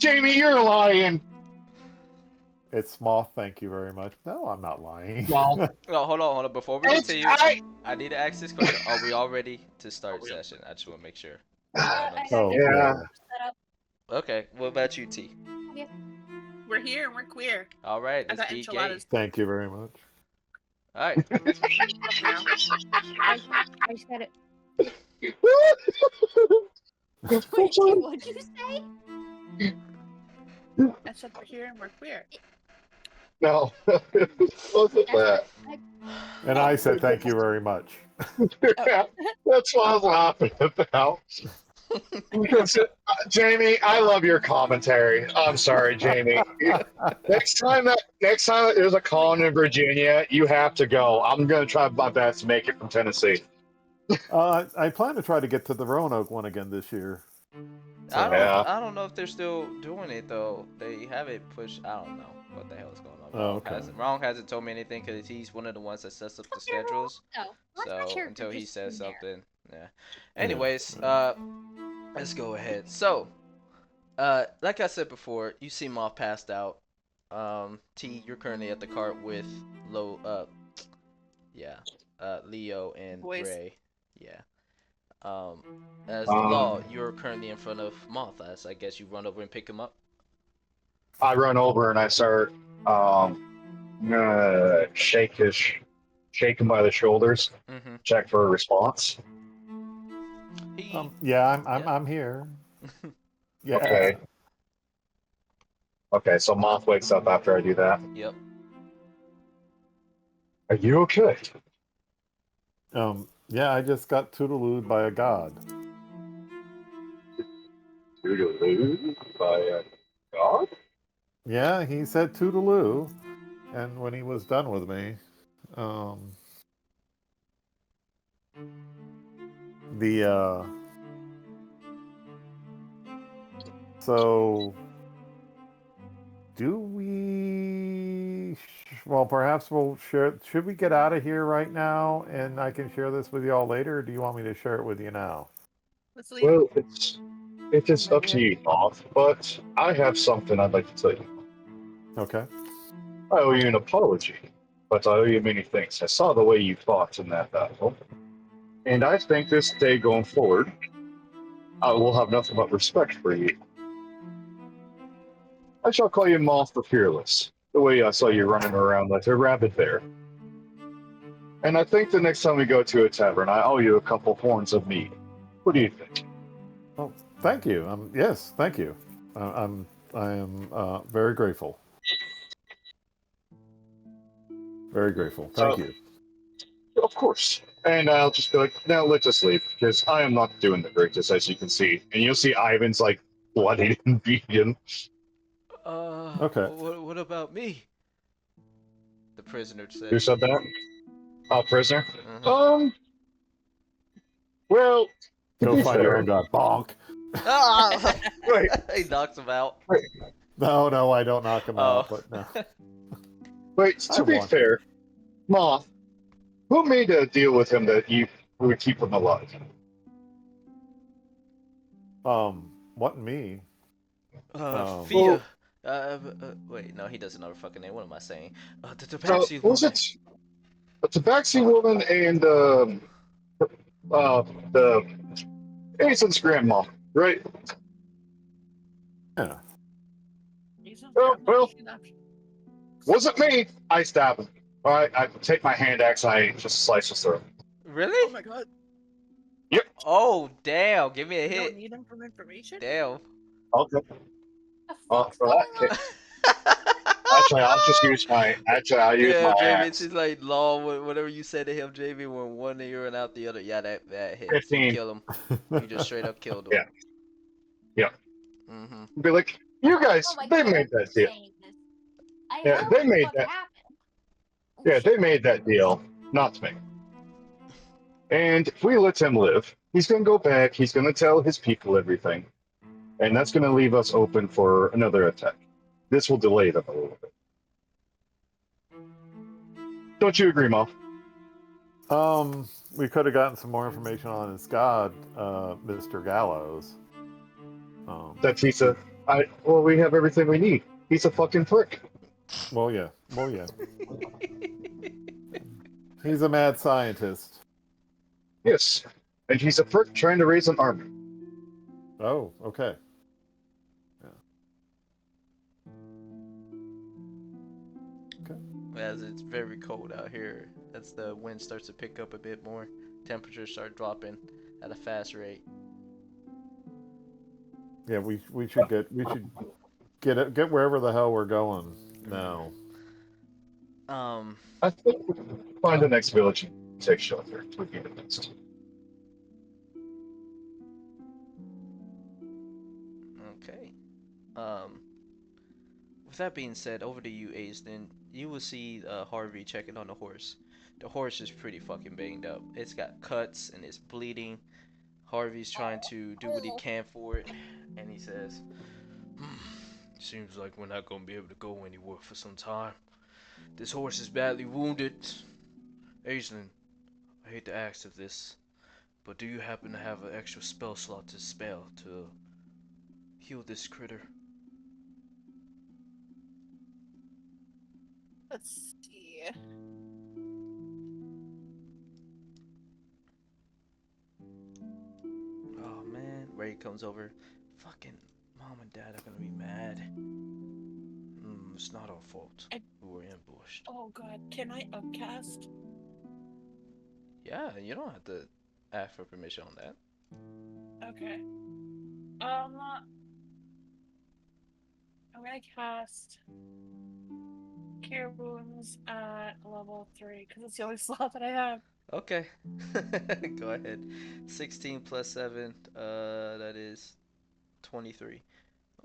Jamie, you're lying. It's Moth, thank you very much. No, I'm not lying. No. No, hold on. Before we continue, I need to ask this question. Are we all ready to start session? I just want to make sure. I Oh, got yeah. set up. Okay. What about you, T? We're here and we're queer. All right. I Let's got be gay. enchiladas. Thank you very much. All right. Now. I said it. What'd you say? I said we're here and we're queer. No. Wasn't that? And I said thank you very much. Yeah, that's what I was laughing about. Because, Jamie, I love your commentary. I'm sorry, Jamie. Next time there's a con in Virginia, you have to go. I'm gonna try my best to make it from Tennessee. I plan to try to get to the Roanoke one again this year. Yeah. I don't know if they're still doing it though. They have it pushed. I don't know what the hell is going on. Ron hasn't told me anything because he's one of the ones that sets up the schedules. So until he says something, yeah. Anyways, let's go ahead. So, like I said before, you see Moth passed out. T, you're currently at the cart with Leo and Boys. Ray. Yeah. As the law, you're currently in front of Moth. As I guess you run over and pick him up. I run over and I start shake him by the shoulders, check for a response. I'm here. Yeah. Okay, so Moth wakes up after I do that. Yep. Are you okay? Yeah, I just got toodalooed by a god. Toodaloo by a god? Yeah, he said toodaloo, and when he was done with me, so do we? Well, perhaps we'll share. Should we get out of here right now, and I can share this with y'all later, or do you want me to share it with you now? Let's leave. Well, it's up to you, Moth, but I have something I'd like to tell you. Okay. I owe you an apology, but I owe you many things. I saw the way you fought in that battle, and I think this day going forward, I will have nothing but respect for you. I shall call you Moth the Fearless, the way I saw you running around like a rabid bear. And I think the next time we go to a tavern, I owe you a couple horns of meat. What do you think? Oh, thank you. Yes, thank you. I am very grateful. Very grateful. Thank you. Of course. And I'll just be like, now let's just leave, because I am not doing the greatest, as you can see. And you'll see Ivan's like bloodied and beaten. Okay. What about me? The prisoner said. Who said that? Oh, prisoner? Mm-hmm. Well, go find your own god. Bonk. Ah! Wait. He knocks him out. Wait. No, I don't knock him out, but no. Wait, to be fair, Moth, who made a deal with him that you would keep him alive? What me? Fia. Wait, no, he doesn't know the fucking name. What am I saying? The Tabaxi woman. Was it a Tabaxi woman and the Aeson's grandma, right? Yeah. Well, wasn't me. I stab him. All right, I take my hand axe and I just slice his throat. Really? Oh my god. Yep. Oh, damn. Give me a You hit. don't need him for information? Damn. Okay. For that case. Actually, I'll just use my. Actually, I'll use my Jamie, axe. it's just like law. Whatever you said to him, Jamie, when one ear and out the other. Yeah, that hit. 15. You kill him. You just straight up killed him. Yeah. Mm-hmm. Be like, you guys, they made that deal. Yeah, they made that. Yeah, they made that deal, not me. And if we let him live, he's going to go back. He's going to tell his people everything, and that's going to leave us open for another attack. This will delay them a little bit. Don't you agree, Moth? We could have gotten some more information on his god, Mr. Gallows. That Well, we have everything we need. He's a fucking prick. Well, yeah. He's a mad scientist. Yes, and he's a prick trying to raise an army. Oh, okay. As it's very cold out here, as the wind starts to pick up a bit more, temperatures start dropping at a fast rate. Yeah, we should get wherever the hell we're going now. I think we can find the next village and take shelter. Would be the best. Okay. Um, with that being said, over to you, Ace. Then you will see Harvey checking on the horse. The horse is pretty fucking banged up. It's got cuts and it's bleeding. Harvey's trying to do what he can for it, and he says, "Seems like we're not gonna be able to go anywhere for some time. This horse is badly wounded. Aislinn, I hate to ask of this, but do you happen to have an extra spell slot to spell to heal this critter?" Let's see. Oh man, Ray comes over. Fucking mom and dad are gonna be mad. It's not our fault. We were ambushed. Oh god, can I upcast? Yeah, you don't have to ask for permission on that. Okay. I'm gonna cast Cure Wounds at level 3 because it's the only slot that I have. Okay. Go ahead. 16 plus 7, that is 23.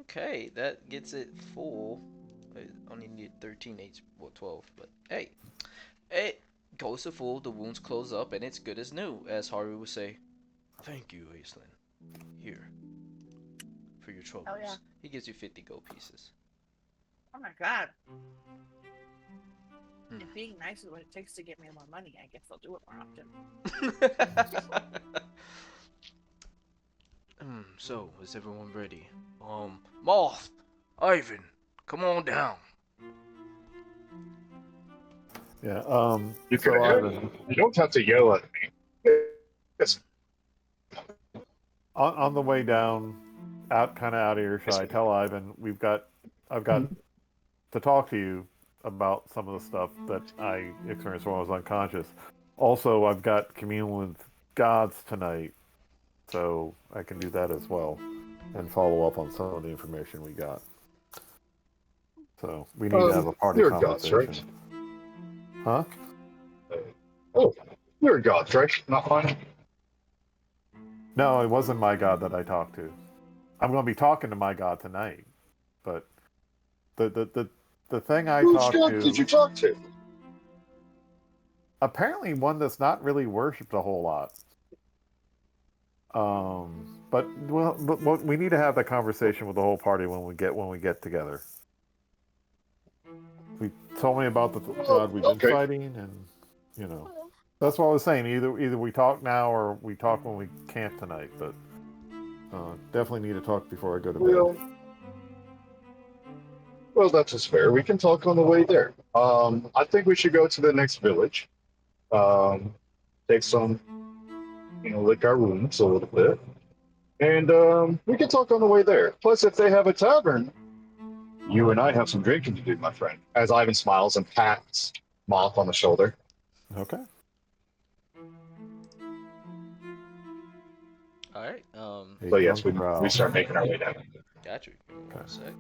Okay, that gets it full. I only need 13 H, well 12, but hey. It goes to full, the wounds close up, and it's good as new, as Haru would say. Thank you, Aislinn. Here. For your troubles. Oh, yeah. He gives you 50 gold pieces. Oh my god. If being nice is what it takes to get me more money, I guess I'll do it more often. So, is everyone ready? Moth! Ivan! Come on down! Yeah. You So Ivan, you don't have to yell at me. Yes. on the way down, out of earshot, I tell Ivan I've got to talk to you about some of the stuff that I experienced while I was unconscious. Also, I've got communion with gods tonight, so I can do that as well and follow up on some of the information we got. So we need to have a party you're conversation. gods, right? Huh? Oh, you're gods, right? Not mine. No, it wasn't my god that I talked to. I'm going to be talking to my god tonight, but the thing I Whose talked god to. did you talk to? Apparently, one that's not really worshipped a whole lot. But we need to have that conversation with the whole party when we get together. We told me about the god we've been fighting, and that's what I was saying. Either we talk now or we talk when we camp tonight. But definitely need to talk before I go to bed. Well, that's just fair. We can talk on the way there. I think we should go to the next village. Take some, lick our wounds a little bit. And we can talk on the way there. Plus, if they have a tavern, you and I have some drinking to do, my friend. As Ivan smiles and pats Moth on the shoulder. Okay. Alright, So yes, we start making our way down. got you. Give me 1 sec.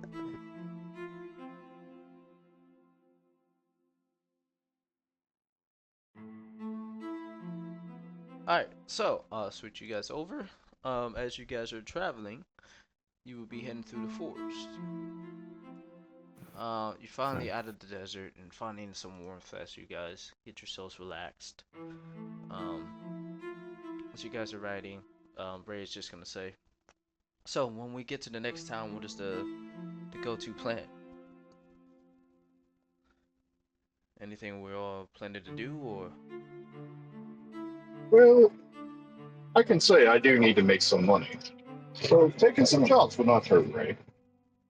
Alright, so I'll switch you guys over. As you guys are traveling, you will be heading through the forest. You're finally out of the desert and finding some warmth as you guys get yourselves relaxed. As you guys are riding, Ray is just gonna say, so when we get to the next town, what is the go-to plan? Anything we're all planning to do, or? Well, I can say I do need to make some money. So taking some jobs would not hurt, right?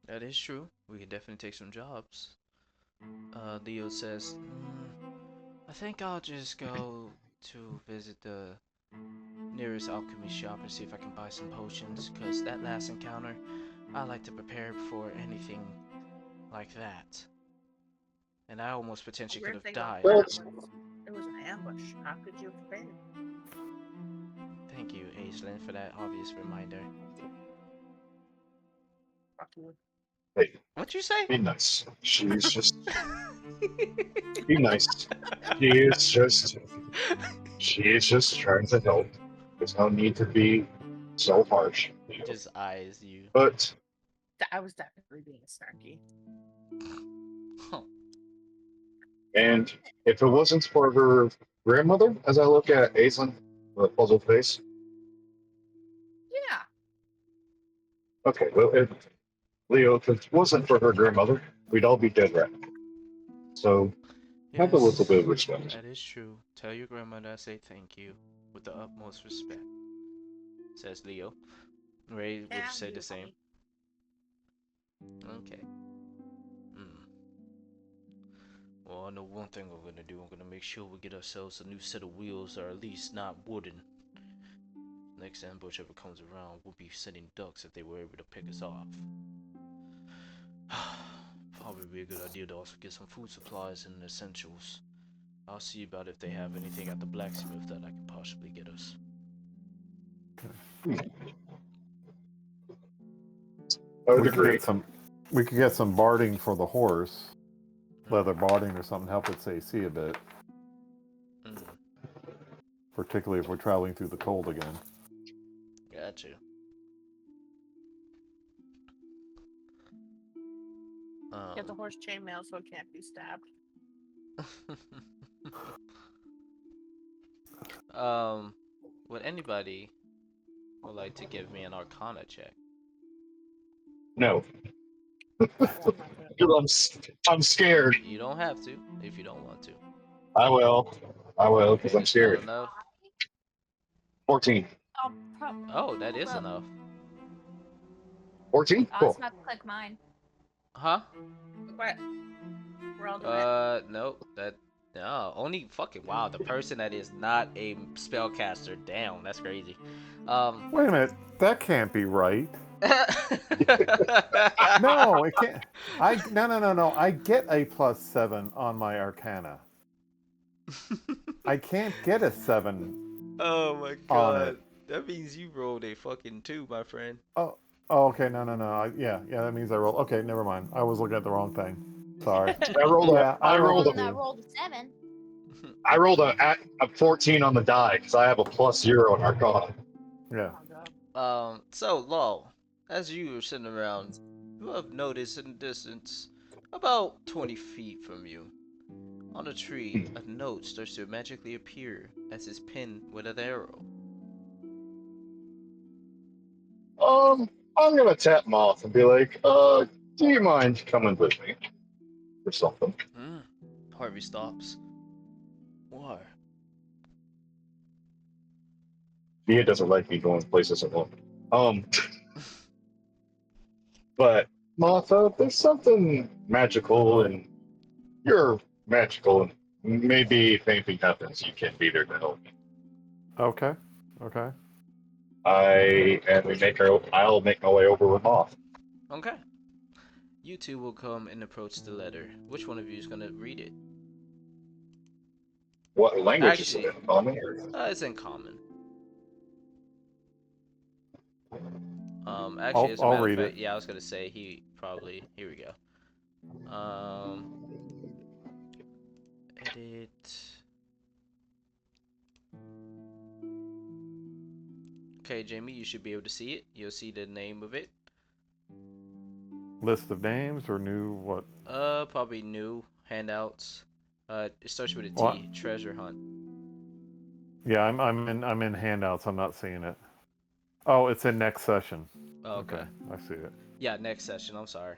That is true. We could definitely take some jobs. Leo says, I think I'll just go to visit the nearest alchemy shop and see if I can buy some potions, because that last encounter, I like to prepare for anything like that. And I almost potentially could Weird have thing died. about that was it was an ambush. How could you have prepared? Thank you, Aislinn, for that obvious reminder. Fuck you. Hey, What'd you say? be nice. She's just be nice. She is just trying to help. There's no need to be so harsh. He just eyes you. But I was definitely being snarky. Huh. and if it wasn't for her grandmother, as I look at Aislinn with a puzzled face. Yeah. Okay, well, if Leo, if it wasn't for her grandmother, we'd all be dead right now. So have a little bit of respect. That is true. Tell your grandmother I say thank you with the utmost respect, says Leo. Ray would Yeah, say you, the same. honey. Okay. Well, I know one thing I'm gonna do. I'm gonna make sure we get ourselves a new set of wheels, or at least not wooden. Next ambush ever comes around, we'll be sending ducks if they were able to pick us off. Probably be a good idea to also get some food supplies and essentials. I'll see about if they have anything at the blacksmith that I can possibly get us. I would We could agree. get some. We could get some barding for the horse, leather barding or something, help its AC a bit. Particularly if we're traveling through the cold again. Got you. Get the horse chainmail so it can't be stabbed. Would anybody would like to give me an Arcana check? No. I'm scared. You don't have to if you don't want to. I will, because I'm It's not scared. enough. 14. Oh, that is enough. 14? I was Cool. about to click mine. Huh? What? We're all doing it. Nope. No, only fucking wow. The person that is not a spellcaster. Damn, that's crazy. Wait a minute, that can't be right. No, it can't. No. I get a +7 on my Arcana. I can't get a 7. Oh my god. That means you rolled a fucking 2, my friend. Oh, okay. No. Yeah, that means I rolled. Okay, never mind. I was looking at the wrong thing. Sorry. I rolled I rolled a a 7. I rolled a 14 on the die because I have a +0 in Arcana. Yeah. So Lol, as you were sitting around, you have noticed in the distance, about 20 feet from you, on a tree, a note starts to magically appear as it's pinned with an arrow. I'm gonna tap Moth and be like, do you mind coming with me? Or something. Harvey stops. Why? Mia doesn't like me going places alone. But Martha, there's something magical, and you're magical, and maybe if anything happens, you can be there to help me. Okay. I'll make my way over with Moth. Okay. You two will come and approach the letter. Which one of you is gonna read it? What language is it in? Common? It's in common. Actually, as a I'll matter of read fact, it. yeah, I was gonna say he probably. Here we go. Edit. Okay, Jamie, you should be able to see it. You'll see the name of it. List of names or new what? Probably new handouts. It starts with a T. What? Treasure hunt. Yeah, I'm in handouts. I'm not seeing it. Oh, it's in next session. Okay. I see it. Yeah, next session. I'm sorry.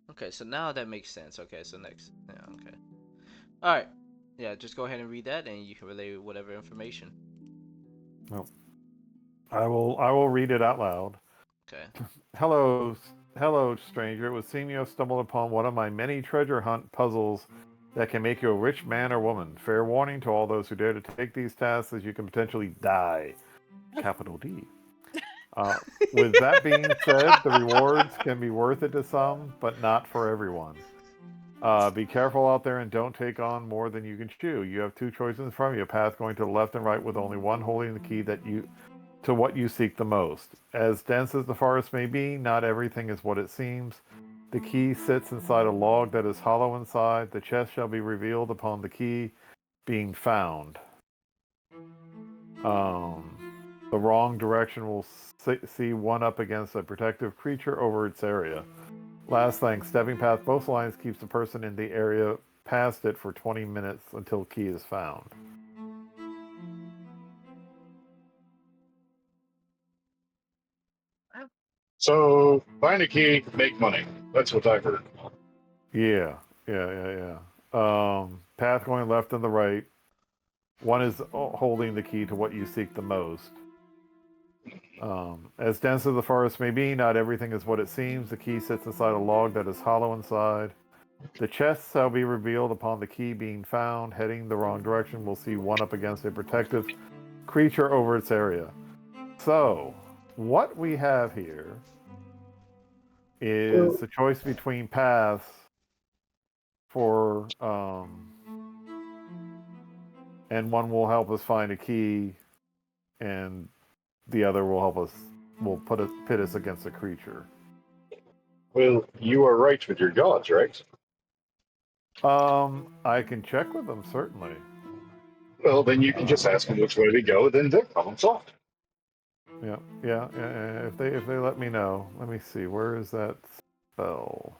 Okay, so now that makes sense. Okay, so next. Yeah, okay. All right. Yeah, just go ahead and read that, and you can relay whatever information. Well, I will read it out loud. Okay. Hello, Hello, stranger. It would seem you have stumbled upon one of my many treasure hunt puzzles that can make you a rich man or woman. Fair warning to all those who dare to take these tasks, as you can potentially die. Capital D. With that being said, the rewards can be worth it to some, but not for everyone. Be careful out there and don't take on more than you can chew. You have two choices in front of you: a path going to the left and right with only one holding the key to what you seek the most. As dense as the forest may be, not everything is what it seems. The key sits inside a log that is hollow inside. The chest shall be revealed upon the key being found. The wrong direction will see one up against a protective creature over its area. Last thing, stepping past both lines keeps the person in the area past it for 20 minutes until key is found. So find a key, make money. That's what I've heard. Yeah. Path going left and the right. One is holding the key to what you seek the most. As dense as the forest may be, not everything is what it seems. The key sits inside a log that is hollow inside. The chest shall be revealed upon the key being found. Heading the wrong direction will see one up against a protective creature over its area. So, what we have here is the choice between paths for, and one will help us find a key, and the other will pit us against a creature. Well, you are right with your gods, right? I can check with them, certainly. Well, then you can just ask them which way to go, then their problem solved. Yeah. If they let me know. Let me see. Where is that spell?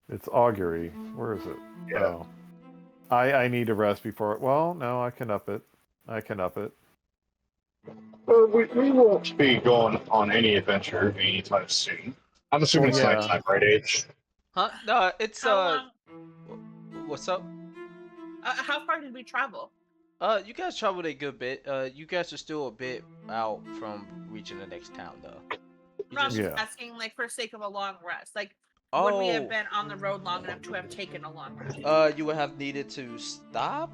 It's augury. Where is it? Yeah. Oh. I need to rest before it. Well, no, I can up it. We won't be going on any adventure anytime soon. I'm assuming it's nighttime, right, Age? Huh? No, it's How What's up? how far did we travel? You guys traveled a good bit. You guys are still a bit out from reaching the next town, though. No, I'm just asking, like, for sake of a long rest. Like, would we have been on the road long enough to have taken a long rest? You would have needed to stop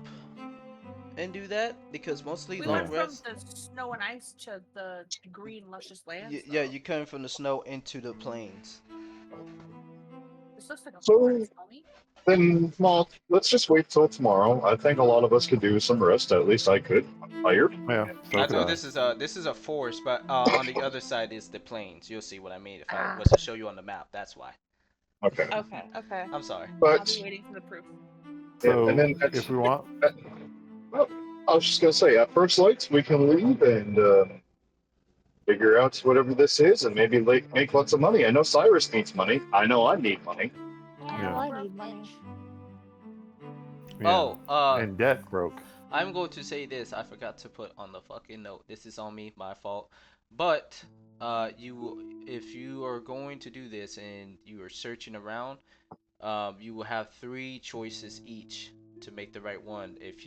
and do that because mostly we long went rest. from the snow and ice to the green, luscious lands. Yeah, you coming from the snow into the plains. This looks like a So- forest, homie. Then, well, let's just wait till tomorrow. I think a lot of us could do some rest. At least I could. I'm tired. Yeah. So I could know I. this is a forest, but on the other side is the plains. You'll see what I mean if I was to show you on the map. That's why. Okay. Okay. I'm sorry. But I'll be waiting for the proof. So and then if we want, well, I was just gonna say, at first lights, we can leave and figure out whatever this is, and maybe make lots of money. I know Cyrus needs money. I know I need money. Yeah. I need money. yeah. Oh, And debt broke. I'm going to say this. I forgot to put on the fucking note. This is on me, my fault. But if you are going to do this and you are searching around, you will have 3 choices each to make the right one. If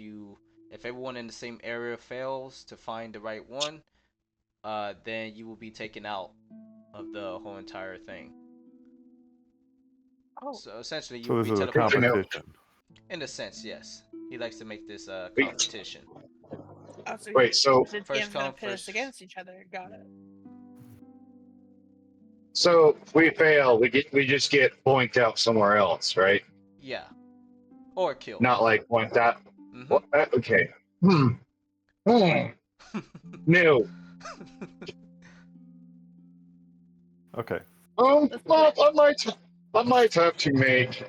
everyone in the same area fails to find the right one, then you will be taken out of the whole entire thing. Oh. So essentially, you So will this be is a teleported. competition. In a sense, yes. He likes to make this competition. Oh, so Wait, so the First DM's gonna come, pit us first- against each other. Got it. if we fail, we just get boinked out somewhere else, right? Yeah. Or killed. Not like boinked out. Mhm. Well, okay. No. Okay. Well, I might have to make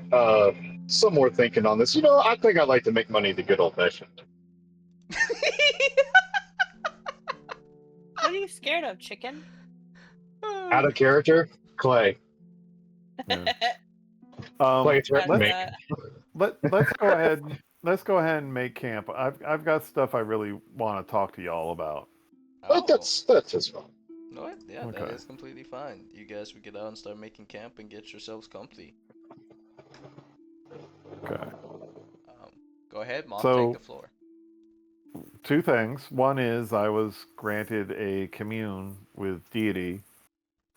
some more thinking on this. I think I'd like to make money the good old fashioned. What are you scared of, chicken? Out of character, Clay. Yeah. Clay threatened me. Let's go ahead. Let's go ahead and make camp. I've got stuff I really want to talk to y'all about. But that's just fine. No, yeah, Okay. that is completely fine. You guys would get out and start making camp and get yourselves comfy. Okay. Go ahead, Mom. So- Take the floor. 2 things. One is I was granted a commune with deity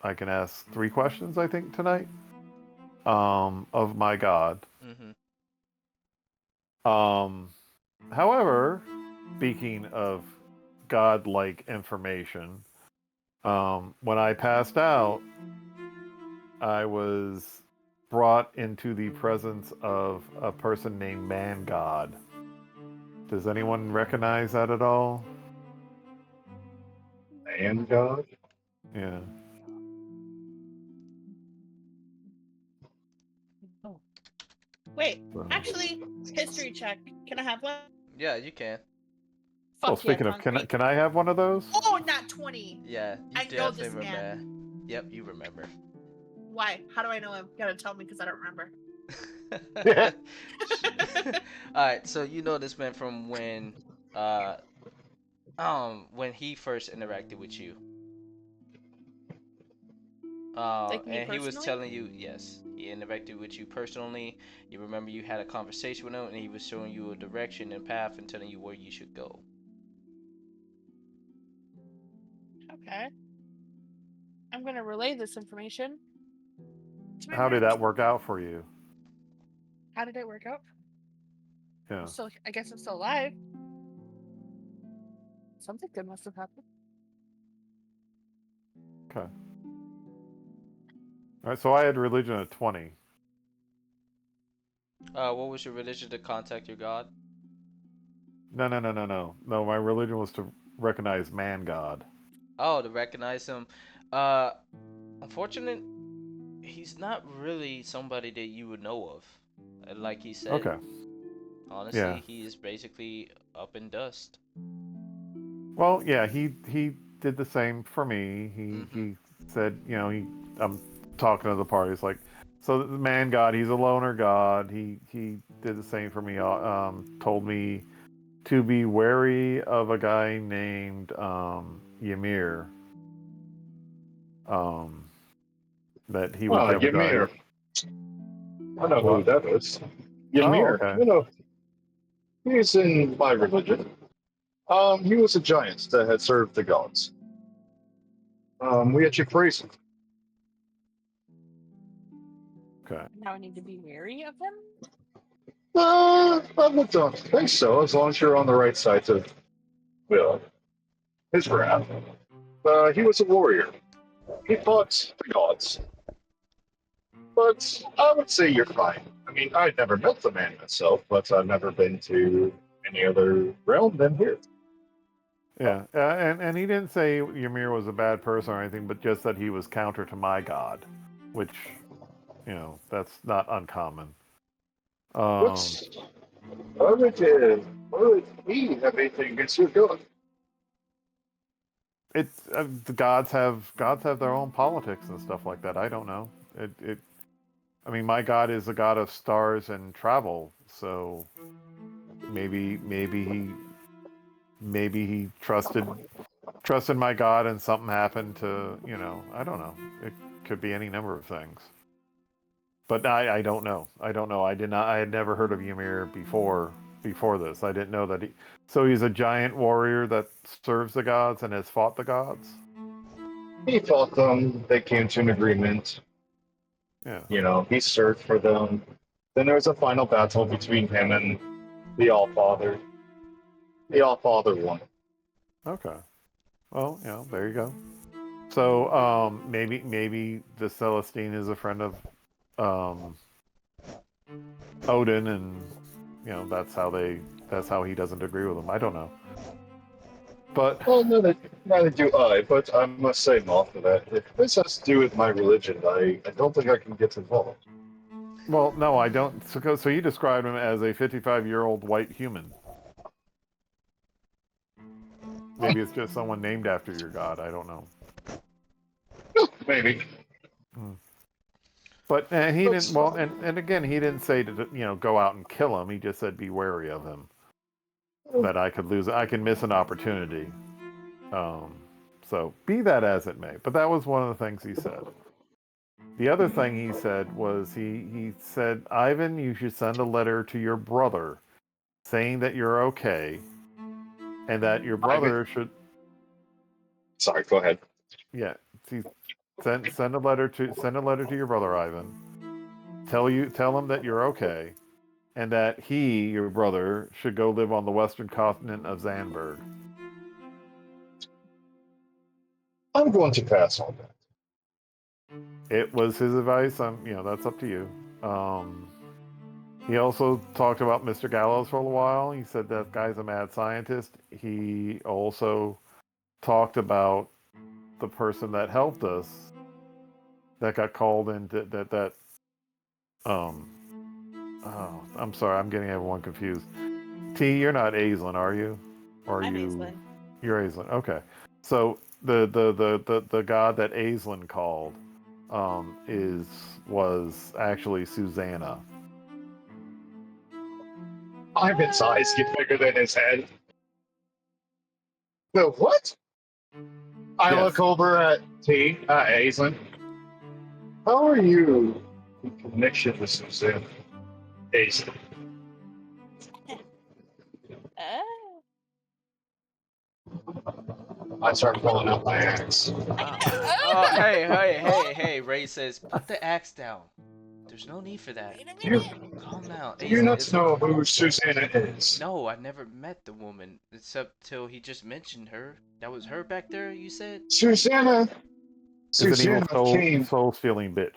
I can ask 3 questions, I think, tonight. Of my god. Mm-hmm. However, speaking of god-like information, when I passed out, I was brought into the presence of a person named Man God. Does anyone recognize that at all? Man God? Yeah. Oh. Wait, So- actually, history check. Can I have one? Yeah, you can. Well, Fuck yeah, speaking of, concrete. can I have one of those? Oh, not 20. Yeah, you I know this definitely man. remember. Yep, you remember. Why? How do I know him? You gotta tell me because I don't remember. Alright, so you know this man from uh when he first interacted with you. Like me And he was personally? telling you, yes, he interacted with you personally. You remember you had a conversation with him, and he was showing you a direction and path and telling you where you should go. Okay. I'm gonna relay this information to my How did friends. that work out for you? How did it work out? Yeah. So I guess I'm still alive. Something good must have happened. Okay. All right, so I had religion at 20. What was your religion to contact your god? No. No, my religion was to recognize Man God. Oh, to recognize him. Uh, unfortunate, he's not really somebody that you would know of. Like he said, Okay. honestly, Yeah. he is basically up in dust. Well, yeah, he did the same for me. Mm-hmm. He said, I'm talking to the parties like, so the Man God, he's a loner God. He did the same for me. Told me to be wary of a guy named Ymir. That he would never die. Ymir. I know who What? that is. Oh, Ymir. okay. He's in my religion. He was a giant that had served the gods. We actually praise him. Okay. Now I need to be wary of him. I don't think so, as long as you're on the right side of well, his wrath. He was a warrior. He fought the gods. But I would say you're fine. I mean, I've never met the man myself, but I've never been to any other realm than here. Yeah, and he didn't say Ymir was a bad person or anything, but just that he was counter to my god, which, that's not uncommon. What's why would he have anything against your god? It's the gods have their own politics and stuff like that. I don't know. I mean, my god is a god of stars and travel, so maybe he trusted my god, and something happened to I don't know. It could be any number of things. But I don't know. I don't know. I had never heard of Ymir before this. I didn't know that so he's a giant warrior that serves the gods and has fought the gods. He fought them. They came to an agreement. Yeah. He served for them. Then there was a final battle between him and the Allfather. The Allfather won. Okay. Well, there you go. So maybe the Celestine is a friend of Odin, and that's how he doesn't agree with him. I don't know. But Well, neither do I, but I must say, Moth, that if this has to do with my religion, I don't think I can get involved. well, no, I don't. So you described him as a 55-year-old white human. Maybe it's just someone named after your god. I don't know. Maybe. But he didn't. Well, and again, he didn't say to go out and kill him. He just said be wary of him. That I can miss an opportunity. So be that as it may. But that was one of the things he said. The other thing he said was he said, Ivan, you should send a letter to your brother saying that you're okay, and that your brother should. Sorry, go ahead. Yeah. Send a letter to your brother Ivan. Tell him that you're okay, and that he, your brother, should go live on the western continent of Zanberg. I'm going to pass on that. It was his advice. That's up to you. He also talked about Mr. Gallows for a while. He said that guy's a mad scientist. He also talked about the person that helped us, that got called in. Oh, I'm sorry. I'm getting everyone confused. T, you're not Aislinn, are you? Or I'm you? Aislinn. You're Aislinn. Okay. So the god that Aislinn called was actually Susanna. Ivan's eyes get bigger than his head. The what? I Yes. look over at Aislinn. How are you in connection with Susanna? Aislinn. Oh. I start pulling out my axe. Oh, hey, Ray says, put the axe down. There's no need for that. Wait a You, minute. Calm down. do you not know who Susanna is? No, I never met the woman, except till he just mentioned her. That was her back there, you said? Susanna Is an evil came. soul stealing bitch.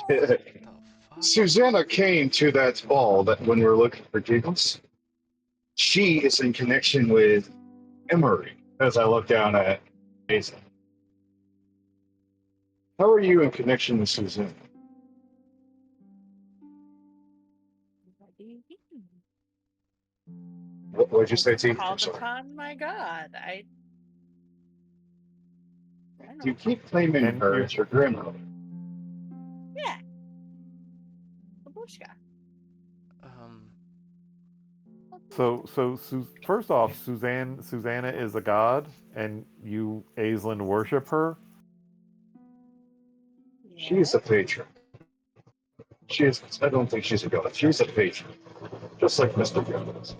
The fuck? Susanna came to that ball that when we were looking for Giggles. She is in connection with Emery. As I look down at Aislinn. How are you in connection with Susanna? What do you mean? What did you say, T? I'm Called sorry. upon my god. I don't You know. keep claiming And her you're- as your grandmother. Yeah. Babushka. First off, Susanna is a god, and you, Aislinn, worship her. She is a patron. She is. I don't think she's a god. She's a patron, just like Mr. Giggles.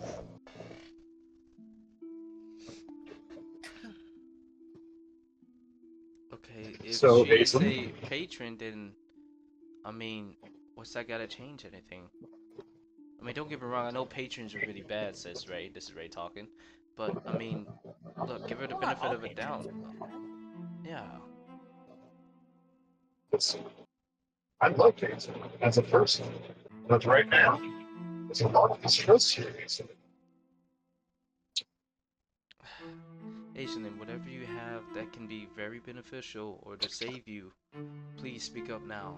Okay, if So, she's Aislinn? a patron, then, I mean, what's that gotta change anything? I mean, don't get me wrong, I know patrons are really bad, says Ray. This is Ray talking. But, I mean, look, give her the Well, not benefit all of a doubt. patrons are bad. Yeah. I love Aislinn as a person, but right now, there's a lot of distrust here, Aislinn. Aislinn, whatever you have that can be very beneficial or to save you, please speak up now.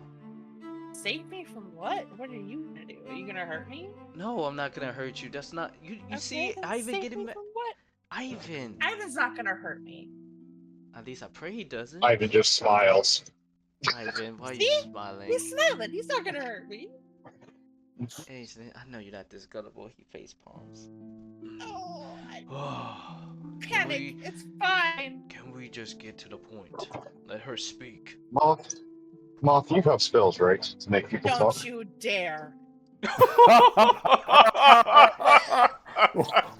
Save me from what? What are you gonna do? Are you gonna hurt me? No, I'm not gonna hurt you. That's not you. You Okay, see, then Ivan save getting me mad. from what? Ivan. Ivan's not gonna hurt me. At least I pray he doesn't. Ivan just smiles. Ivan, why are you See? smiling? He's smiling. He's not gonna hurt me. Aislinn, I know you're not this gullible. He face palms. Oh, I Oh, panic. It's fine. can we just get to the point? Let her speak. Moth, you have spells, right? To make people Don't talk? you dare.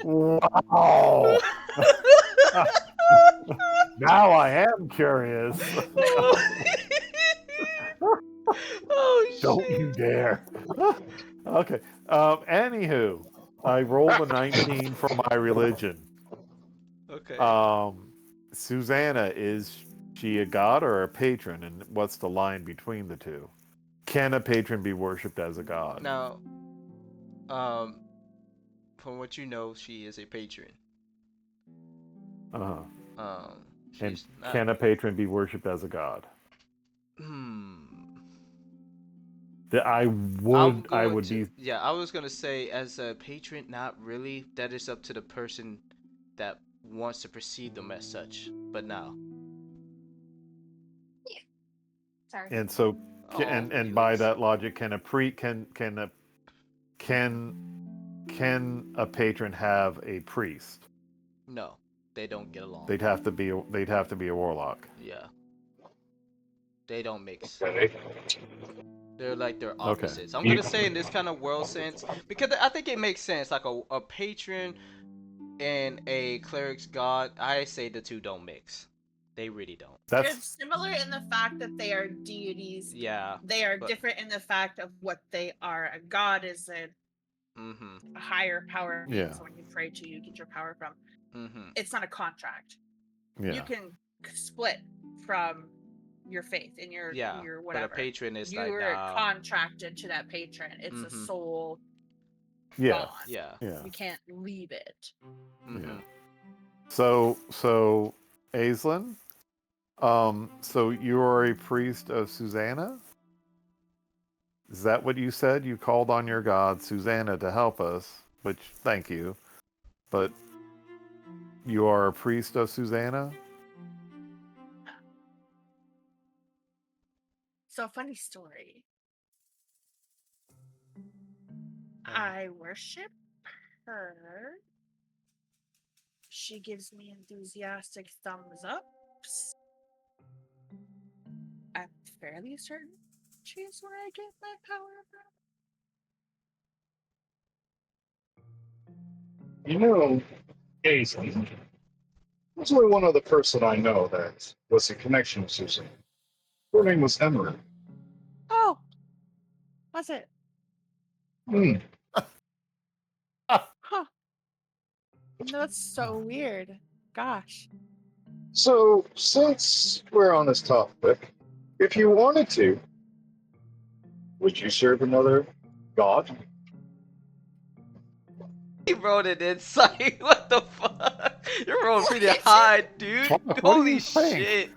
Wow! Now I am curious. Oh shit! Don't you dare. Okay. Anywho, I rolled a 19 for my religion. Okay. Susanna, is she a god or a patron? And what's the line between the two? Can a patron be worshipped as a god? Now, from what you know, she is a patron. Uh-huh. And She's not. can a patron be worshipped as a god? That I would be. Yeah, I was gonna say as a patron, not really. That is up to the person that wants to perceive them as such. But now. Sorry. And so, and by that logic, can a patron have a priest? No, they don't get along. They'd have to be a warlock. Yeah. They don't mix. Okay. They're like their Okay. opposites. I'm gonna say in this kind of world sense because I think it makes sense. Like a patron and a cleric's god, I say the two don't mix. They really don't. They're similar in the fact that they are deities. Yeah. They are different in the fact of what they are. A god is a higher power being, someone you pray to, you get your power from. It's not a contract. You can split from your faith and your whatever. But a patron is you're contracted to that patron. It's a soul. Yeah. God. Yeah. You can't leave it. Yeah. So Aislinn, so you are a priest of Susanna? Is that what you said? You called on your god Susanna to help us, which thank you. But you are a priest of Susanna? So, funny story. I worship her. She gives me enthusiastic thumbs ups. I'm fairly certain she's where I get my power from. You know, Aislinn, there's only one other person I know that was a connection with Susan. Her name was Emery. Oh, was it? Huh. That's so weird. Gosh. So, since we're on this topic, if you wanted to, would you serve another god? He wrote an insight. What the fuck? You're rolling pretty high, dude. What Holy shit.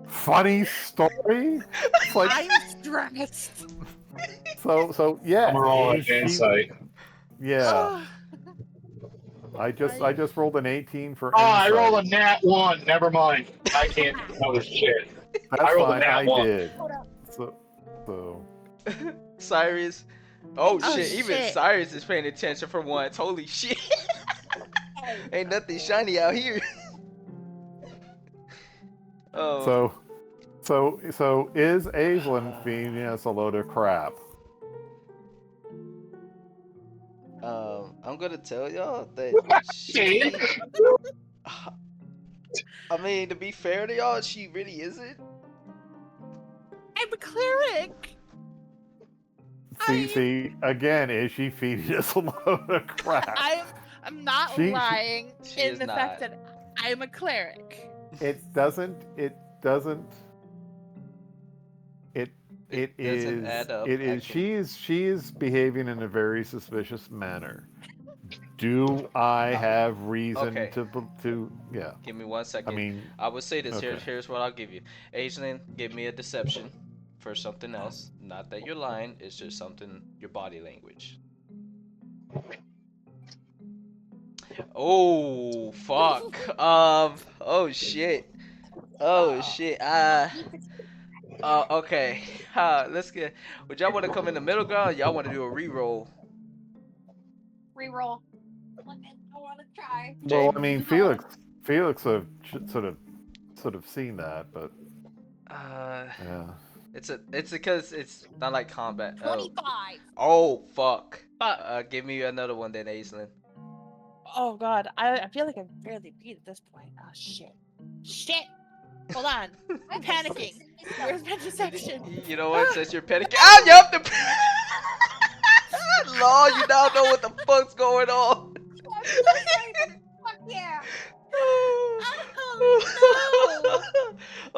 Funny story? It's like, I'm stressed. So yeah. I'm rolling insight. Yeah. I just rolled an 18 for Oh, insight. I rolled a nat 1. Never mind. I can't know this shit. That's I rolled fine. a nat 1. Did. So. Cyrus. Oh shit, even Cyrus is paying attention for once. Holy shit. Ain't nothing shiny out here. So is Aislinn feeding us a load of crap? I'm gonna tell y'all that she, I mean, to be fair to y'all, she really isn't. I'm a cleric. See, again, is she feeding us a load of crap? I'm not lying in the fact that I'm a cleric. It doesn't add up, it is she is behaving in a very suspicious manner. Do I have reason to yeah. Give me 1 second. I mean, I would say this. Here's what I'll give you. Aislinn, give me a deception for something else. Not that you're lying, it's just something, your body language. Oh fuck. Oh shit. Oh shit. Okay. Let's get. Would y'all want to come in the middle ground? Or y'all want to do a re-roll? Reroll. I want to try. Well, I mean, Felix have sort of seen that, but yeah. It's because it's not like combat. 25. Oh fuck. Give me another one then, Aislinn. Oh god, I feel like I'm barely beat at this point. Oh shit. Shit! Hold on. I'm panicking. Where's my deception? You know what? Since you're panicking. Ah, yup! Lol, you now know what the fuck's going on. I'm so sorry, but fuck yeah. Oh, no.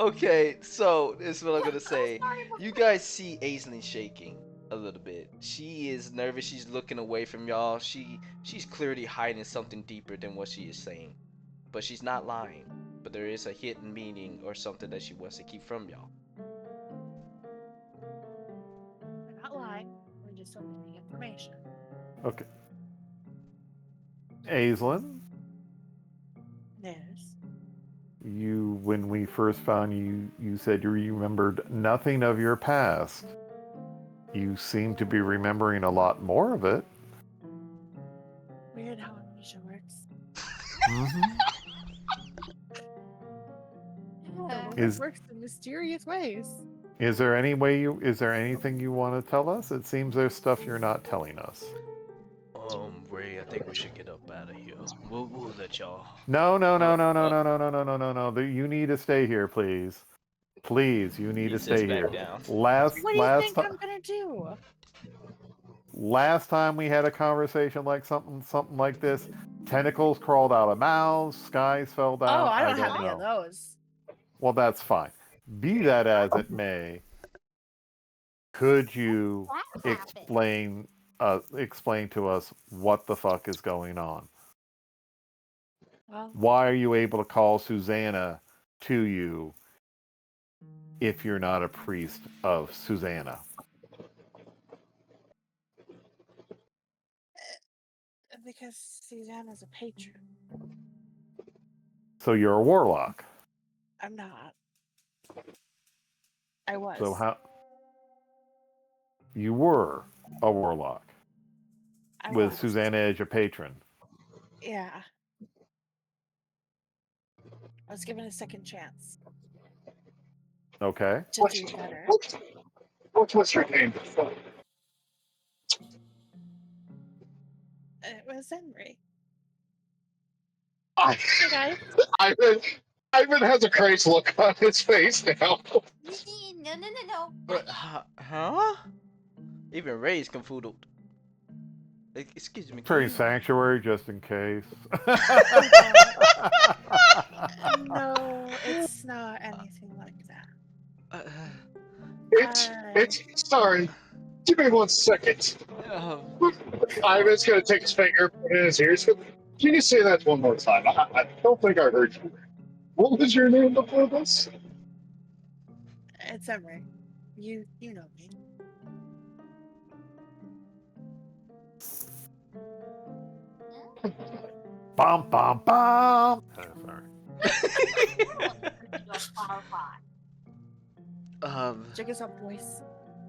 Okay, so this is what I'm gonna say. You guys see Aislinn shaking a little bit. She is nervous. She's looking away from y'all. She's clearly hiding something deeper than what she is saying, but she's not lying. But there is a hidden meaning or something that she wants to keep from y'all. I'm not lying. We're just omitting information. Okay. Aislinn? Yes. When we first found you, you said you remembered nothing of your past. You seem to be remembering a lot more of it. Weird how amnesia works. It works in mysterious ways. Is there anything you want to tell us? It seems there's stuff you're not telling us. Ray, I think we should get up out of here. We'll let y'all. No. You need to stay here, please. Please, you need to stay here. Down. What do you think I'm gonna do? Last time we had a conversation like something like this, tentacles crawled out of mouths, skies fell down. Oh, I don't have know. any of those. Well, that's fine. Be that as it may, could you explain to us what the fuck is going on? Well, why are you able to call Susanna to you if you're not a priest of Susanna? Because Susanna's a patron. So you're a warlock. I'm not. I was. So how? You were a warlock with Susanna as your patron. Yeah. I was given a second chance. Okay. To do better. What's your name? It was Henry. Ivan has a crazy look on his face now. No. Huh? Even Ray's confoodled. Excuse me. Pretty sanctuary, just in case. No, it's not anything like that. It's sorry. Give me 1 second. Ivan's gonna take his finger, put it in his ears. Can you say that one more time? I don't think I heard you. What was your name before this? It's Emery. You know me. Bum. Oh, sorry. Check us out, boys.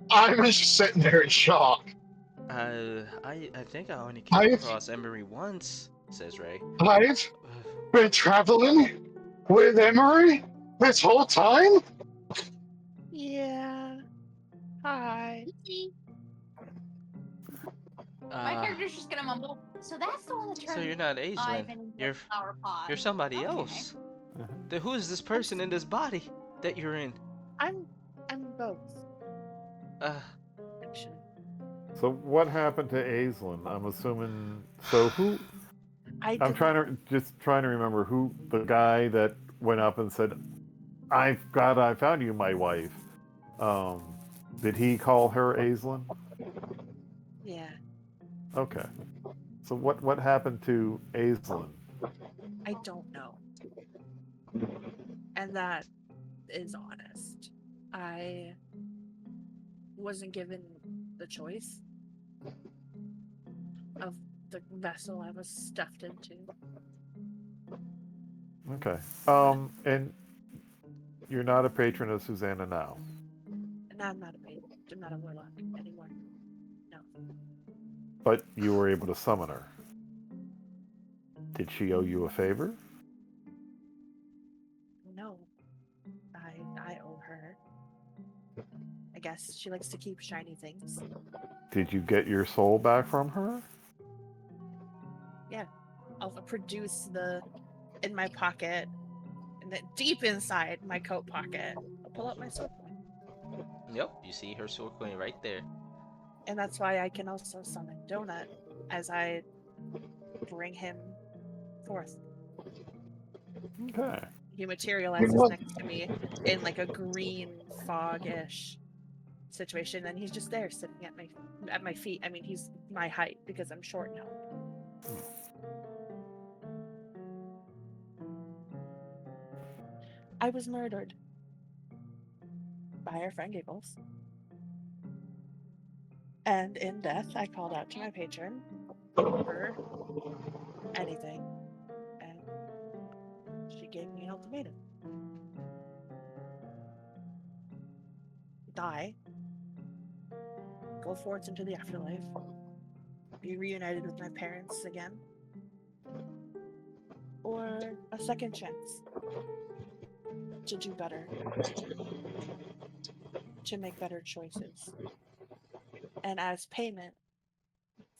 I'm just sitting there in shock. I think I only came across Emery once, says Ray. I've been traveling with Emery this whole time? Yeah. Hi. My character's just gonna mumble. So that's the one that turned. So you're not Aislinn. You're somebody else. Who is this person in this body that you're in? I'm both. Actually. So what happened to Aislinn? I'm assuming. So who? I'm trying to remember who the guy that went up and said, I found you, my wife." Did he call her Aislinn? Yeah. Okay. So what happened to Aislinn? I don't know. And that is honest. I wasn't given the choice of the vessel I was stuffed into. Okay. And you're not a patron of Susanna now? No, I'm not a patron. I'm not a warlock anymore. No. But you were able to summon her. Did she owe you a favor? No. I owe her. I guess she likes to keep shiny things. Did you get your soul back from her? Yeah. I'll produce in my pocket, and then deep inside my coat pocket, I'll pull out my sword coin. Yep, you see her sword coin right there. And that's why I can also summon Donut as I bring him forth. Okay. He materializes next to me in like a green fog-ish situation, and he's just there sitting at my feet. I mean, he's my height because I'm short now. I was murdered by our friend Giggles. And in death, I called out to my patron for anything. And she gave me an ultimatum. Die. Go forth into the afterlife. Be reunited with my parents again. Or a second chance to do better. To make better choices. And as payment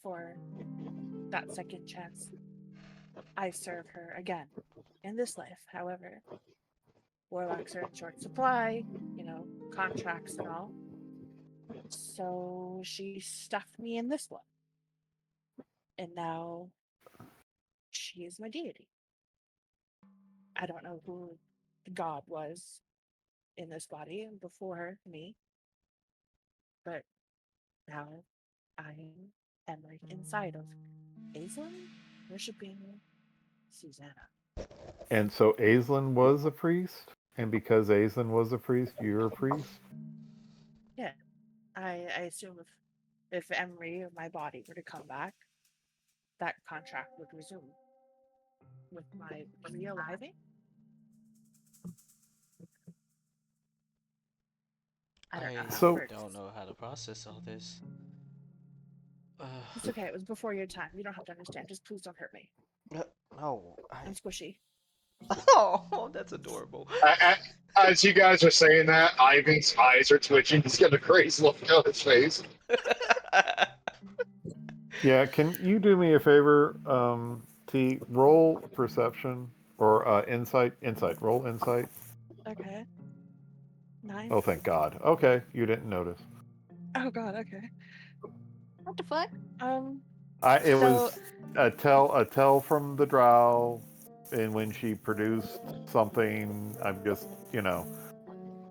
for that second chance. I serve her again in this life. However, warlocks are in short supply, contracts and all. So she stuffed me in this one. And now she is my deity. I don't know who the god was in this body before me, but now I am like inside of Aislinn, worshiping Susanna. And so Aislinn was a priest? And because Aislinn was a priest, you're a priest? Yeah. I assume if Emery of my body were to come back, that contract would resume with my realiving. I don't know how it works. Don't know how to process all this. It's okay. It was before your time. You don't have to understand. Just please don't hurt me. No, I'm squishy. Oh, that's adorable. As you guys are saying that, Ivan's eyes are twitching. He's got a crazy look on his face. Yeah, can you do me a favor, T? Roll perception or insight. Roll insight. Okay. 9. Oh, thank God. Okay, you didn't notice. Oh God. Okay. What the fuck? It was a tell from the drow, and when she produced something, I'm just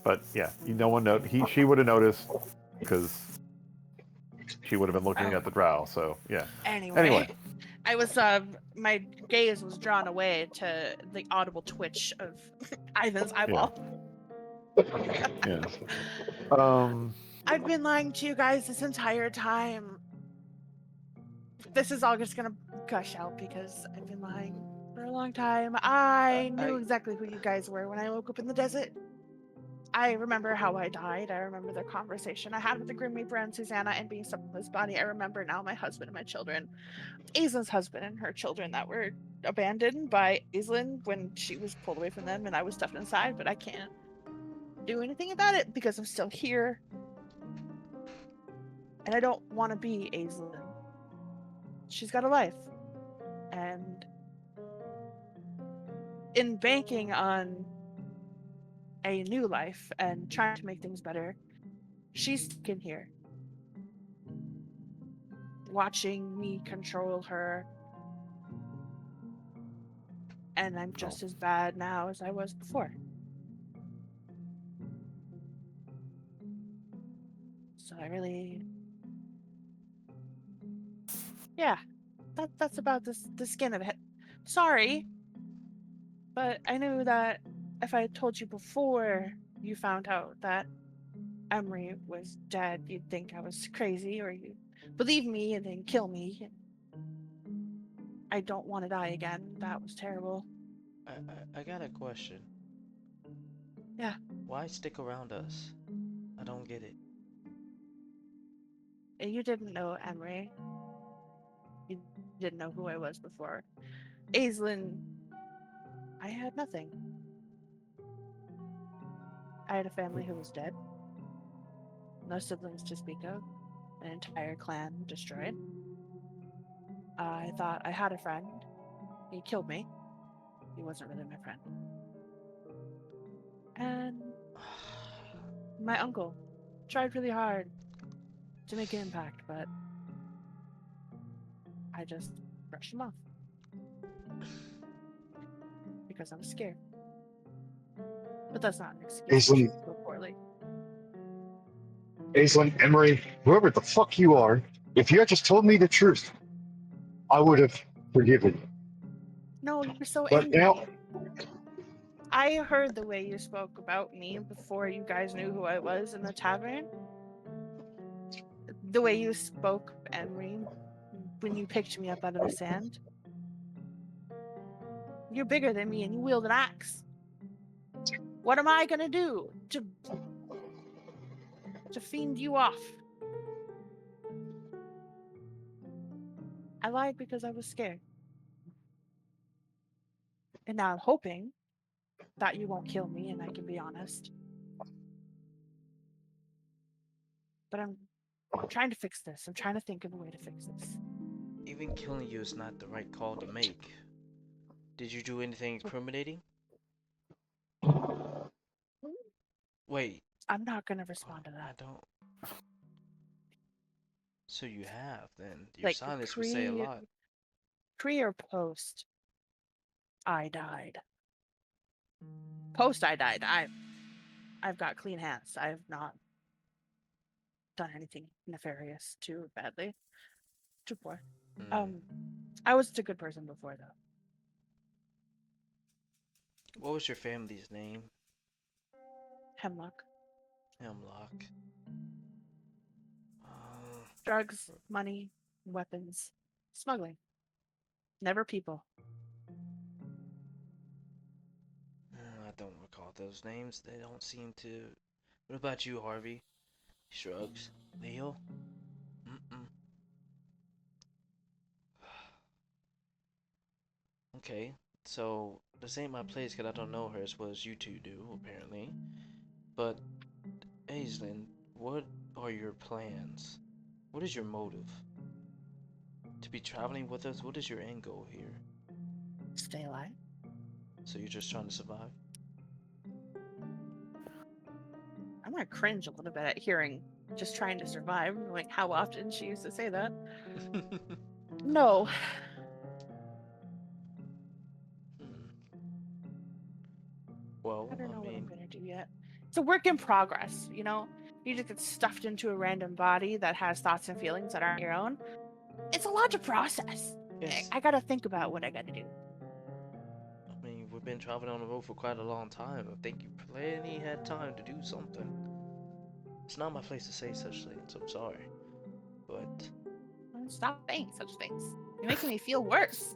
but yeah, no one she would have noticed because she would have been looking at the drow. So yeah. Anyway. I was my gaze was drawn away to the audible twitch of Ivan's eyeball. Yeah. I've been lying to you guys this entire time. This is all just gonna gush out because I've been lying for a long time. I knew exactly who you guys were when I woke up in the desert. I remember how I died. I remember the conversation I had with the Grim Reaper and Susanna and being stuck in this body. I remember now my husband and my children. Aislinn's husband and her children that were abandoned by Aislinn when she was pulled away from them and I was stuffed inside, but I can't do anything about it because I'm still here. And I don't want to be Aislinn. She's got a life. And in banking on a new life and trying to make things better, she's stuck in here. Watching me control her. And I'm just as bad now as I was before. So I really... Yeah, that's about the skin of it. Sorry, but I knew that if I told you before you found out that Emery was dead, you'd think I was crazy or you'd believe me and then kill me. I don't want to die again. That was terrible. I got a question. Yeah. Why stick around us? I don't get it. You didn't know Emery. You didn't know who I was before. Aislinn, I had nothing. I had a family who was dead. No siblings to speak of. An entire clan destroyed. I thought I had a friend. He killed me. He wasn't really my friend. And my uncle tried really hard to make an impact, but I just brushed him off. Because I'm scared. But that's not an excuse to go poorly. Aislinn, Emery, whoever the fuck you are, if you had just told me the truth, I would have forgiven you. No, you were so But angry. now, I heard the way you spoke about me before you guys knew who I was in the tavern. The way you spoke, Emery, when you picked me up out of the sand. You're bigger than me and you wield an axe. What am I gonna do to fiend you off? I lied because I was scared. And now I'm hoping that you won't kill me and I can be honest. But I'm trying to fix this. I'm trying to think of a way to fix this. even killing you is not the right call to make. Did you do anything incriminating? Wait. I'm not gonna respond to that. I don't. So you have, then. Your Like, silence would say a lot. Pre or post, I died. Post, I died. I've got clean hands. I've not done anything nefarious too badly. Too poor. I was a good person before, though. What was your family's name? Hemlock. Hemlock. Drugs, money, weapons, smuggling. Never people. I don't recall those names. They don't seem to. What about you, Harvey? He shrugs. Leo? Okay, so this ain't my place because I don't know her as well as you two do, apparently. But, Aislinn, what are your plans? What is your motive? To be traveling with us, what is your end goal here? Stay alive. So you're just trying to survive? I'm gonna cringe a little bit at hearing just trying to survive. Like, how often she used to say that. No. Well, I don't know what I'm gonna do yet. It's a work in progress, you know? You just get stuffed into a random body that has thoughts and feelings that aren't your own. It's a lot to process. Yes. I gotta think about what I gotta do. I mean, we've been traveling on the road for quite a long time. I think you plenty had time to do something. It's not my place to say such things, I'm sorry. But... Stop saying such things. You're making me feel worse.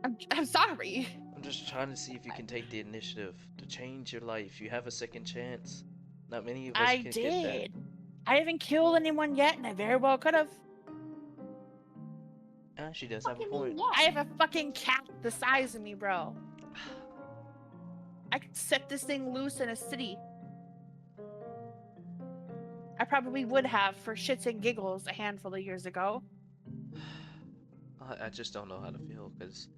I'm sorry. I'm just trying to see if you can take the initiative to change your life. You have a second chance. Not many of us can get that. I haven't killed anyone yet, and I very well could have. She does have a point. I have a fucking cat the size of me, bro. I could set this thing loose in a city. I probably would have for shits and giggles a handful of years ago. I just don't know how to feel, because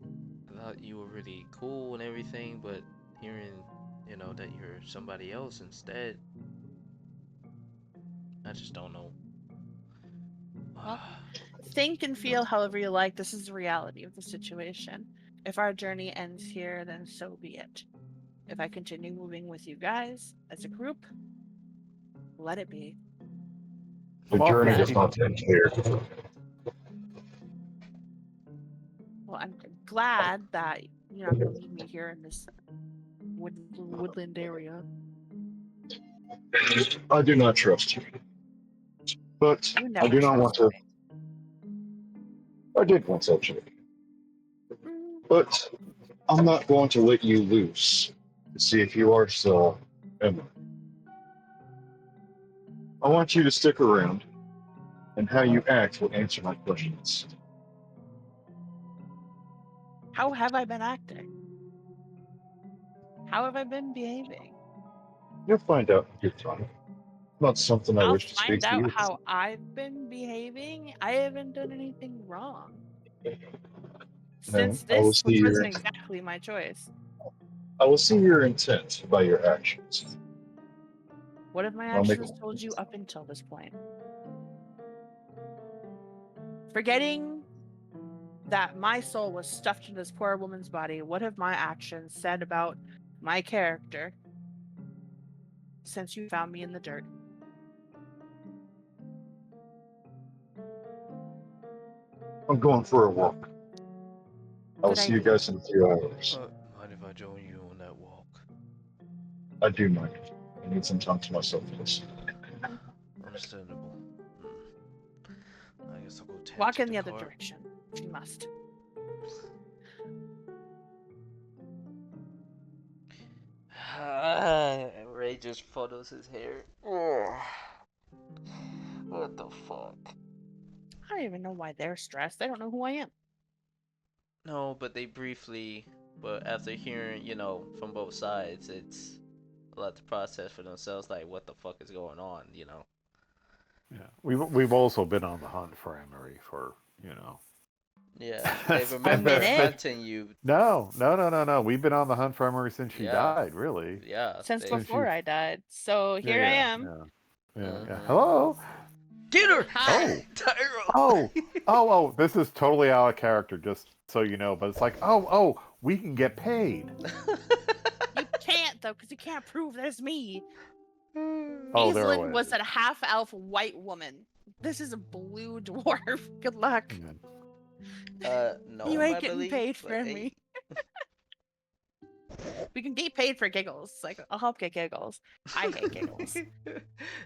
I thought you were really cool and everything, but hearing, you know, that you're somebody else instead, I just don't know. Well, think and feel however you like. This is the reality of the situation. If our journey ends here, then so be it. If I continue moving with you guys as a group, let it be. The journey does not end here. Well, I'm glad that you're not going to leave me here in this woodland area. I do not trust you. But I do not want to. I did once, actually. But I'm not going to let you loose to see if you are still Emma. I want you to stick around, and how you act will answer my questions. How have I been acting? How have I been behaving? You'll find out in good time. Not something I wish to speak to you. I'll find out how I've been behaving. I haven't done anything wrong. Since this, which wasn't exactly my choice. I will see your intent by your actions. What have my actions told you up until this point? Forgetting that my soul was stuffed in this poor woman's body, what have my actions said about my character since you found me in the dirt? I'm going for a walk. I'll see you guys in a few hours. Mind if I join you on that walk? I do mind. I need some time to myself for this. Understandable. I guess I'll go tend walk to in the other cart. direction if you must. Ray just photos his hair. Ugh. What the fuck? I don't even know why they're stressed. They don't know who I am. No, but but after hearing, you know, from both sides, it's a lot to process for themselves, like, what the fuck is going on, you know? Yeah, we've also been on the hunt for Emery for Yeah, they remember hunting you. No. We've been on the hunt for Emery since she died. Really? Yeah. Since before I died. So here I am. Yeah. Hello. Get her! Hi. Oh! This is totally out of character, just so you know. But it's like, we can get paid. You can't though, because you can't prove that it's me. Oh, Aislinn was a half-elf white woman. This is a blue dwarf. Good luck. No, you ain't getting paid for me. We can get paid for giggles. Like, I'll help get giggles. I hate giggles.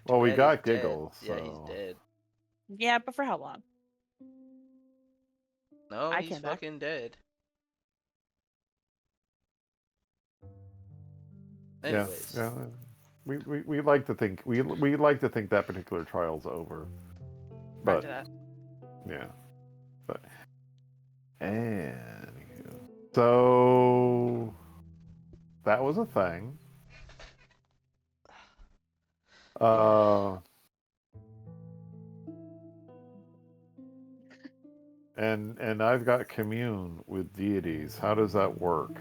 Well, we got giggles. Yeah, he's dead. Yeah, but for how long? No, he's fucking dead. Anyways. Yeah. We like to think we like to think that particular trial's over. But yeah. But so that was a thing. And I've got commune with deities. How does that work?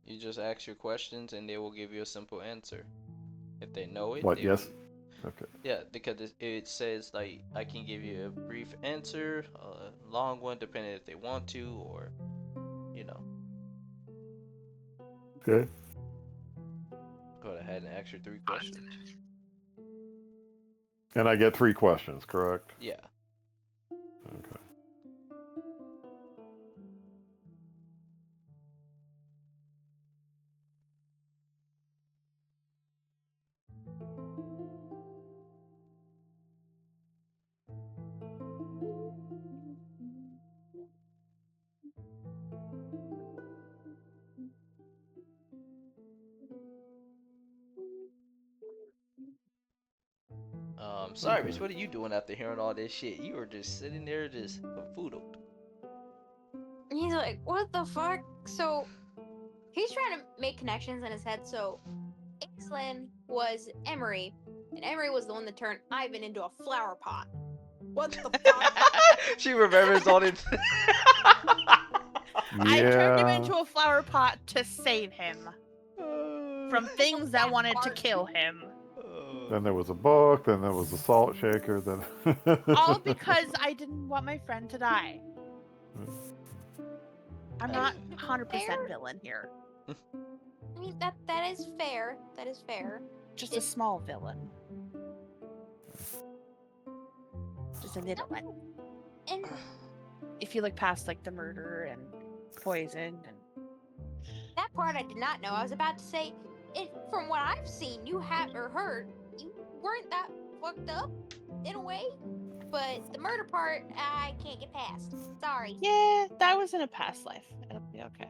You just ask your questions and they will give you a simple answer. If they know it, yes? Okay. Yeah, because it says like I can give you a brief answer, a long one, depending if they want to, or Good. Go ahead and ask your 3 questions. And I get 3 questions, correct? Yeah. Okay. Cyrus, what are you doing after hearing all this shit? You were just sitting there just confuddled. He's like, what the fuck? So, he's trying to make connections in his head. So, Aislinn was Emery, and Emery was the one that turned Ivan into a flower pot. What the fuck? She remembers all it. I turned him into a flower pot to save him from things that wanted to kill him. Then there was a book, then there was a salt shaker, then... All because I didn't want my friend to die. I'm not 100% villain here. I mean, that is fair. That is fair. Just a small villain. Just a little one. And if you look past like the murder and poison and that part I did not know. I was about to say, from what I've seen, you have or heard, you weren't that fucked up in a way, but the murder part I can't get past. Sorry. Yeah, that was in a past life. It'll be okay.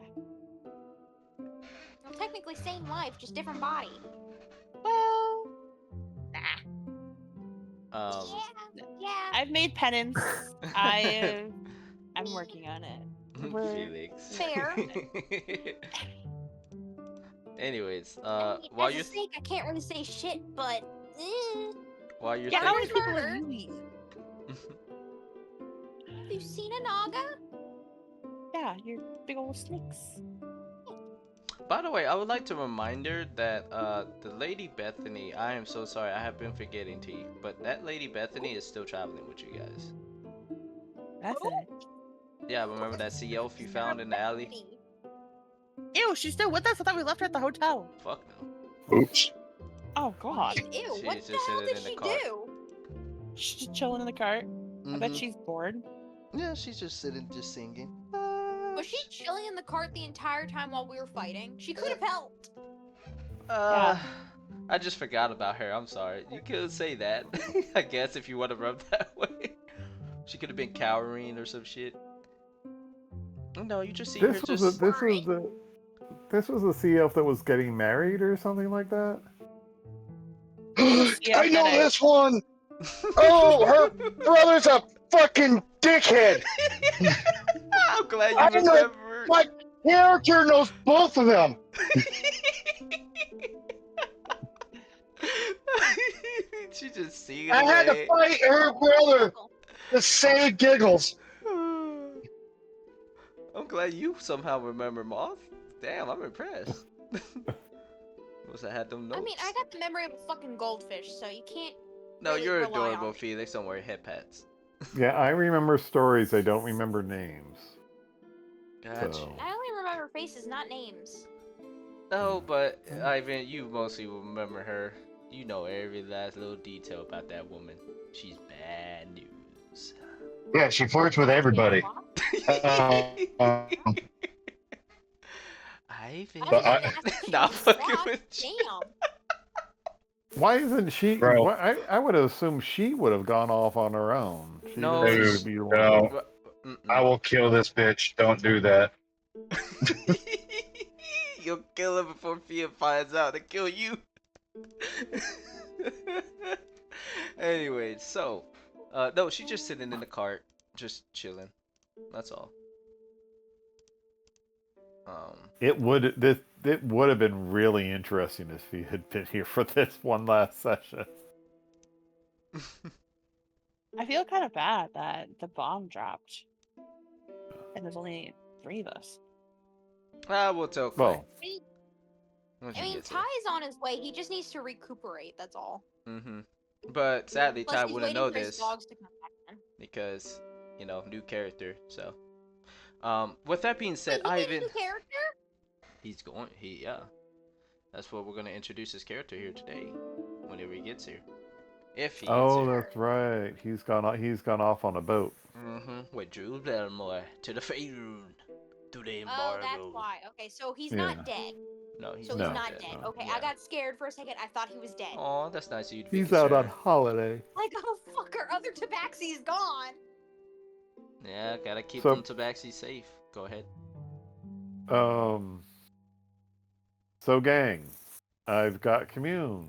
Well, technically same life, just different body. Well, nah. Yeah. I've made penance. I'm working on it. Felix. Fair. Anyways, I mean, while as you're a snake, I can't really say shit, but while you're how many people have you eaten? Have you seen a naga? Yeah, you're big old snakes. By the way, I would like to remind her that the Lady Bethany, I am so sorry, I have been forgetting T, but that Lady Bethany is still traveling with you guys. Bethany? Yeah, remember that sea elf you found in the alley? Ew, she's still with us? I thought we left her at the hotel. Fuck no. Oops. Oh god. Ew, She's what just the hell sitting did in the she cart. do? She's just chilling in the cart. I bet she's bored. Yeah, she's just sitting, just singing. Was she chilling in the cart the entire time while we were fighting? She could have helped. Yeah. I just forgot about her. I'm sorry. You could say that. I guess if you want to rub that way. She could have been cowering or some shit. No, you just see her just. This was the sea elf that was getting married or something like that. I know this one. Oh, her brother's a fucking dickhead. I'm glad you remember. My character knows both of them. She just see it I had to away. fight her brother to save Giggles. I'm glad you somehow remember Moth. Damn, I'm impressed. Must have had them notes. I mean, I got the memory of a fucking goldfish, so you can't. No, really you're rely adorable, on me. Felix. Don't worry, head pats. Yeah, I remember stories. I don't remember names. Gotcha. So. I only remember faces, not names. No, but Ivan, you mostly will remember her. You know every last little detail about that woman. She's bad news. Yeah, she flirts with everybody. Ivan. But Not fucking with you. Damn. Why isn't she? Bro. I would have assumed she would have gone off on her own. She No, didn't need Dude, to be the no. one. I will kill this bitch. Don't do that. You'll kill her before Fia finds out to kill you. Anyway, so, no, she's just sitting in the cart, just chilling. That's all. It would have been really interesting if he had been here for this one last session. I feel kind of bad that the bomb dropped, and there's only 3 of us. We'll tell Clay. Well, I mean, Ty's on his way. He just needs to recuperate. That's all. But sadly, Plus, Ty he's wouldn't waiting know for his this dogs to come back then. because, you know, new character. So, with that being said, Wait, Ivan. new character? Yeah. That's what we're gonna introduce his character here today, whenever he gets here. If he gets here. Oh, that's right. He's gone off on a boat. With Drew Barrymore to the Faerun, to the embargo. Oh, that's why. Okay, so he's not dead. No, he's not dead. No. Okay, I got scared for a second. I thought he was dead. Oh, that's nice of you to be He's concerned. out on holiday. Like, oh fuck, our other Tabaxi's gone. Yeah, gotta keep them Tabaxi safe. Go ahead. So gang, I've got commune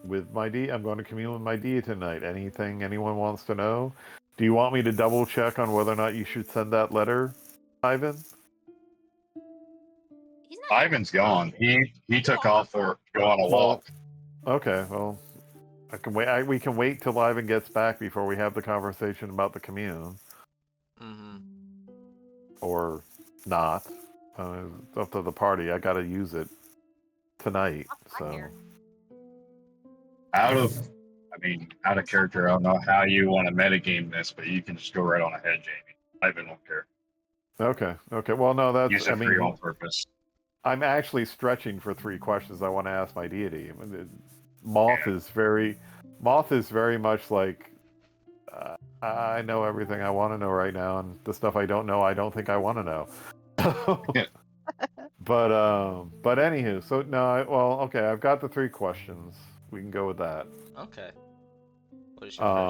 with my D. I'm going to commune with my D tonight. Anything anyone wants to know? Do you want me to double check on whether or not you should send that letter, Ivan? Ivan's gone. He took off for go on a walk. Okay, well, I can wait. We can wait till Ivan gets back before we have the conversation about the commune. Or not. Up to the party. I got to use it tonight. So. Out of character, I don't know how you want to metagame this, but you can just go right on ahead, Jamie. Ivan won't care. Okay. Well, no, that's. Use it for your own purpose. I'm actually stretching for 3 questions I want to ask my deity. Moth is very much like, I know everything I want to know right now, and the stuff I don't know, I don't think I want to know. But anywho, so no, okay, I've got the 3 questions. We can go with that. Okay. What is your first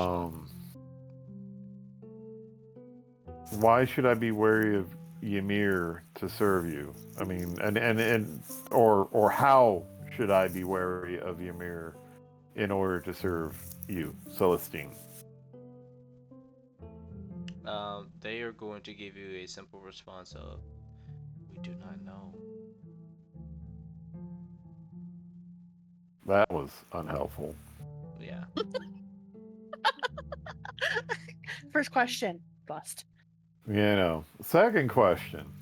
one? Why should I be wary of Ymir to serve you? I mean, or how should I be wary of Ymir in order to serve you, Celestine? They are going to give you a simple response of, we do not know. That was unhelpful. Yeah. First question, bust. Second question.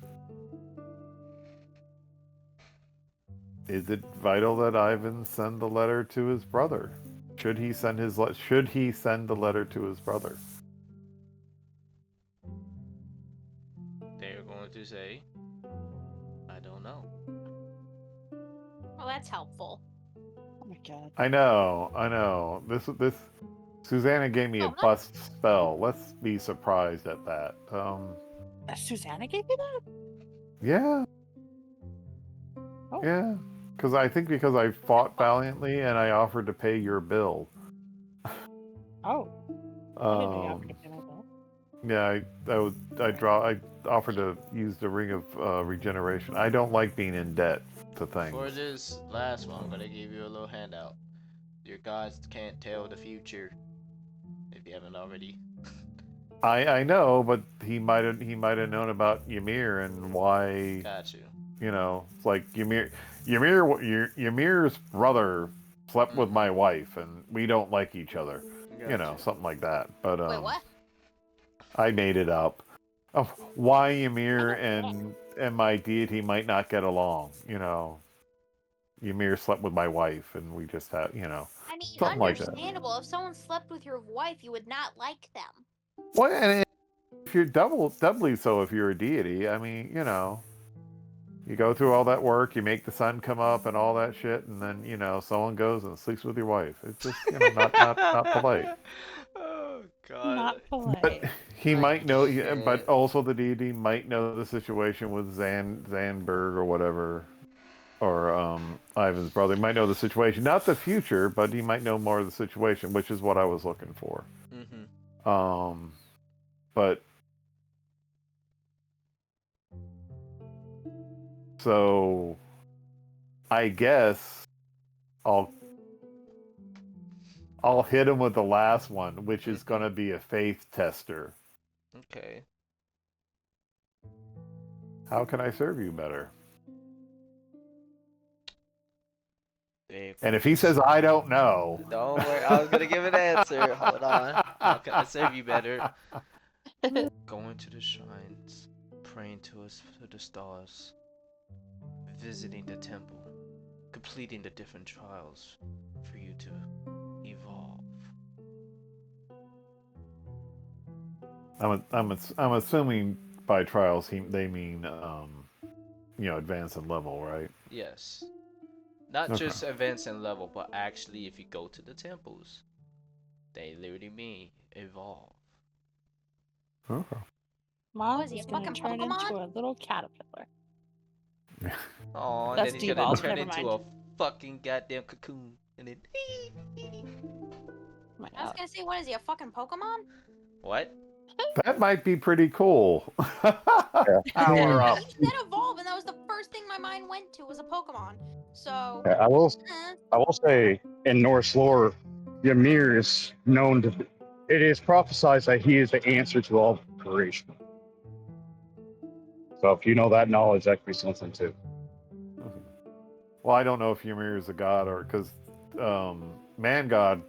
Is it vital that Ivan send the letter to his brother? Should he send the letter to his brother? They're going to say, I don't know. Well, that's helpful. Oh my god. I know. This Susanna gave me a bust spell. Let's be surprised at that. Susanna gave you that? Yeah. Oh. Yeah. Because I fought valiantly and I offered to pay your bill. Oh. I didn't know you offered to pay my bill. Yeah, I offered to use the ring of regeneration. I don't like being in debt to things. For this last one, I'm gonna give you a little handout. Your gods can't tell the future. If you haven't already. I know, but he might have known about Ymir and why. Got you. It's like Ymir's brother slept with my wife, and we don't like each other. Gotcha. You know, something like that. But Wait, what? I made it up. Of why Ymir and my deity might not get along. You know, Ymir slept with my wife, and we just had, you know, I mean, something like that. understandable. If someone slept with your wife, you would not like them. Well, and if you're doubly so if you're a deity, I mean, you know, you go through all that work, you make the sun come up and all that shit, and then, you know, someone goes and sleeps with your wife. It's just, you know, not polite. Oh God. Not polite. But he might know, but can't. also the deity might know the situation with Zanberg or whatever, or Ivan's brother. He might know the situation, not the future, but he might know more of the situation, which is what I was looking for. Mm-hmm. But so I guess I'll hit him with the last one, which is going to be a faith tester. Okay. How can I serve you better? And if he says, I don't know. Don't worry, I was going to give an answer. Hold on. How can I serve you better? Going to the shrines, praying to the stars, visiting the temple, completing the different trials for you to evolve. I'm assuming by trials they mean you know, advance in level, right? Yes. Not just advance in level, but actually if you go to the temples, they literally mean evolve. Okay. Mom Was he is a going to fucking turn into Pokemon? a little caterpillar. Oh, and That's then he's gonna devolved, turn never into mind. a fucking goddamn cocoon, and then. My I was God. gonna say, what is he, a fucking Pokemon? What? That might be pretty cool. Yeah. Power up. You said evolve, and that was the first thing my mind went to was a Pokemon. So. Yeah, I will say in Norse lore, Ymir is known to. It is prophesied that he is the answer to all creation. So if you know that knowledge, that could be something too. Well, I don't know if Ymir is a god or because Man God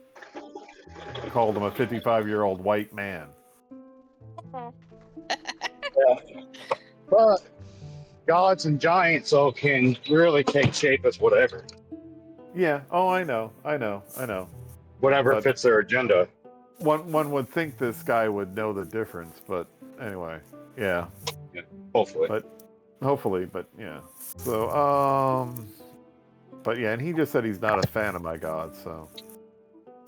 called him a 55-year-old white man. Yeah. But gods and giants so can really take shape as whatever. Yeah. Oh, I know. Whatever But fits their agenda. one would think this guy would know the difference, but anyway, yeah. Yeah, hopefully. But hopefully, but yeah. So but yeah, and he just said he's not a fan of my god, so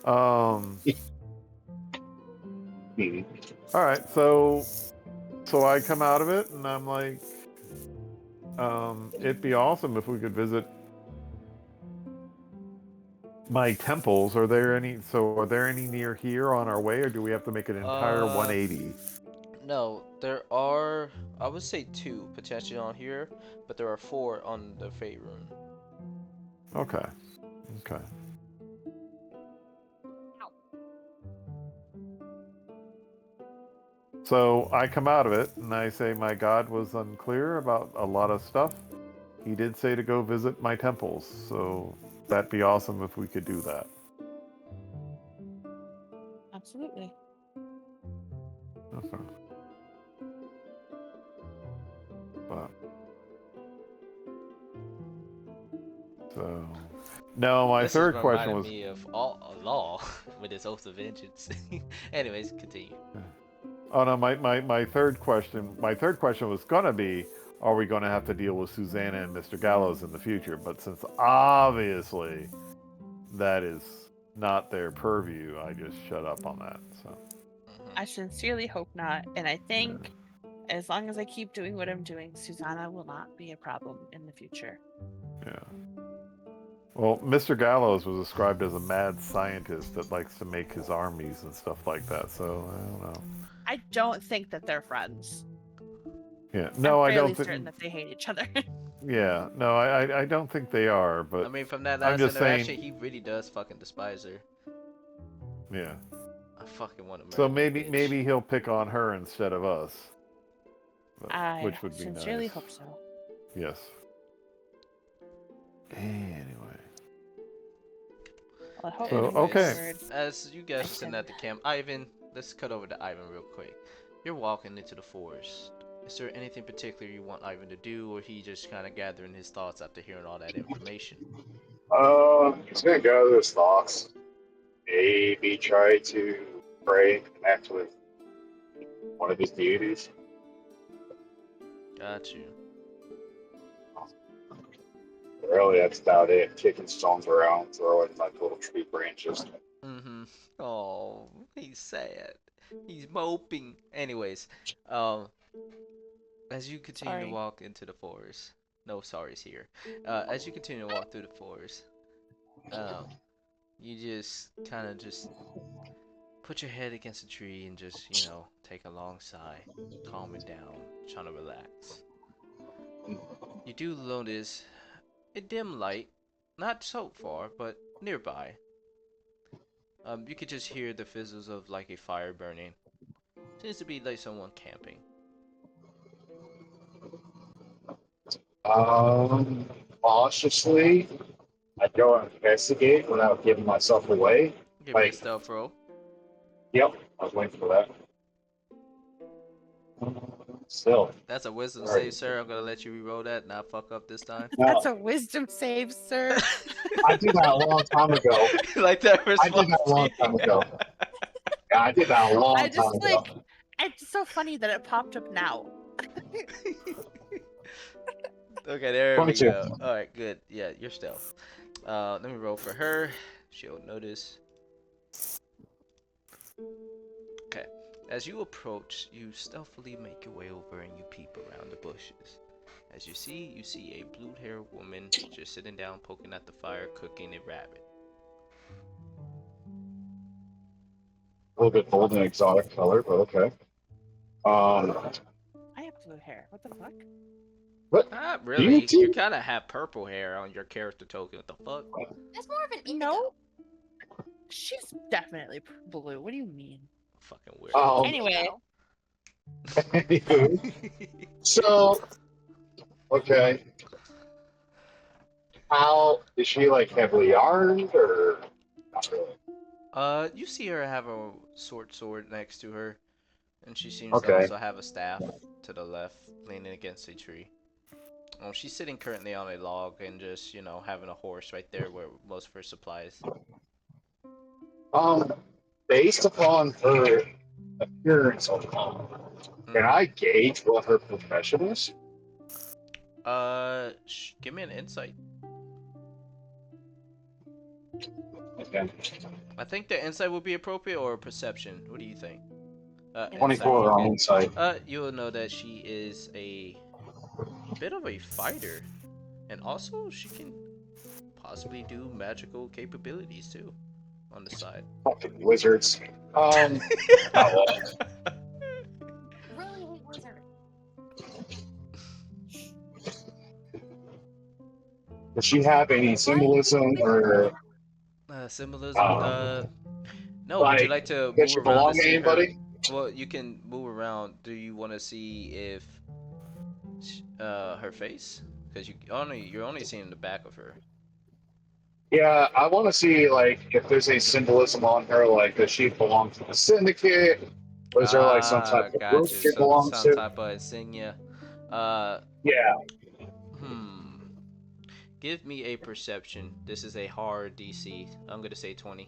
all right, so I come out of it and I'm like, it'd be awesome if we could visit my temples. Are there any near here on our way, or do we have to make an entire 180? No, there are, I would say 2 potentially on here, but there are 4 on the Fate Rune. Okay. So I come out of it and I say my god was unclear about a lot of stuff. He did say to go visit my temples, so that'd be awesome if we could do that. Absolutely. Okay. But, so no, my This third is question reminding was me of all law with his oath of vengeance. Anyways, continue. oh no, my third question was gonna be, are we gonna have to deal with Susanna and Mr. Gallows in the future? But since obviously that is not their purview, I just shut up on that. So I sincerely hope not. And I think as long as I keep doing what I'm doing, Susanna will not be a problem in the future. yeah. Well, Mr. Gallows was described as a mad scientist that likes to make his armies and stuff like that. So I don't know. I don't think that they're friends. Yeah, no, I'm I don't fairly think. certain that they hate each other. Yeah, no, I don't think they are. But I mean, from that I'm last just interaction, saying, he really does fucking despise her. yeah. I fucking want to murder So that bitch. maybe he'll pick on her instead of us, I which would be sincerely nice. hope so. Yes. Anyway. Well, I hope So, I'm moving okay. forward. As you guys are sitting at the camp, Ivan, let's cut over to Ivan real quick. You're walking into the forest. Is there anything particular you want Ivan to do, or he just kind of gathering his thoughts after hearing all that information? He's gonna gather his thoughts. Maybe try to pray and connect with one of his deities. Got you. Really, that's about it. Kicking stones around, throwing like little tree branches. Mm-hmm. Oh, he's sad. He's moping. Anyways, as you continue to walk into the forest, no sorries here. As you continue to walk through the forest, you just kind of just put your head against a tree and just, take a long sigh, calming down, trying to relax. You do notice a dim light, not so far, but nearby. You could just hear the fizzles of like a fire burning. Seems to be like someone camping. Cautiously, I go and investigate without giving myself away. Give me a stealth roll. Yep, I was waiting for that. Still. That's a wisdom save, sir. I'm gonna let you re-roll that, not fuck up this time. No. That's a wisdom save, sir. I did that a long time ago. Like that response. I did that a long time ago. Yeah, I did that a long time ago. It's so funny that it popped up now. Okay, there 22. we go. Alright, good. Yeah, you're stealth. Let me roll for her. She'll notice. Okay. As you approach, you stealthily make your way over and you peep around the bushes. As you see a blue-haired woman just sitting down, poking at the fire, cooking a rabbit. A little bit bold and exotic color, but okay. I have blue hair. What the fuck? What? Not really. You kind of have purple hair on your character token. What the fuck? That's more of an indigo. No. She's definitely blue. What do you mean? Fucking weird. Anyway. So, okay. How is she like heavily armed or not really? You see her have a sword next to her, and she seems to Okay. also have a staff to the left, leaning against a tree. She's sitting currently on a log and just, having a horse right there where most of her supplies. Based upon her appearance alone, can I gauge what her profession is? Give me an insight. Okay. I think the insight would be appropriate, or perception. What do you think? 24 on insight. You'll know that she is a bit of a fighter, and also she can possibly do magical capabilities too on the side. Fucking wizards. Really hate wizards. Does she have any symbolism or symbolism? No. like, would you like to does move she around belong to to see anybody? her? Well, you can move around. Do you want to see if her face? Because you're only seeing the back of her. Yeah, I want to see like if there's any symbolism on her, like does she belong to the syndicate? Or is there like some type of group she belongs some to? type of insignia. Yeah. Give me a perception. This is a hard DC. I'm gonna say 20.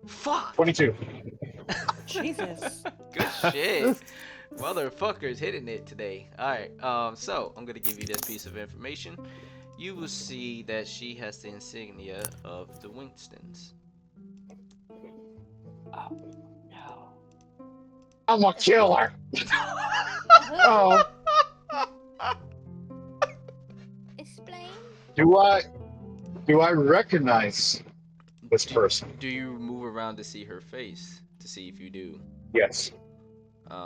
Fuck! 22. Jesus. Good shit. Motherfucker's hitting it today. Alright, so I'm gonna give you this piece of information. You will see that she has the insignia of the Winstons. Oh, no. I'm a killer. Oh. Explain. Do I recognize this person? Do you move around to see her face? To see if you do? Yes.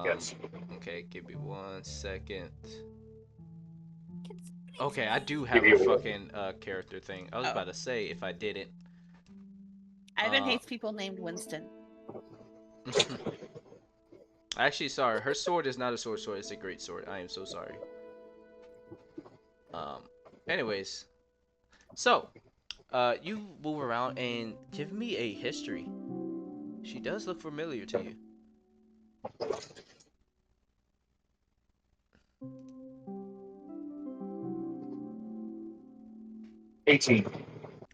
Yes. Okay, give me 1 second. Okay, I do have a fucking character thing. I was about to say if I didn't. Ivan hates people named Winston. Actually, sorry. Her sword is not a sword. It's a great sword. I am so sorry. Um. Anyways, so you move around and give me a history. She does look familiar to you. 18.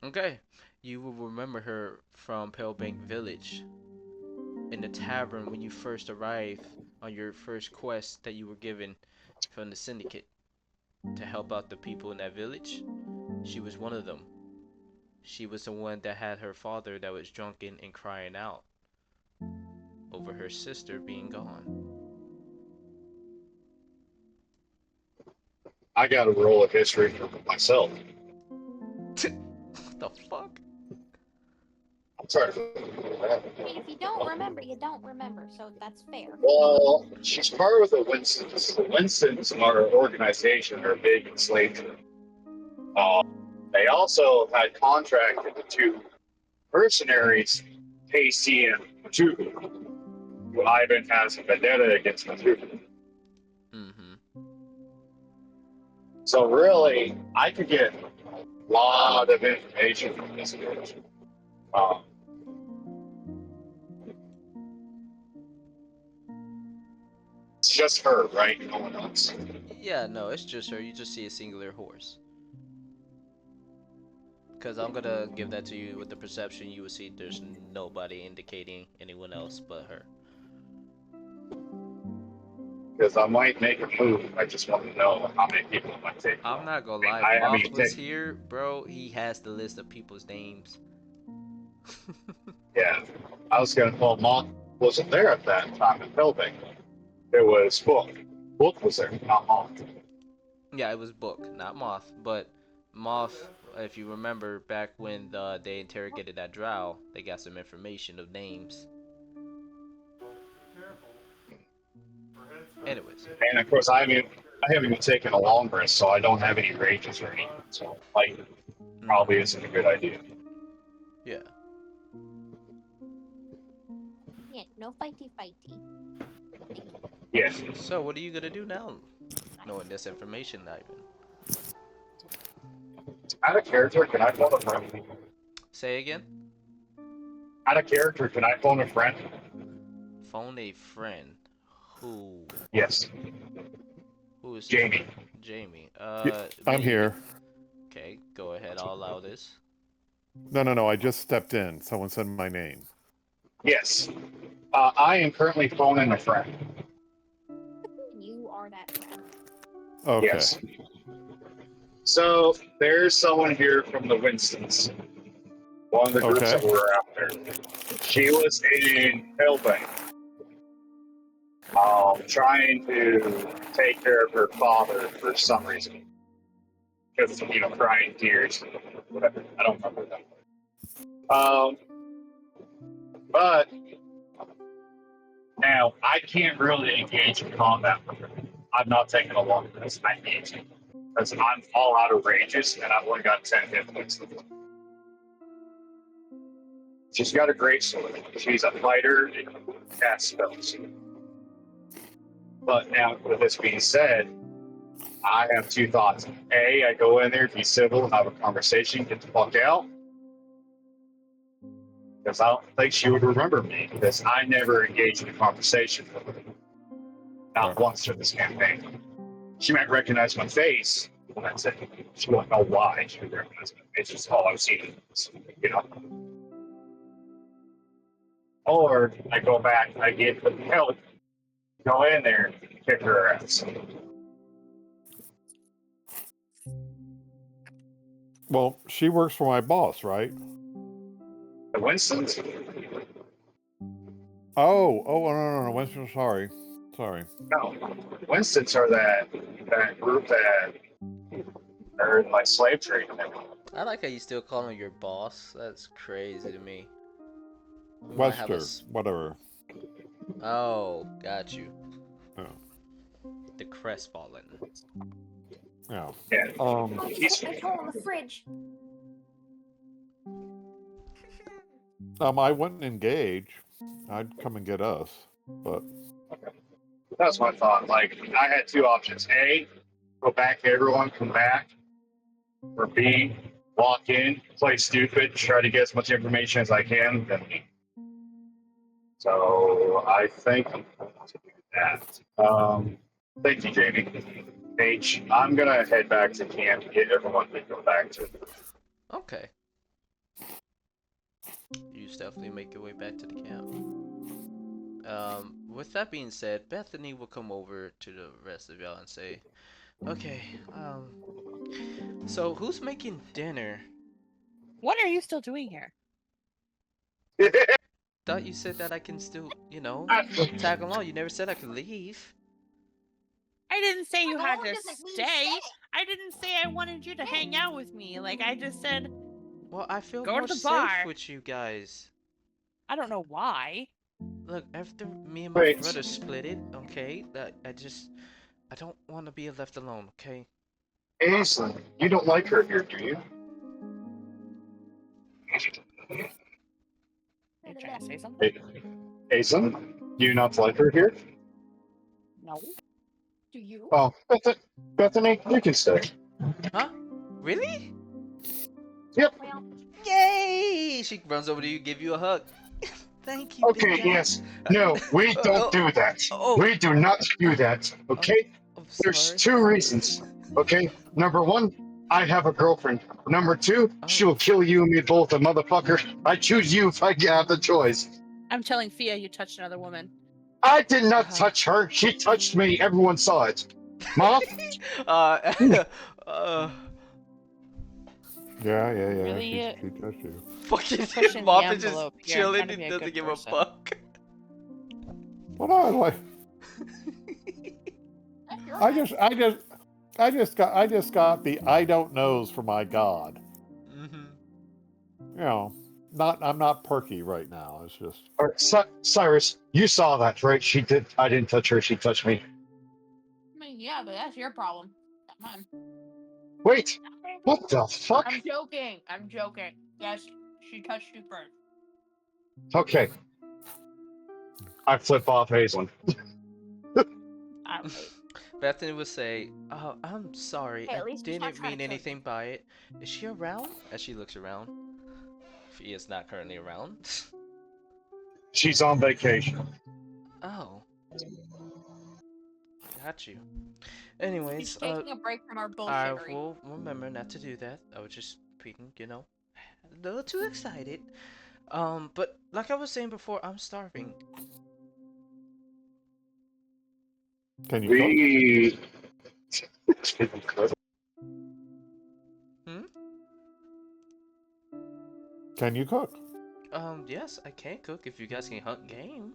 Okay. You will remember her from Pale Bank Village in the tavern when you first arrived on your first quest that you were given from the syndicate to help out the people in that village. She was one of them. She was the one that had her father that was drunken and crying out over her sister being gone. I got a roll of history for myself. What the fuck? I'm sorry. I mean, if you don't remember, you don't remember, so that's fair. Well, she's part of the Winstons. The Winstons are an organization, are big in slavery. They also had contracted the two mercenaries, Casey and Matuku, who Ivan has a vendetta against Matuku. Mm-hmm. So really, I could get a lot of information from this bitch. It's just her, right? No one else. Yeah, no, it's just her. You just see a singular horse. Because I'm gonna give that to you with the perception. You will see there's nobody indicating anyone else but her. Because I might make a move. I just want to know how many people it might take. I'm not gonna lie. If Moth was here, bro, he has the list of people's names. Yeah. I was going to call Moth wasn't there at that time in Pelvic. It was Book. Book was there, not Moth. Yeah, it was Book, not Moth. But Moth, if you remember back when they interrogated that drow, they got some information of names. Anyways. And of course, I haven't even taken a long rest, so I don't have any rages or anything. So, like, probably isn't a good idea. Yeah. Yeah, no fighty. Yeah. So, what are you gonna do now, knowing this information, Ivan? Out of character, can I phone a friend? Say again? Out of character, can I phone a friend? Phone a friend. Who? Yes. Who is Jamie? Jamie. I'm here. Okay, go ahead. I'll allow this. No. I just stepped in. Someone said my name. Yes. I am currently phoning a friend. You are that friend. Okay. Yes. So there's someone here from the Winstons. One of the groups that were out there. She was in Hellbank. Trying to take care of her father for some reason. Because, crying tears, whatever. I don't remember that. But now I can't really engage in combat with her. I'm not taking a long rest. I need to. Because I'm all out of rages and I've only got 10 hit points. She's got a great sword. She's a fighter and casts spells. But now, with this being said, I have two thoughts. A, I go in there, be civil, have a conversation, get the fuck out. Because I don't think she would remember me, because I never engaged in a conversation with her. Not once through this campaign. She might recognize my face, and that's it. She won't know why she would recognize my face. It's just all I've seen. Or I go back, I get the help, go in there, kick her ass. Well, she works for my boss, right? The Winstons? Oh, no. Winston, sorry. No. Winstons are that group that are in like slave trade and everything. I like how you still call him your boss. That's crazy to me. Wester, whatever. Oh, got you. Oh. The crestfallen. Yeah. He's I told him the fridge. I wouldn't engage. I'd come and get us, but. Okay. That's my thought. Like, I had two options. A, go back, everyone come back. Or B, walk in, play stupid, try to get as much information as I can, then leave. So I think I'm going to do that. Thank you, Jamie. H, I'm going to head back to camp and get everyone to go back to. Okay. You definitely make your way back to the camp. With that being said, Bethany will come over to the rest of y'all and say, okay, so who's making dinner? What are you still doing here? Thought you said that I can still, you know, tag along. You never said I could leave. I didn't say you had to doesn't mean stay. I didn't say I wanted you to hang out with me. Like, I just said, Well, I feel go more to the safe bar. with you guys. I don't know why. Look, after me and my brother split it, okay, I don't want to be left alone, okay? Aislinn, you don't like her here, do you? Are you trying to say something? Aislinn, do you not like her here? No. Do you? Oh, Bethany, you can stay. Huh? Really? Yep. Well, Yay! She runs over to you, give you a hug. Thank you, Okay, big guy. yes. No, we don't do that. We do not do that, okay? I'm There's sorry. two reasons, okay? Number one, I have a girlfriend. Number two, she'll kill you and me both, a motherfucker. I choose you if I have the choice. I'm telling Fia you touched another woman. I did not touch her. She touched me. Everyone saw it. Moth? Yeah. Really? She touched you. Fucking pushing Moth the is just envelope here. I'm chilling trying to and be a doesn't good give person. a fuck. What I like. I just got the I don't knows for my God. Mm-hmm. You know, I'm not perky right now. It's just. All right, Cyrus, you saw that, right? She did. I didn't touch her. She touched me. I mean, yeah, but that's your problem. Not mine. Wait, what the fuck? I'm joking. I'm joking. Yes, she touched you first. Okay. I flip off Hazelin. Bethany would say, "Oh, I'm sorry. Hey, I at least she's not didn't trying mean to kill anything by it. Is she around?" As she looks around. She is not currently around. She's on vacation. Oh. Got you. Anyways, She's taking a break from our I bullshittery. will remember not to do that. I was just being, you know, a little too excited. But like I was saying before, I'm starving. Can you cook? Hmm? Can you cook? Yes, I can cook if you guys can hunt game.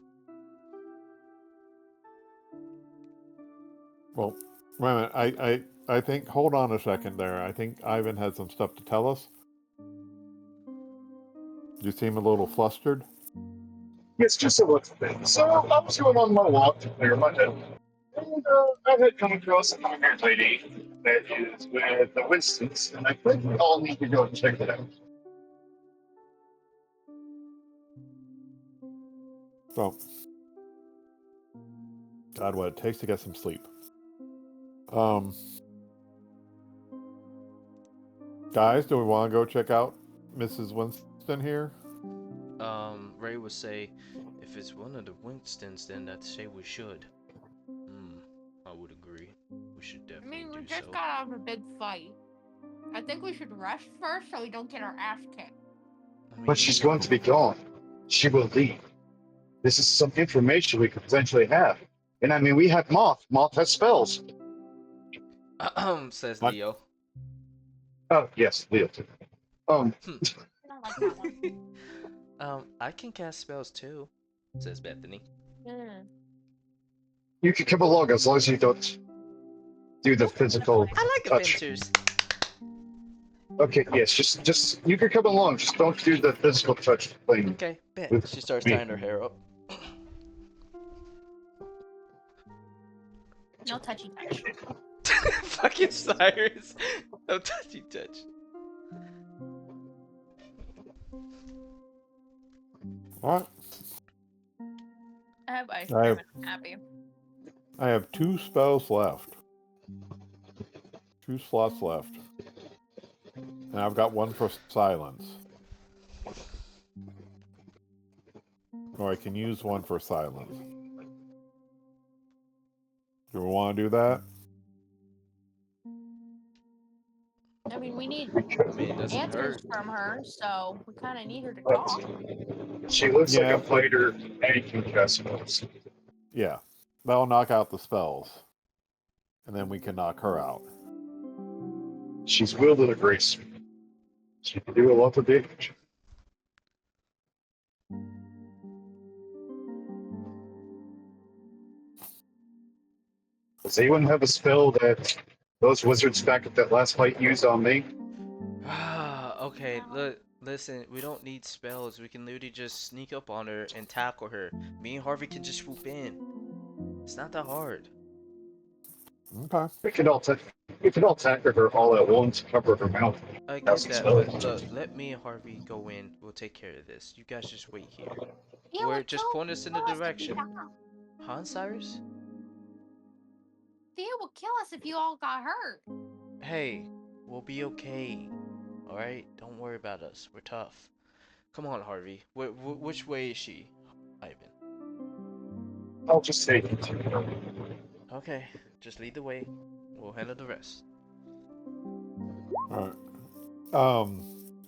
Well, wait a minute. I think. Hold on a second there. I think Ivan has some stuff to tell us. You seem a little flustered. Yes, just a little bit. So I was going on my walk to clear my head, and I had come across a weird lady that is with the Winstons, and I think we all need to go and check it out. So, God, what it takes to get some sleep. Guys, do we want to go check out Mrs. Winston here? Ray would say, if it's one of the Winstons, then I'd say we should. I would agree. We should definitely do so. we just got out of a big fight. I think we should rest first so we don't get our ass kicked. But she's going to be gone. She will leave. This is some information we could potentially have. And I mean, we have Moth. Moth has spells. Says Leo. Oh, yes, Leo too. I don't like that one. I can cast spells too, says Bethany. You can come along as long as you don't do the physical I like touch. adventures. Okay, yes, just you can come along. Just don't do the physical touch thing. Okay, bet. She starts me. tying her hair up. No touchy touch. Fucking Cyrus. No touchy touch. What? I have ice cream and I'm happy. I have 2 spells left. 2 slots left. And I've got 1 for silence. Or I can use 1 for silence. Do we want to do that? I mean, we need I mean, it doesn't answers hurt. from her, so we kind of need her to But talk. she looks like a fighter and can cast spells. Yeah. That'll knock out the spells. And then we can knock her out. She's wielded a grace. She can do a lot of damage. Does anyone have a spell that those wizards back at that last fight used on me? Okay, look, listen, we don't need spells. We can literally just sneak up on her and tackle her. Me and Harvey can just swoop in. It's not that hard. Okay. We can all tackle her all at once, cover her mouth. I get that, but look, let me and Harvey go in. We'll take care of this. You guys just wait here. Or just point us in the direction. Huh, Cyrus? Thea will kill us if you all got hurt. Hey, we'll be okay. Alright? Don't worry about us. We're tough. Come on, Harvey. Which way is she, Ivan? I'll just say it to her. Okay, just lead the way. We'll handle the rest. Alright.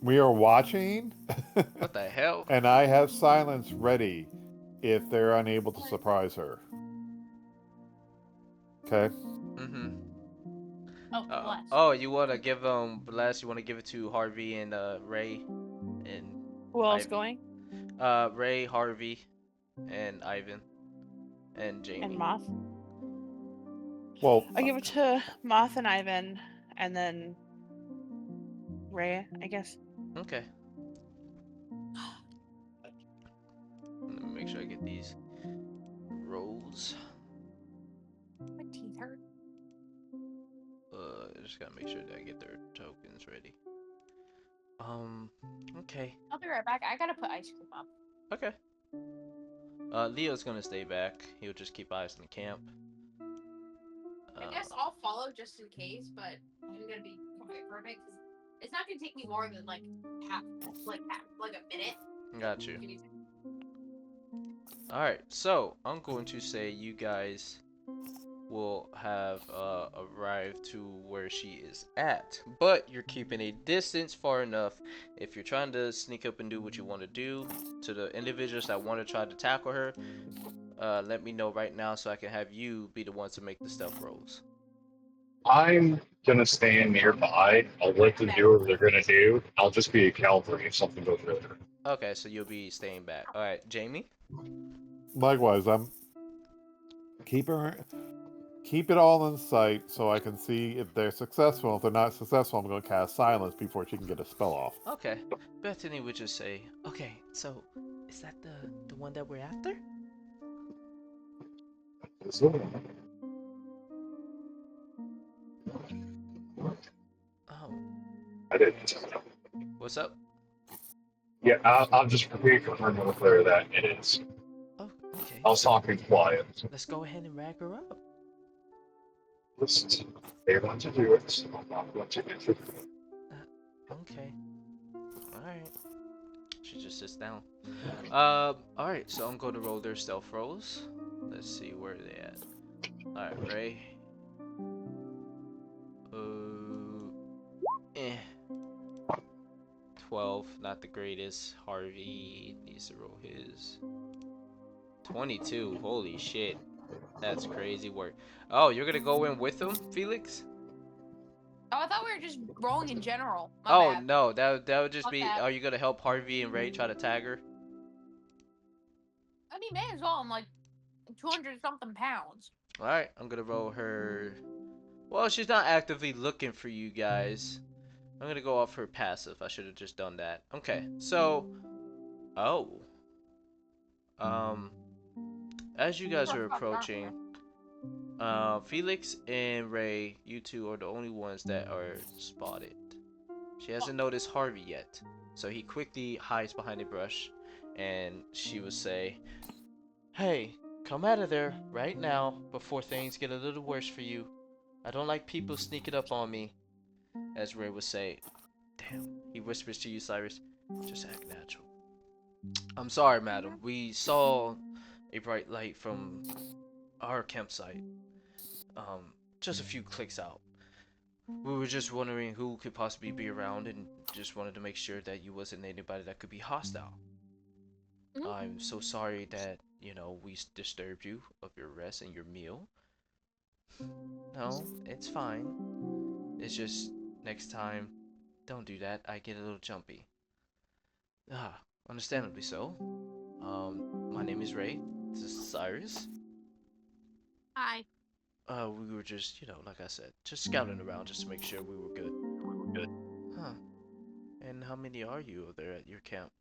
We are watching. What the hell? And I have silence ready if they're unable to surprise her. Okay? Mm-hmm. Oh, bless. Oh, you want to give bless? You want to give it to Harvey and Ray and Who else going? Ray, Harvey, and Ivan, and Jamie. And Moth. Well, I give it to Moth and Ivan, and then Ray, I guess. Okay. Let me make sure I get these rolls. My teeth hurt. I just gotta make sure that I get their tokens ready. Okay. I'll be right back. I gotta put ice cream up. Okay. Leo's gonna stay back. He'll just keep eyes on the camp. I guess I'll follow just in case, but I'm gonna be quiet for a bit because it's not gonna take me more than like a minute. Got you. Alright, so I'm going to say you guys will have arrived to where she is at, but you're keeping a distance far enough. If you're trying to sneak up and do what you want to do to the individuals that want to try to tackle her, let me know right now so I can have you be the ones to make the stealth rolls. I'm gonna stand nearby. I'll let them do what they're gonna do. I'll just be a cavalry if something goes wrong. Okay, so you'll be staying back. Alright, Jamie? likewise, I'm keep it all in sight so I can see if they're successful. If they're not successful, I'm going to cast silence before she can get a spell off. Okay. Bethany would just say, okay, so is that the one that we're after? Oh. I didn't. What's up? Yeah, I'll just reconfirm with her that it is. Oh, okay. I was talking quiet. Let's go ahead and rag her up. Listen, they want to do it, so I'm not going to interfere. Okay. Alright. She just sits down. Alright, so I'm going to roll their stealth rolls. Let's see where they at. Alright, Ray. 12, not the greatest. Harvey needs to roll his. 22, holy shit. That's crazy work. Oh, you're gonna go in with him, Felix? Oh, I thought we were just rolling in general. Oh bad. no, that would just be. bad. Are you gonna help Harvey and Ray try to tag her? I mean, may as well. I'm like 200 something pounds. All right, I'm gonna roll her. Well, she's not actively looking for you guys. I'm gonna go off her passive. I should have just done that. Okay, so, as you guys are approaching, Felix and Ray, you two are the only ones that are spotted. She hasn't noticed Harvey yet, so he quickly hides behind a brush, and she will say, "Hey, come out of there right now before things get a little worse for you. I don't like people sneaking up on me, as Ray would say. Damn, he whispers to you, Cyrus. Just act natural. I'm sorry, madam. We saw a bright light from our campsite. Just a few clicks out. We were just wondering who could possibly be around and just wanted to make sure that you wasn't anybody that could be hostile. I'm so sorry that, we disturbed you of your rest and your meal. No, it's fine. It's just next time, don't do that. I get a little jumpy. Understandably so. My name is Ray. This is Cyrus. Hi. We were just, like I said, just scouting around just to make sure we were good. Huh. And how many are you over there at your camp?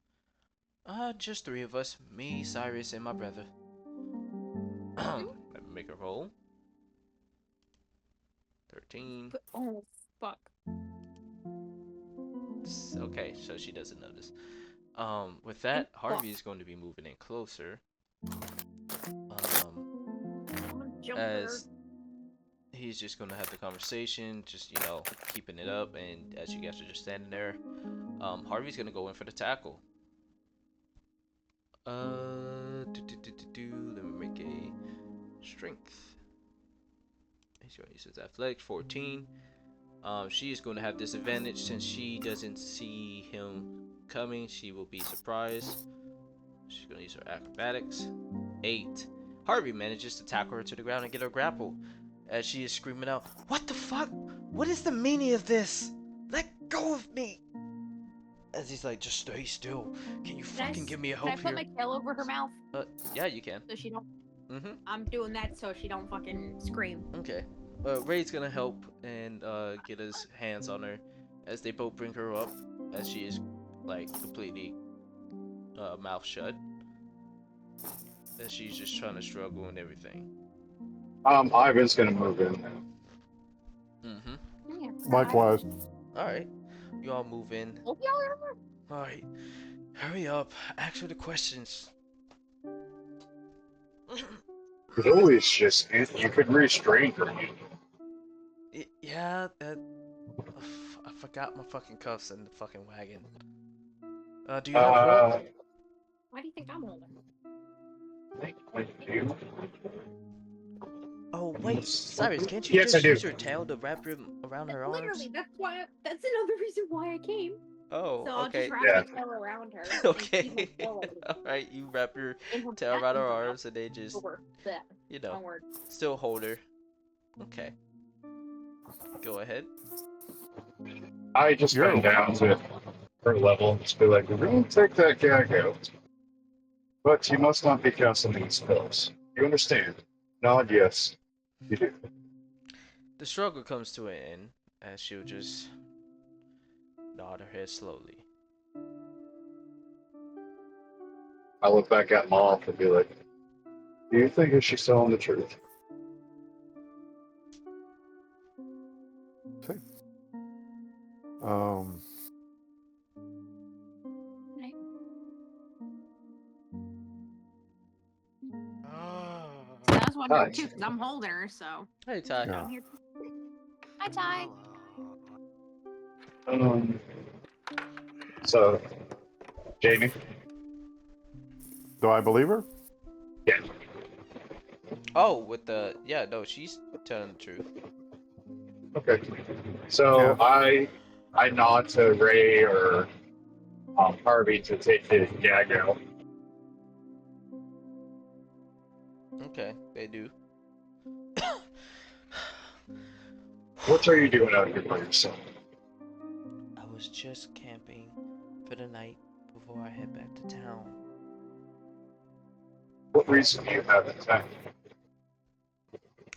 Just 3 of us. Me, Cyrus, and my brother. Let me make a roll. 13. Oh, fuck. Okay, so she doesn't notice. With that, Harvey is going to be moving in closer. As he's just going to have the conversation, just, keeping it up, and as you guys are just standing there, Harvey's going to go in for the tackle. Let me make a strength. He's going to use his athletics, 14. She is going to have disadvantage since she doesn't see him coming. She will be surprised. She's going to use her acrobatics, 8. Harvey manages to tackle her to the ground and get her grappled as she is screaming out, "What the fuck? What is the meaning of this? Let go of me!" As he's like, "Just stay still. Can you fucking give me a help here?" Can I put my tail over her mouth? Yeah, you can. So she don't... I'm doing that so she don't fucking scream. Okay. Ray's gonna help and get his hands on her as they both bring her up as she is like completely mouth shut. As she's just trying to struggle and everything. Ivan's gonna move in. Yeah, Likewise. Alright. You all move in. Alright. Hurry up. Ask her the questions. It's always just, you could restrain her. Yeah, that... I forgot my fucking cuffs in the fucking wagon. Do you have rope? Why do you think I'm older? Oh wait, Cyrus, can't you Yes, just I do. use your tail to wrap around her arms? Literally, that's another reason why I came. Oh, So I'll okay. just wrap my tail around her. Okay. Alright, you wrap your tail around her arms and they just, still hold her. Okay. Go ahead. I just bend down to her level and just be like, we're going to take that gag out. But you must not be casting these spells. You understand? Nod yes. You do. The struggle comes to an end as she'll just nod her head slowly. I look back at Mom and be like, do you think she's telling the truth? Okay. I was wondering too, because I'm holding her, so. Hey, Ty. Yeah. Hi, Ty. So, Jamie? Do I believe her? Yeah. Oh, no, she's telling the truth. Okay. So Yeah. I nod to Ray or Harvey to take the gag out. Okay, they do. What are you doing out here by yourself? I was just camping for the night before I head back to town. What reason do you have in town?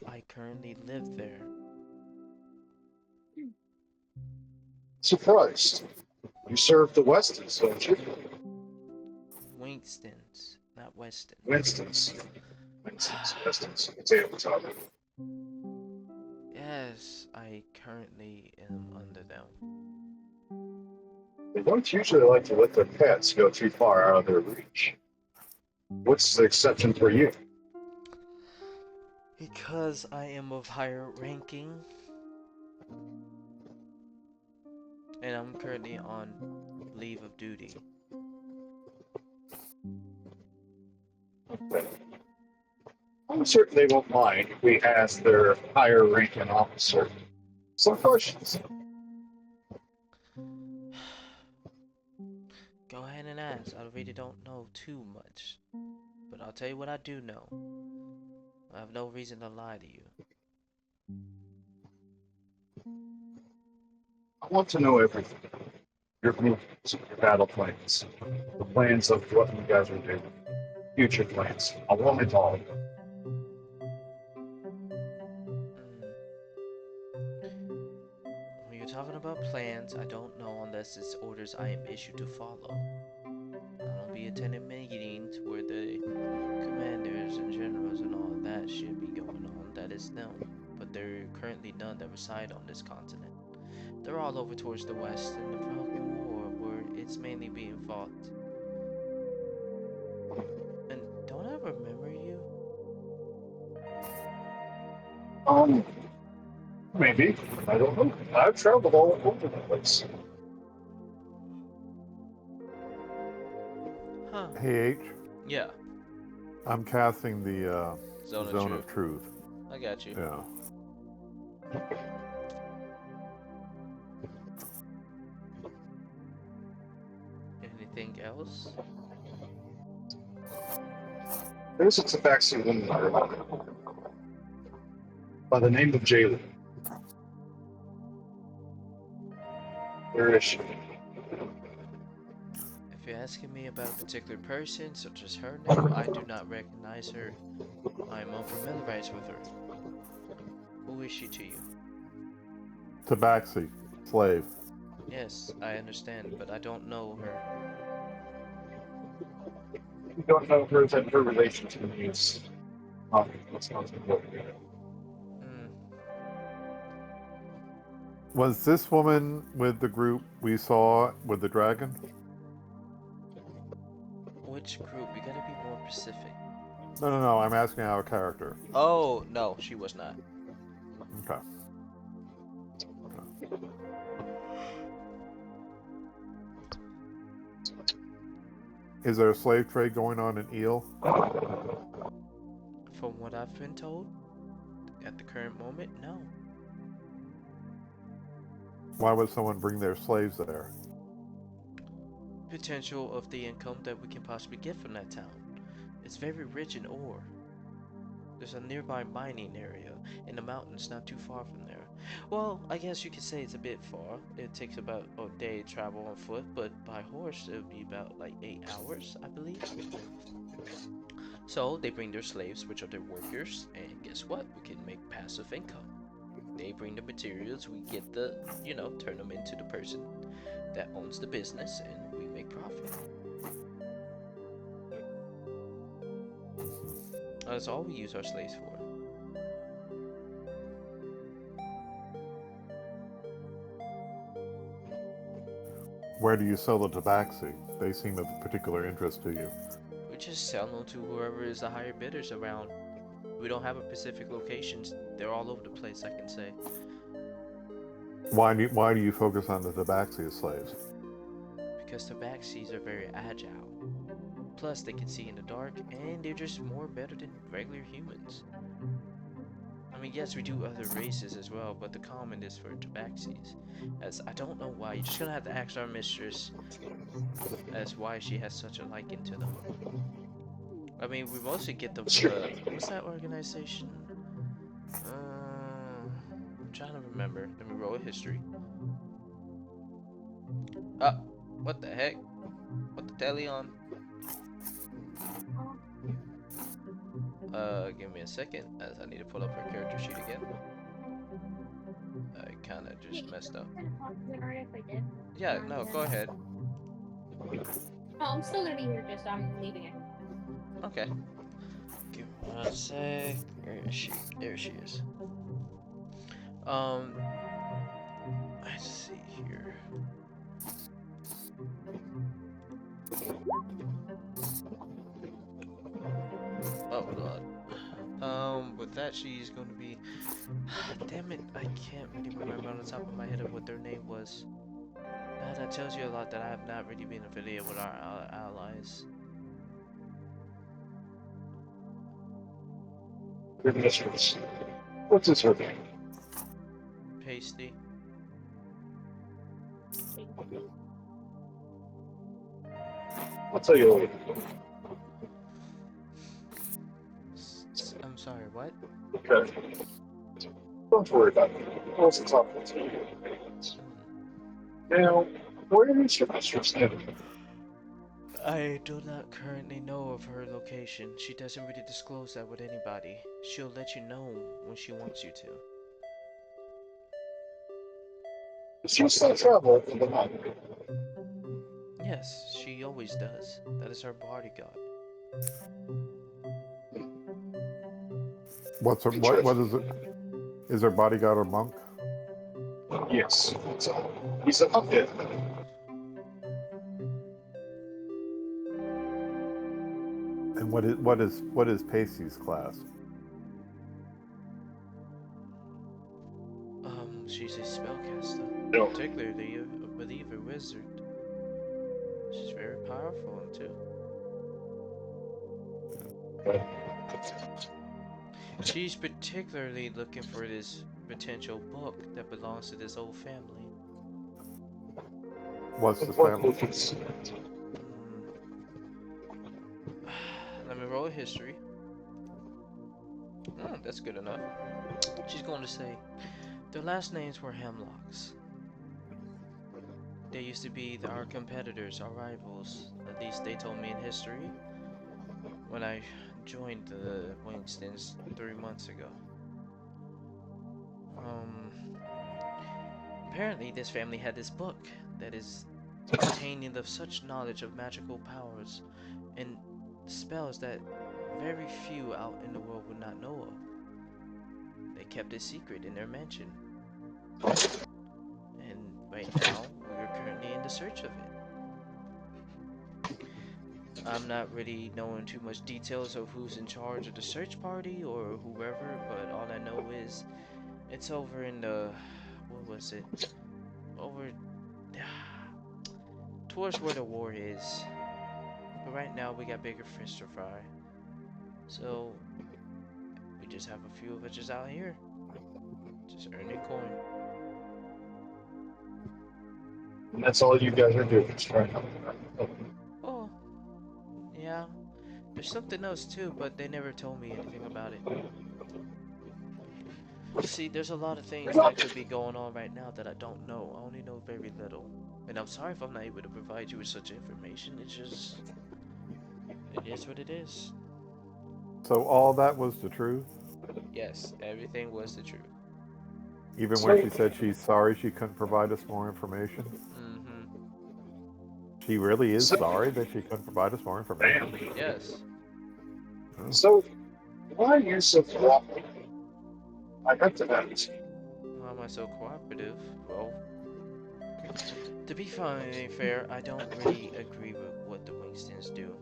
I currently live there. Surprised. You serve the Westons, don't you? Winston's, not Weston. Winston's, Westons. Potato, potato. Yes, I currently am under them. They don't usually like to let their pets go too far out of their reach. What's the exception for you? Because I am of higher ranking. And I'm currently on leave of duty. I'm certain they won't mind if we ask their higher ranking officer some questions. Go ahead and ask. I really don't know too much. But I'll tell you what I do know. I have no reason to lie to you. I want to know everything. Your movements, your battle plans, the plans of what you guys are doing, future plans. I want it all. When you're talking about plans, I don't know unless it's orders I am issued to follow. I don't be attending meetings where the commanders and generals and all that shit be going on. That is known. But there are currently none that reside on this continent. They're all over towards the west in the Falcon War, where it's mainly being fought. And don't I remember you? Maybe. I don't know. I've traveled all over the place. Huh. Hey, H. Yeah. I'm casting the Zone of Truth. I got you. Yeah. Anything else? There's a tabaxi woman I remember by the name of Jaylee. Where is she? If you're asking me about a particular person, such as her name, I do not recognize her. I am unfamiliarized with her. Who is she to you? Tabaxi, slave. Yes, I understand, but I don't know her. You don't know her, then her relation to me is that's not important. Was this woman with the group we saw with the dragon? Which group? You gotta be more specific. No. I'm asking our character. Oh, no, she was not. Okay. Is there a slave trade going on in Eel? From what I've been told, at the current moment, no. Why would someone bring their slaves there? Potential of the income that we can possibly get from that town. It's very rich in ore. There's a nearby mining area in the mountains not too far from there. Well, I guess you could say it's a bit far. It takes about a day travel on foot, but by horse it would be about like 8 hours, I believe. So they bring their slaves, which are their workers, and guess what? We can make passive income. They bring the materials, we get the, turn them into the person that owns the business, and we make profit. That's all we use our slaves for. Where do you sell the tabaxi? They seem of particular interest to you. We just sell them to whoever is the higher bidders around. We don't have a specific location. They're all over the place, I can say. Why do you focus on the tabaxi slaves? Because tabaxis are very agile. Plus, they can see in the dark, and they're just more better than regular humans. I mean, yes, we do other races as well, but the common is for tabaxis. As I don't know why. You're just gonna have to ask our mistress as why she has such a liking to them. I mean, we mostly get them from what's that organization? I'm trying to remember. Let me roll a history. What the heck? What the telly on? Give me a second, as I need to pull up her character sheet again. I kind of just messed up. Yeah, no, go ahead. Oh, I'm still gonna be here, just I'm leaving it. Okay. Give me 1 sec. Where is she? There she is. Let's see here. Oh god. With that that she's going to be. Damn it, I can't really remember on the top of my head of what their name was. That tells you a lot that I have not really been affiliated with our allies. What's his her name? Pasty. I'll tell you later. I'm sorry, what? Okay. Don't worry about it. I'll talk to you. Now, where is your mistress now? I do not currently know of her location. She doesn't really disclose that with anybody. She'll let you know when she wants you to. She still travel in the night. Yes, she always does. That is her bodyguard. What is it? Is her bodyguard a monk? Yes. He's a puppet. And what is Pacey's class? She's a spellcaster. No. Particularly a believer wizard. She's very powerful too. She's particularly looking for this potential book that belongs to this old family. What's the family? Let me roll a history. That's good enough. She's going to say, their last names were Hemlocks. They used to be our competitors, our rivals. At least they told me in history when I joined the Winstons 3 months ago. Apparently this family had this book that is containing of such knowledge of magical powers and spells that very few out in the world would not know of. They kept it secret in their mansion. And right now, we're currently in the search of it. I'm not really knowing too much details of who's in charge of the search party or whoever, but all I know is it's over in the, what was it? Over towards where the war is. But right now we got bigger fish to fry. So we just have a few of us just out here. Just earning coin. And that's all you guys are doing, right? Oh, yeah. There's something else too, but they never told me anything about it. See, there's a lot of things that could be going on right now that I don't know. I only know very little. And I'm sorry if I'm not able to provide you with such information. It's just, it is what it is. So all that was the truth? Yes, everything was the truth. Even when she said she's sorry she couldn't provide us more information? Mm-hmm. She really is sorry that she couldn't provide us more information? Yes. So, why are you so cooperative? I got to that. Why am I so cooperative? Well, to be fair, I don't really agree with what the Winstons do.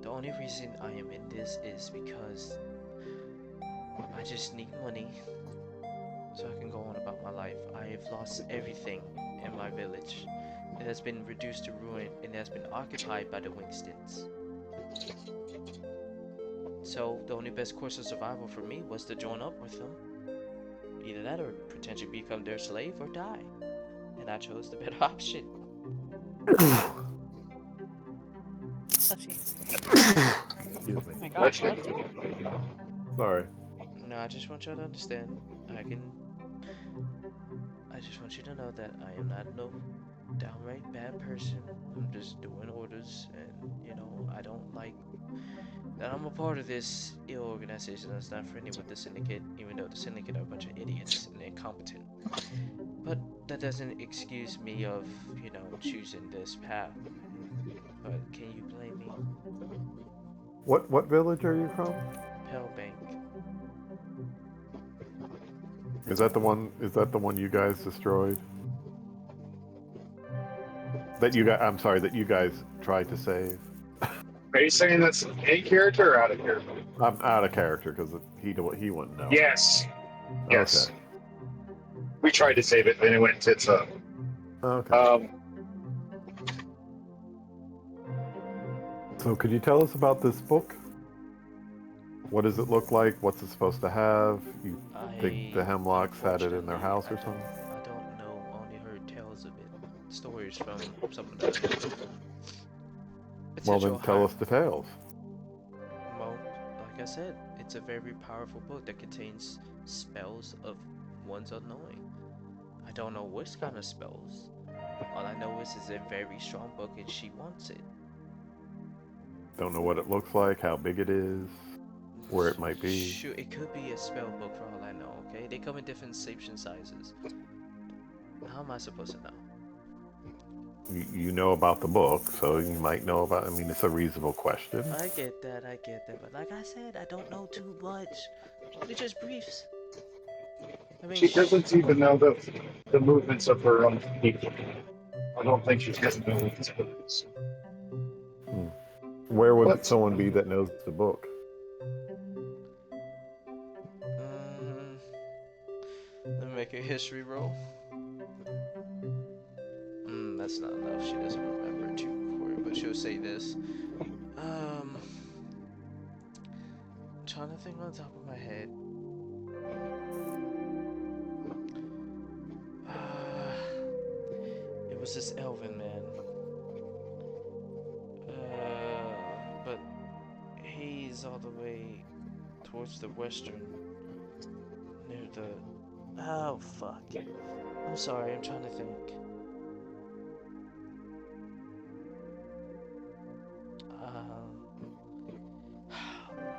The only reason I am in this is because I just need money so I can go on about my life. I have lost everything in my village. It has been reduced to ruin and has been occupied by the Winstons. So the only best course of survival for me was to join up with them. Either that or potentially become their slave or die. And I chose the better option. Excuse me. Oh my gosh. Sorry. No, I just want you to understand. I just want you to know that I am not no downright bad person. I'm just doing orders, and you know, I don't like that I'm a part of this ill organization that's not friendly with the syndicate, even though the syndicate are a bunch of idiots and incompetent. But that doesn't excuse me of, you know, choosing this path. But can you blame me? What village are you from? Pellbank. Is that the one you guys destroyed? That you guys tried to save? Are you saying that's a character or out of character? I'm out of character because he wouldn't know. Yes. Yes. Okay. We tried to save it, and it went tits up. Okay. So could you tell us about this book? What does it look like? What's it supposed to have? You think the Hemlocks had it in their house or something? I don't know. Only heard tales of it. Stories from some of the Well, then tell us the tales. Well, like I said, it's a very powerful book that contains spells of one's unknowing. I don't know which kind of spells. All I know is it's a very strong book and she wants it. Don't know what it looks like, how big it is, where it might be. Sure, it could be a spell book for all I know, okay? They come in different shapes and sizes. How am I supposed to know? You know about the book, so you might know about. I mean, it's a reasonable question. I get that, but like I said, I don't know too much. Only just briefs. I mean, she doesn't even know the movements of her own people. I don't think she's getting the movements. Where would someone be that knows the book? Let me make a history roll. That's not enough. She doesn't remember too quick, but she'll say this. I'm trying to think on top of my head. It was this elven man. But he's all the way towards the western, near the... Oh, fuck. I'm sorry, I'm trying to think.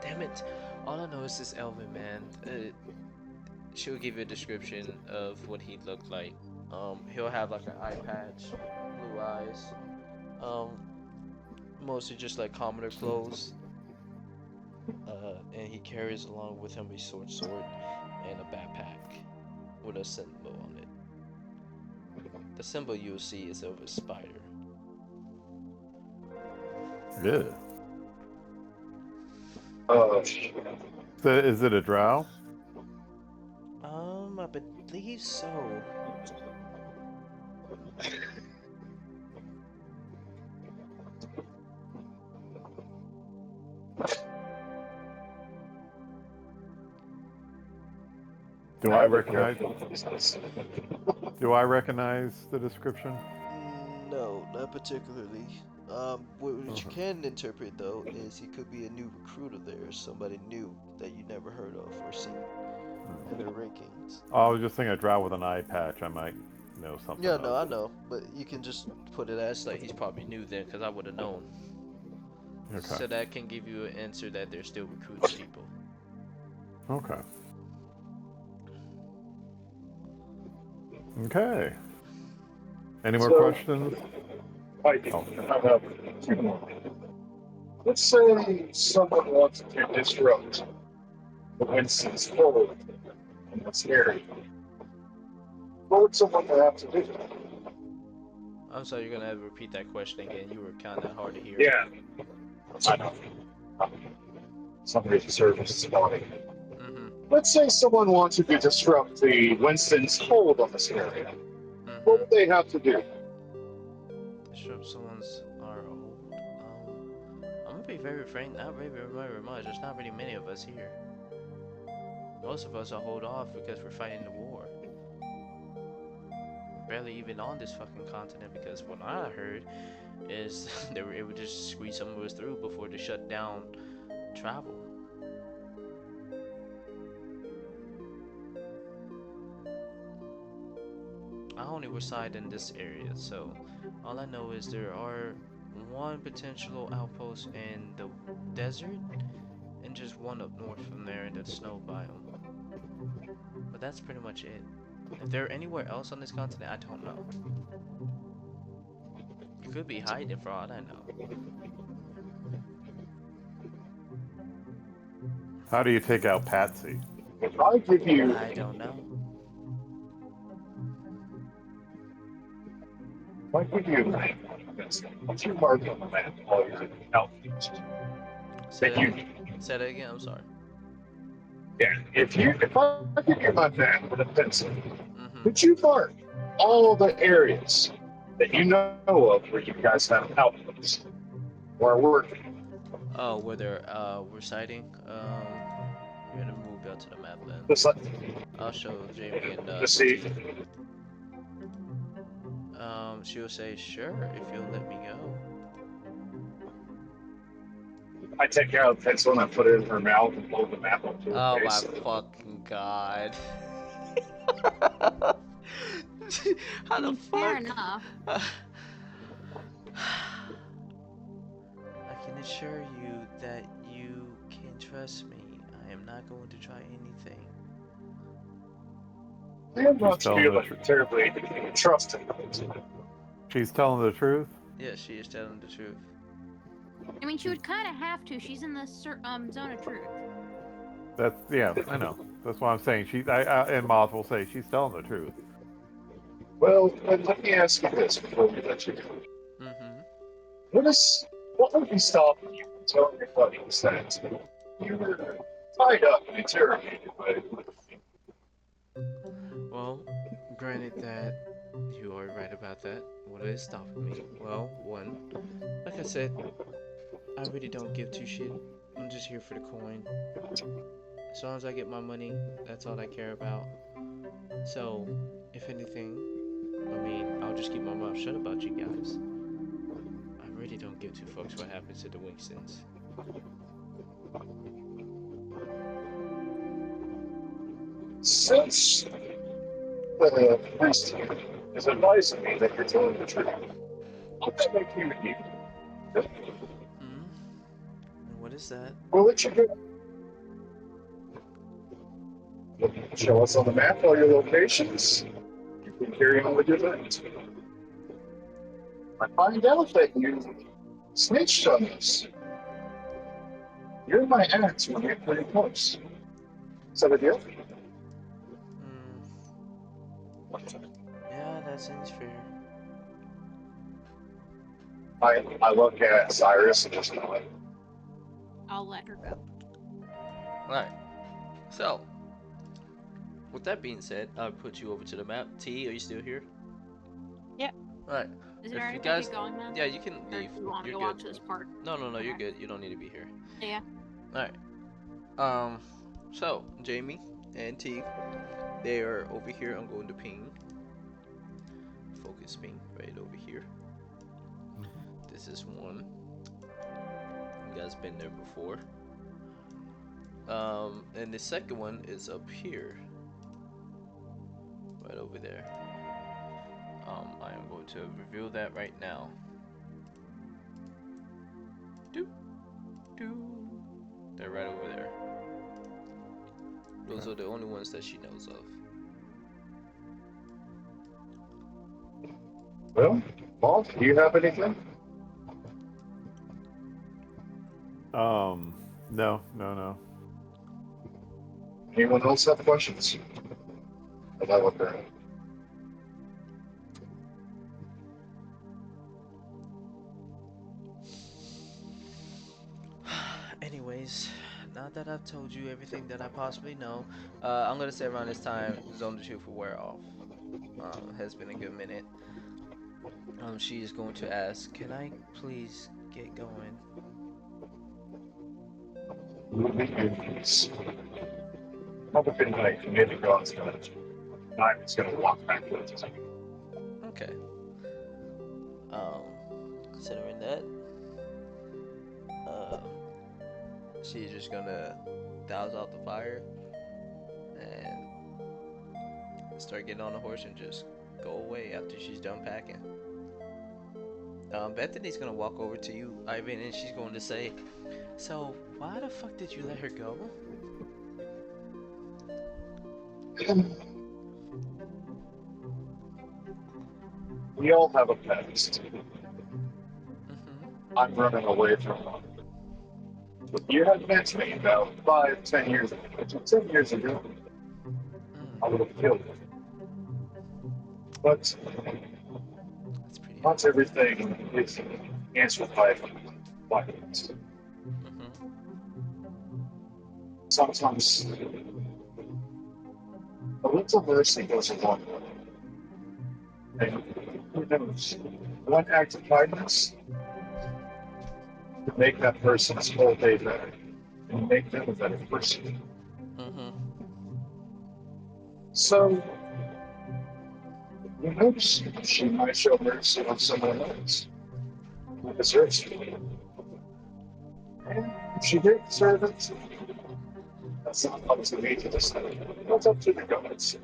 Damn it. All I know is this elven man. She'll give you a description of what he looked like. He'll have like an eye patch, blue eyes. Mostly just like commoner clothes. And he carries along with him a sword and a backpack with a symbol on it. The symbol you'll see is of a spider. Yeah. Is it a drow? I believe so. Do I recognize the description? No, not particularly. What you can interpret though is he could be a new recruit of theirs, somebody new that you never heard of or seen in their rankings. Oh, I was just thinking a drow with an eye patch. I might know something. Yeah, no, I know, but you can just put it as like he's probably new then, because I would have known. Okay. So that can give you an answer that they're still recruiting people. Okay. Okay. Any more questions? I have 2 more. Let's say someone wants to disrupt the Winston's fold in this area. What would someone have to do? I'm sorry, you're gonna have to repeat that question again. You were kind of hard to hear. Yeah. I know. Somebody's service body. Let's say someone wanted to disrupt the Winston's hold on this area. What would they have to do? Disrupt someone's hold. I'm gonna be very frank, not very much. There's not really many of us here. Most of us are hold off because we're fighting the war. We're barely even on this fucking continent because what I heard is they were able to just squeeze some of us through before they shut down travel. I only reside in this area, so all I know is there are 1 potential outpost in the desert and just 1 up north from there in the snow biome. But that's pretty much it. If they're anywhere else on this continent, I don't know. You could be hiding for all I know. How do you take out Patsy? If I give you... I don't know. If I give you If you mark on the map all your outfits, Say that again. I'm sorry. Yeah, if I give you my map with a pencil, Mm-hmm. could you mark all the areas that you know of where you guys have outfits or are working? Oh, where they're reciting. We're gonna move out to the map then. Just like I'll show Jamie and to see. T. She'll say, "Sure, if you'll let me go." I take out the pencil and I put it in her mouth and hold the map up to her Oh my face. fucking god! How the fuck? Fair enough. I can assure you that you can trust me. I am not going to try anything. I am not feeling terribly trusting. She's telling the truth? Yeah, she is telling the truth. I mean, she would kind of have to. She's in the zone of truth. That's, yeah, I know. That's what I'm saying. And Moth will say she's telling the truth. Well, let me ask you this before we let you go. Mm-hmm. What would be stopping you from telling your buddies that you were tied up and interrogated by Well, granted that you are right about that. What is stopping me? Well, one, like I said, I really don't give two shit. I'm just here for the coin. As long as I get my money, that's all I care about. So, if anything, I mean, I'll just keep my mouth shut about you guys. I really don't give two fucks what happens to the Winkstons. Since the priest is advising me that you're telling the truth, what does that make you and you? Hmm? And what is that? We'll let you go. Show us on the map all your locations. You can carry on with your lives. I find out that you snitched on us. You're my axe when you're pretty close. Is that a deal? Yeah, that seems fair. I look at Cyrus and just nod. I'll let her go. Alright. So, with that being said, I'll put you over to the map. T, are you still here? Yep. Alright. Is it alright if I get going now? Yeah, you can Or leave. do you want to You're go on good. to this part? No, Okay. you're good. You don't need to be here. Yeah. Alright. So, Jamie and T, they are over here. I'm going to ping. Focus ping right over here. This is one. You guys been there before. And the second one is up here. Right over there. I am going to reveal that right now. They're right over there. Those are the only ones that she knows of. Well, Paul, do you have anything? No. Anyone else have questions? About what they're Anyways, now that I've told you everything that I possibly know, I'm gonna say around this time, Zone of Truth will wear off. Has been a good minute. She is going to ask, "Can I please get going?" Probably like maybe God's gonna Diamond's gonna walk backwards. Okay. Considering that, she's just gonna douse out the fire and start getting on the horse and just go away after she's done packing. Bethany's gonna walk over to you, Ivan, and she's going to say, "So, why the fuck did you let her go?" We all have a past. I'm running away from one. You had met me about 5-10 years ago. 10 years ago, I would have killed him. But That's pretty not everything is answered by violence. Sometimes a little mercy goes a long way. And who knows? One act of kindness to make that person's whole day better and make them a better person. So, who knows? She might show mercy on someone else who deserves it. And if she didn't deserve it, that's not up to me to decide. That's up to the gods.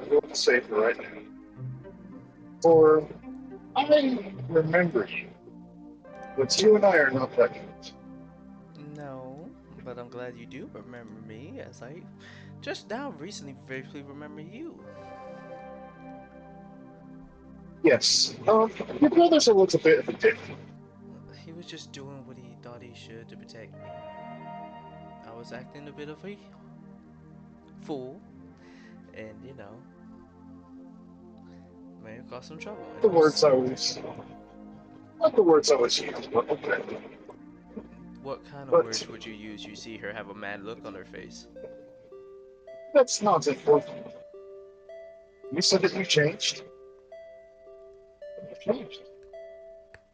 I will say for right now. For I remember you. But you and I are not that close. No, but I'm glad you do remember me, as I just now recently briefly remember you. Yes. Your brother's a little bit of a dick. He was just doing what he thought he should to protect me. I was acting a bit of a fool, and may have caused some trouble. The words I was, not the words I was using, but okay. What kind of words would you use? You see her have a mad look on her face. That's not important. You said that you changed. You changed.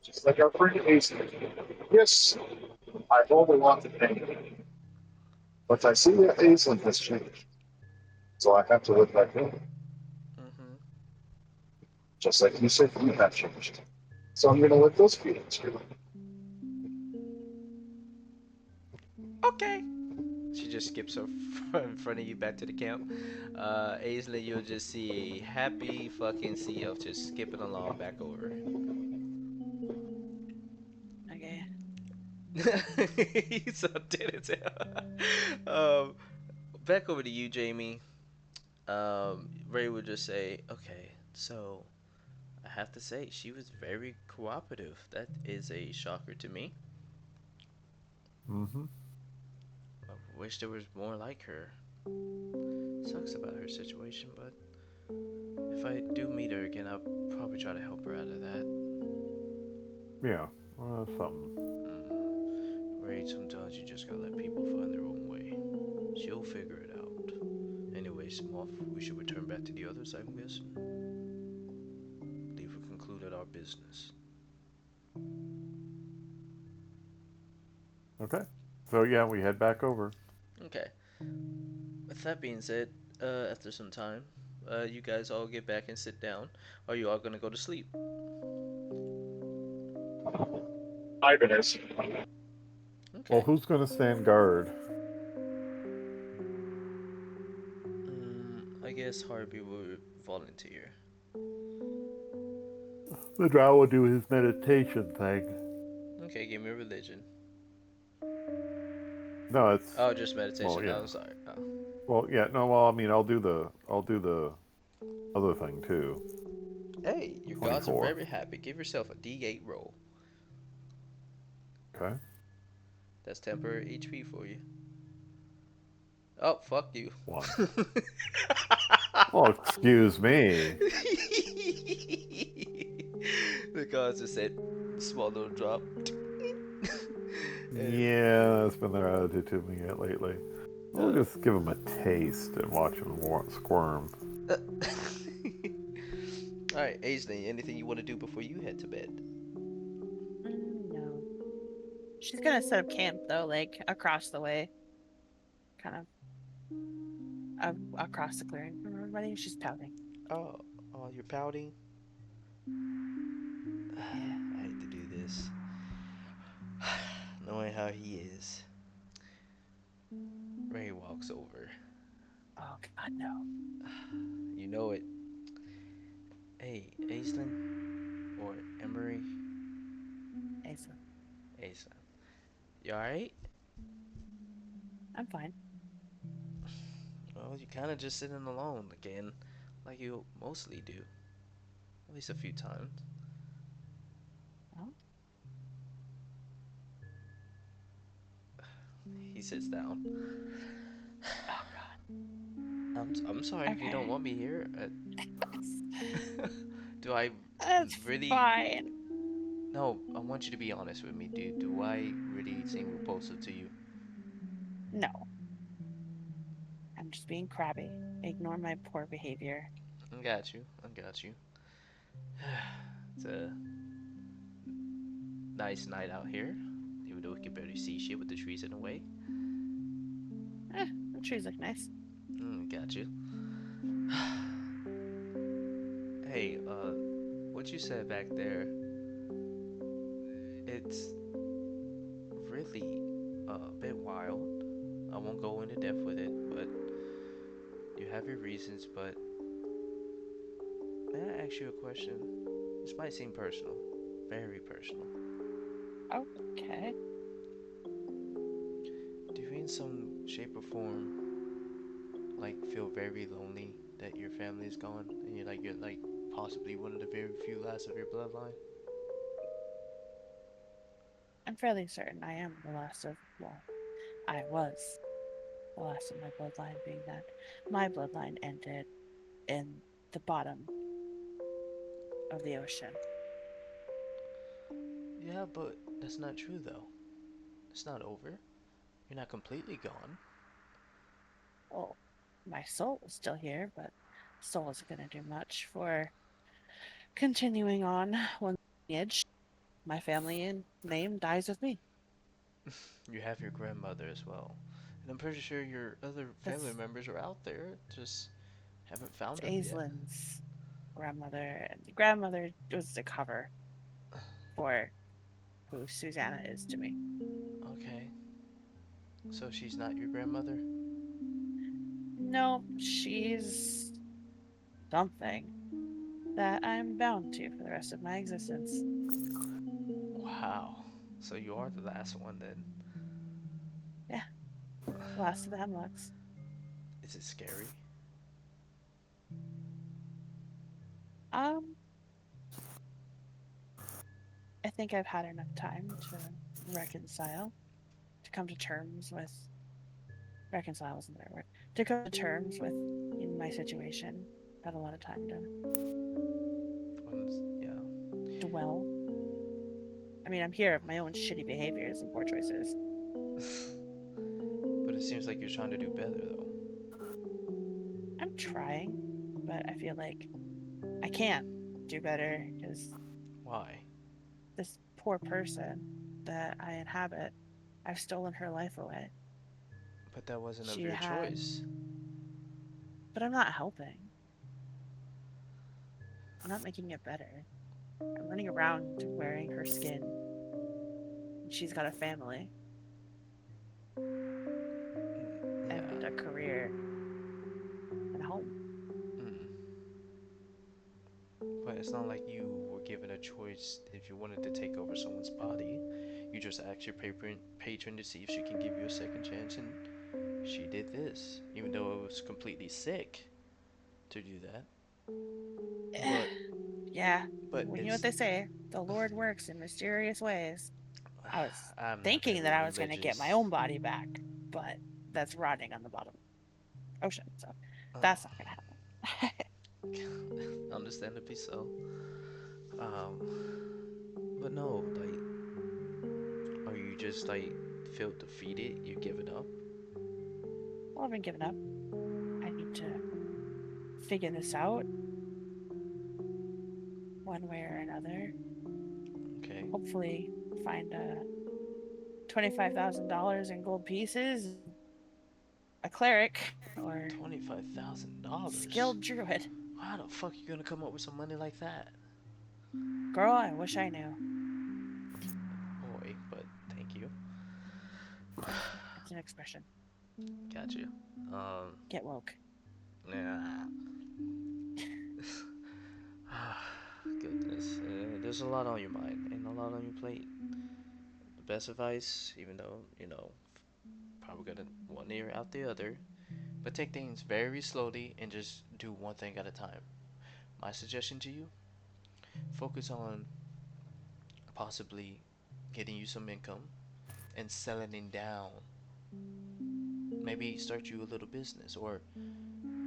Just like our friend Aislinn. Yes, I hold a lot to thank you. But I see that Aislinn has changed. So I have to look back in. Just like you said, you have changed. So I'm going to let those feelings go. Okay. She just skips in front of you back to the camp. Aislinn, you'll just see a happy fucking sea of just skipping along back over. Okay. He's so dead as hell. Back over to you, Jamie. Ray would just say, okay, so I have to say, she was very cooperative. That is a shocker to me. I wish there was more like her. Sucks about her situation, but if I do meet her again, I'll probably try to help her out of that. Yeah, something. Ray, sometimes you just gotta let people find their own way. She'll figure it out. Anyways, Moth, we should return back to the others, I'm guessing. I believe we concluded our business. Okay. So yeah, we head back over. Okay. With that being said, after some time, you guys all get back and sit down. Are you all gonna go to sleep? Ivan is. Okay. Well, who's going to stand guard? I guess Harvey will volunteer. The drow will do his meditation thing. Okay, give me a religion. No, it's. Oh, just meditation. Well, yeah. Oh, I'm sorry. Oh. Well, yeah. No, well, I mean, I'll do the other thing too. Hey, your 24. gods are very happy. Give yourself a D8 roll. Okay. That's temporary HP for you. Oh, fuck you. 1. Oh, excuse me. The gods just said, small little drop. Yeah, that's been their attitude to me lately. We'll just give them a taste and watch them squirm. Alright, Aislinn, anything you want to do before you head to bed? No. She's gonna set up camp though, like across the way. Kind of across the clearing from everybody. She's pouting. Oh, you're pouting? I hate to do this. Knowing how he is. Ray walks over. Oh God, no. You know it. Hey, Aislinn? Or Emery? Aislinn. You alright? I'm fine. Well, you kind of just sitting alone again, like you mostly do. At least a few times. Oh. He sits down. Oh God. I'm sorry if you don't Okay. want me here. Do I That's really? fine. No, I want you to be honest with me. Do I really seem repulsive to you? No, I'm just being crabby. Ignore my poor behavior. I got you. I got you. It's a nice night out here, even though we can barely see shit with the trees in the way. The trees look nice. Got you. Hey, what you said back there, it's really a bit wild. I won't go into depth with it, but you have your reasons. But may I ask you a question? This might seem personal, very personal. Okay. Do you in some shape or form like feel very lonely that your family is gone and you're like possibly one of the very few last of your bloodline? I'm fairly certain I am the last of, well, I was the last of my bloodline, being that my bloodline ended in the bottom of the ocean. Yeah, but that's not true though. It's not over. You're not completely gone. Well, my soul is still here, but soul isn't going to do much for continuing on one lineage. My family and name dies with me. You have your grandmother as well. And I'm pretty sure your other family That's members are out there, just haven't found them yet. Aislin's grandmother, and the grandmother was the cover for who Susanna is to me. Okay. So she's not your grandmother? No, she's something that I'm bound to for the rest of my existence. Wow. So you are the last one then. Yeah, last of the Hemlocks. Is it scary? Um, I think I've had enough time to reconcile, to come to terms with reconcile isn't the right word. To come to terms with in my situation. Had a lot of time to Yeah. dwell. I mean, I'm here of my own shitty behaviors and poor choices. But it seems like you're trying to do better though. I'm trying, but I feel like I can't do better because Why? this poor person that I inhabit, I've stolen her life away. But that wasn't of She your had, choice. but I'm not helping. I'm not making it better. I'm running around wearing her skin. And she's got a family and Yeah. a career and a home. Mm. But it's not like you were given a choice if you wanted to take over someone's body. You just asked your patron to see if she can give you a second chance, and she did this, even though it was completely sick to do that. But Yeah, but well, you know what it's they say, the Lord works in mysterious ways. I was I'm not thinking very that I was going to get my religious. own body back, but that's rotting on the bottom ocean, so Oh, that's not going to happen. understandably so. Um, but no, like, are you just like feel defeated? You're giving up? Well, I've been giving up. I need to figure this out one way or another. Okay. Hopefully, find $25,000 in gold pieces, a cleric, or $25,000? skilled druid. How the fuck you gonna come up with some money like that? Girl, I wish I knew. Boy, but thank you. It's an expression. Got you. Get woke. Yeah. Goodness, there's a lot on your mind and a lot on your plate. The best advice, even though, probably gonna one ear out the other, but take things very slowly and just do one thing at a time. My suggestion to you, focus on possibly getting you some income and settling down. Maybe start you a little business, or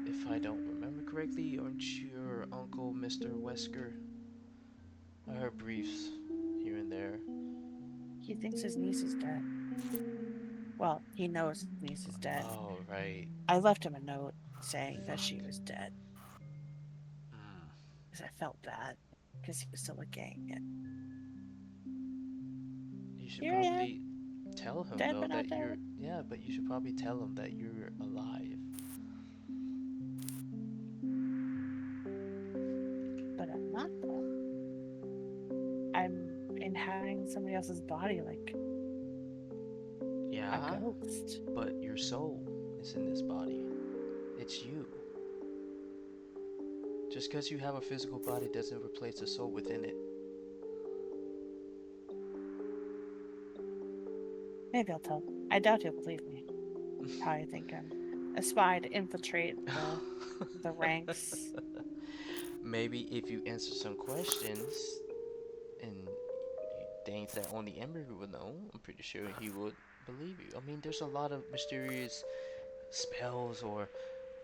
if I don't remember correctly, aren't you your uncle, Mr. Wesker? I heard briefs here and there. He thinks his niece is dead. Well, he knows his niece is dead. Oh, right. I left him a note saying that she was dead. Because I felt bad. Because he was still looking. And you should here probably tell him, dead though, but not that you're... dead. Yeah, but you should probably tell him that you're alive. But I'm not, though. I'm inhabiting somebody else's body like Yeah, a ghost. but your soul is in this body. It's you. Just because you have a physical body doesn't replace the soul within it. Maybe I'll tell him. I doubt he'll believe me. Probably think I'm a spy to infiltrate the ranks. Maybe if you answer some questions and things that only Emery would know, I'm pretty sure he would believe you. I mean, there's a lot of mysterious spells or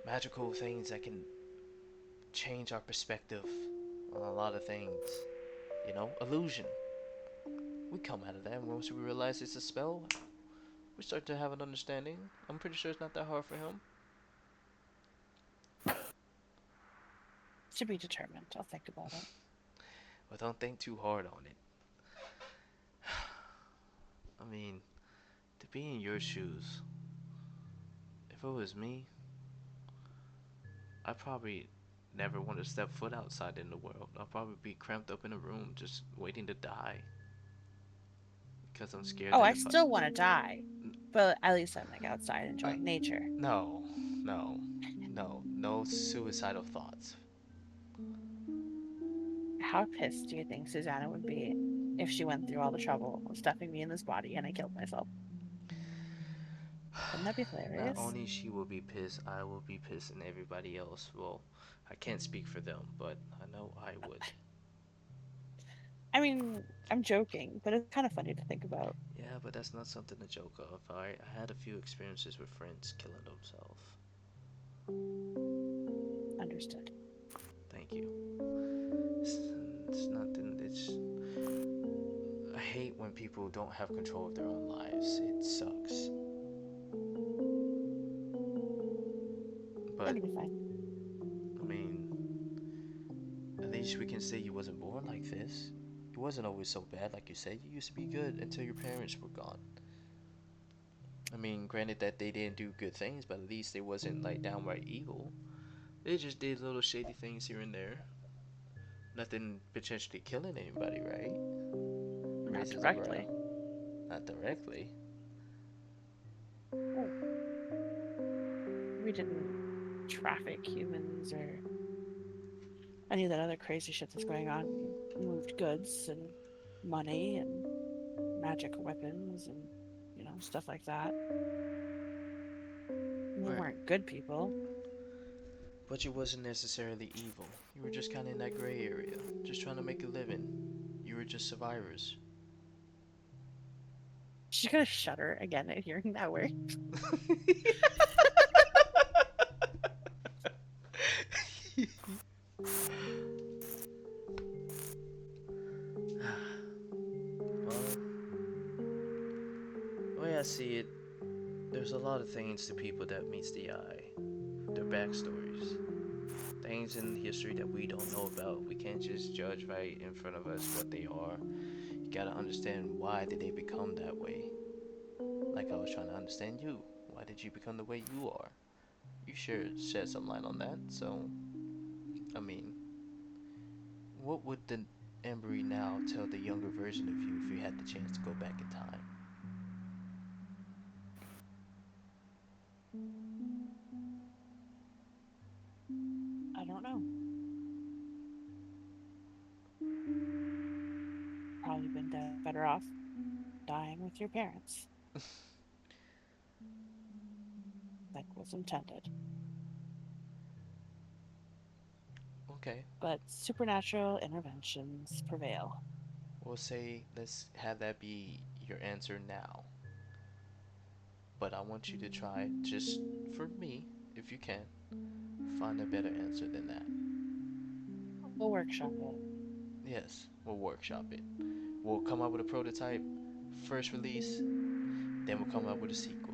magical things that can change our perspective on a lot of things. You know, illusion. We come out of that, and once we realize it's a spell, we start to have an understanding. I'm pretty sure it's not that hard for him. To be determined. I'll think about it. But don't think too hard on it. I mean, to be in your shoes, if it was me, I probably never want to step foot outside in the world. I'll probably be cramped up in a room just waiting to die. Because I'm scared Oh, that I if still want to die. But at least I'm like outside enjoying nature. No, no, no, no suicidal thoughts. How pissed do you think Susanna would be if she went through all the trouble of stuffing me in this body and I killed myself? Wouldn't that be hilarious? Not only she will be pissed, I will be pissed, and everybody else will. I can't speak for them, but I know I would. I mean, I'm joking, but it's kind of funny to think about. Yeah, but that's not something to joke of. I had a few experiences with friends killing themselves. Understood. Thank you. It's nothing. I hate when people don't have control of their own lives. It sucks. But That'll be fine. I mean, at least we can say you wasn't born like this. It wasn't always so bad, like you said. You used to be good until your parents were gone. I mean, granted that they didn't do good things, but at least they wasn't like downright evil. They just did little shady things here and there. Nothing potentially killing anybody, right? Not directly. Not directly. Oh. We didn't traffic humans or any of that other crazy shit that's going on. We moved goods and money and magic weapons and, stuff like that. We weren't good people. But you wasn't necessarily evil. You were just kind of in that gray area, just trying to make a living. You were just survivors. She's gonna shudder again at hearing that word. The way I see it, there's a lot of things to people that meets the eye. Their backstories. Things in history that we don't know about. We can't just judge right in front of us what they are. You gotta understand why did they become that way. Like I was trying to understand you. Why did you become the way you are? You shed some light on that, so I mean, what would the Embry now tell the younger version of you if you had the chance to go back in time? I don't know. Probably been better off dying with your parents. Like was intended. Okay. But supernatural interventions prevail. We'll say let's have that be your answer now. But I want you to try, just for me, if you can, find a better answer than that. We'll workshop it. Yes, we'll workshop it. We'll come up with a prototype, first release, then we'll come up with a sequel.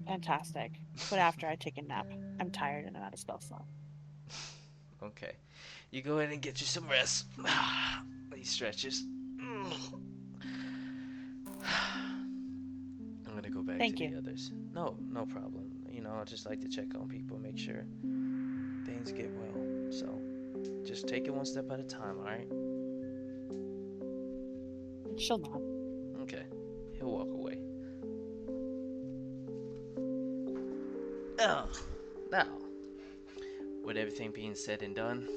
Fantastic. But after I take a nap, I'm tired and I'm out of spell slot. Okay. You go ahead and get you some rest. These stretches. I'm gonna go back Thank to you. the others. No, no problem. You know, I just like to check on people, make sure things get well. So, just take it one step at a time, alright? She'll not. Okay. He'll walk away. Oh, now, with everything being said and done,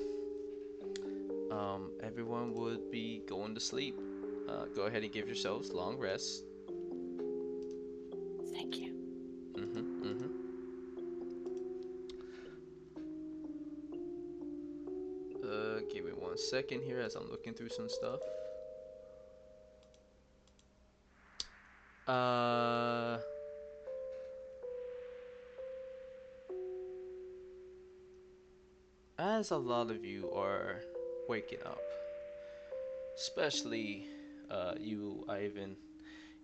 everyone would be going to sleep. Go ahead and give yourselves long rests. Thank you. Give me 1 second here as I'm looking through some stuff. As a lot of you are waking up, especially you, Ivan,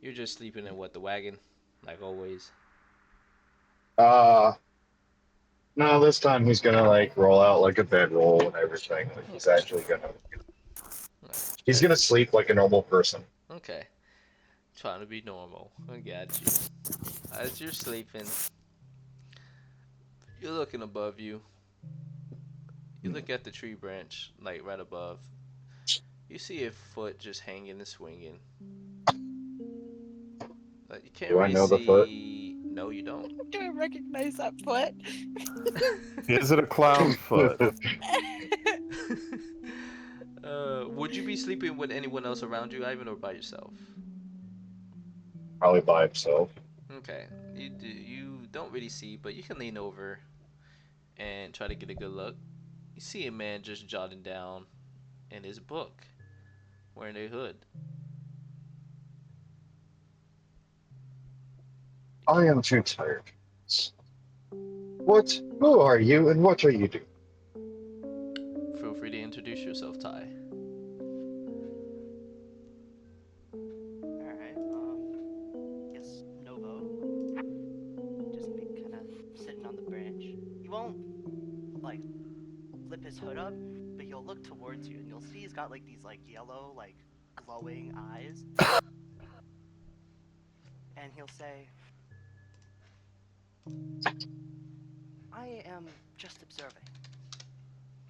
you're just sleeping in the wagon, like always. No, this time he's gonna like roll out like a bedroll and everything. Like he's actually gonna. He's gonna sleep like a normal person. Okay, trying to be normal. I got you. As you're sleeping, you're looking above you. You look at the tree branch, like right above. You see a foot just hanging and swinging. Like, you can't Do I really know the foot? see. No, you don't. Do I recognize that foot? Is it a clown foot? Would you be sleeping with anyone else around you, Ivan, or by yourself? Probably by himself. Okay, you don't really see, but you can lean over and try to get a good look. You see a man just jotting down in his book, wearing a hood. I am too tired. What? Who are you, and what are you doing? Feel free to introduce yourself, Ty. Alright, guess Novo. Just be kind of sitting on the branch. He won't, like, flip his hood up, but he'll look towards you and you'll see he's got, like, these, like, yellow, like, glowing eyes. And he'll say, I am just observing.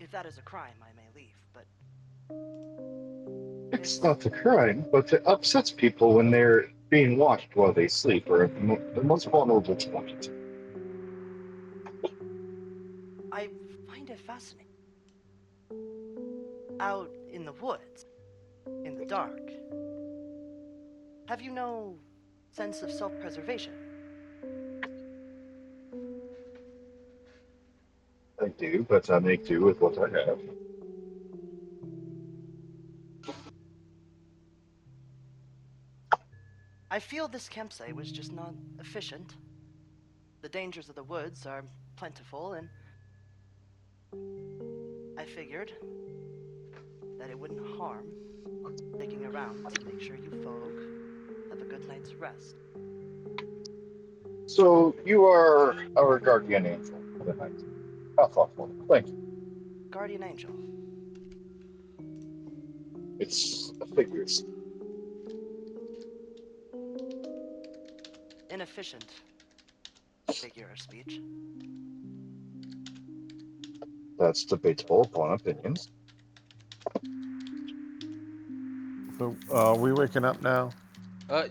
If that is a crime, I may leave, but... It's not a crime, but it upsets people when they're being watched while they sleep or at the most vulnerable point. I find it fascinating. Out in the woods, in the dark, have you no sense of self-preservation? I do, but I make do with what I have. I feel this campsite was just not efficient. The dangers of the woods are plentiful, and I figured that it wouldn't harm sticking around to make sure you folk have a good night's rest. So you are our guardian angel for the night. How thoughtful. Thank you. Guardian angel. It's a figures. Inefficient figure of speech. That's debatable upon opinions. So, are we waking up now?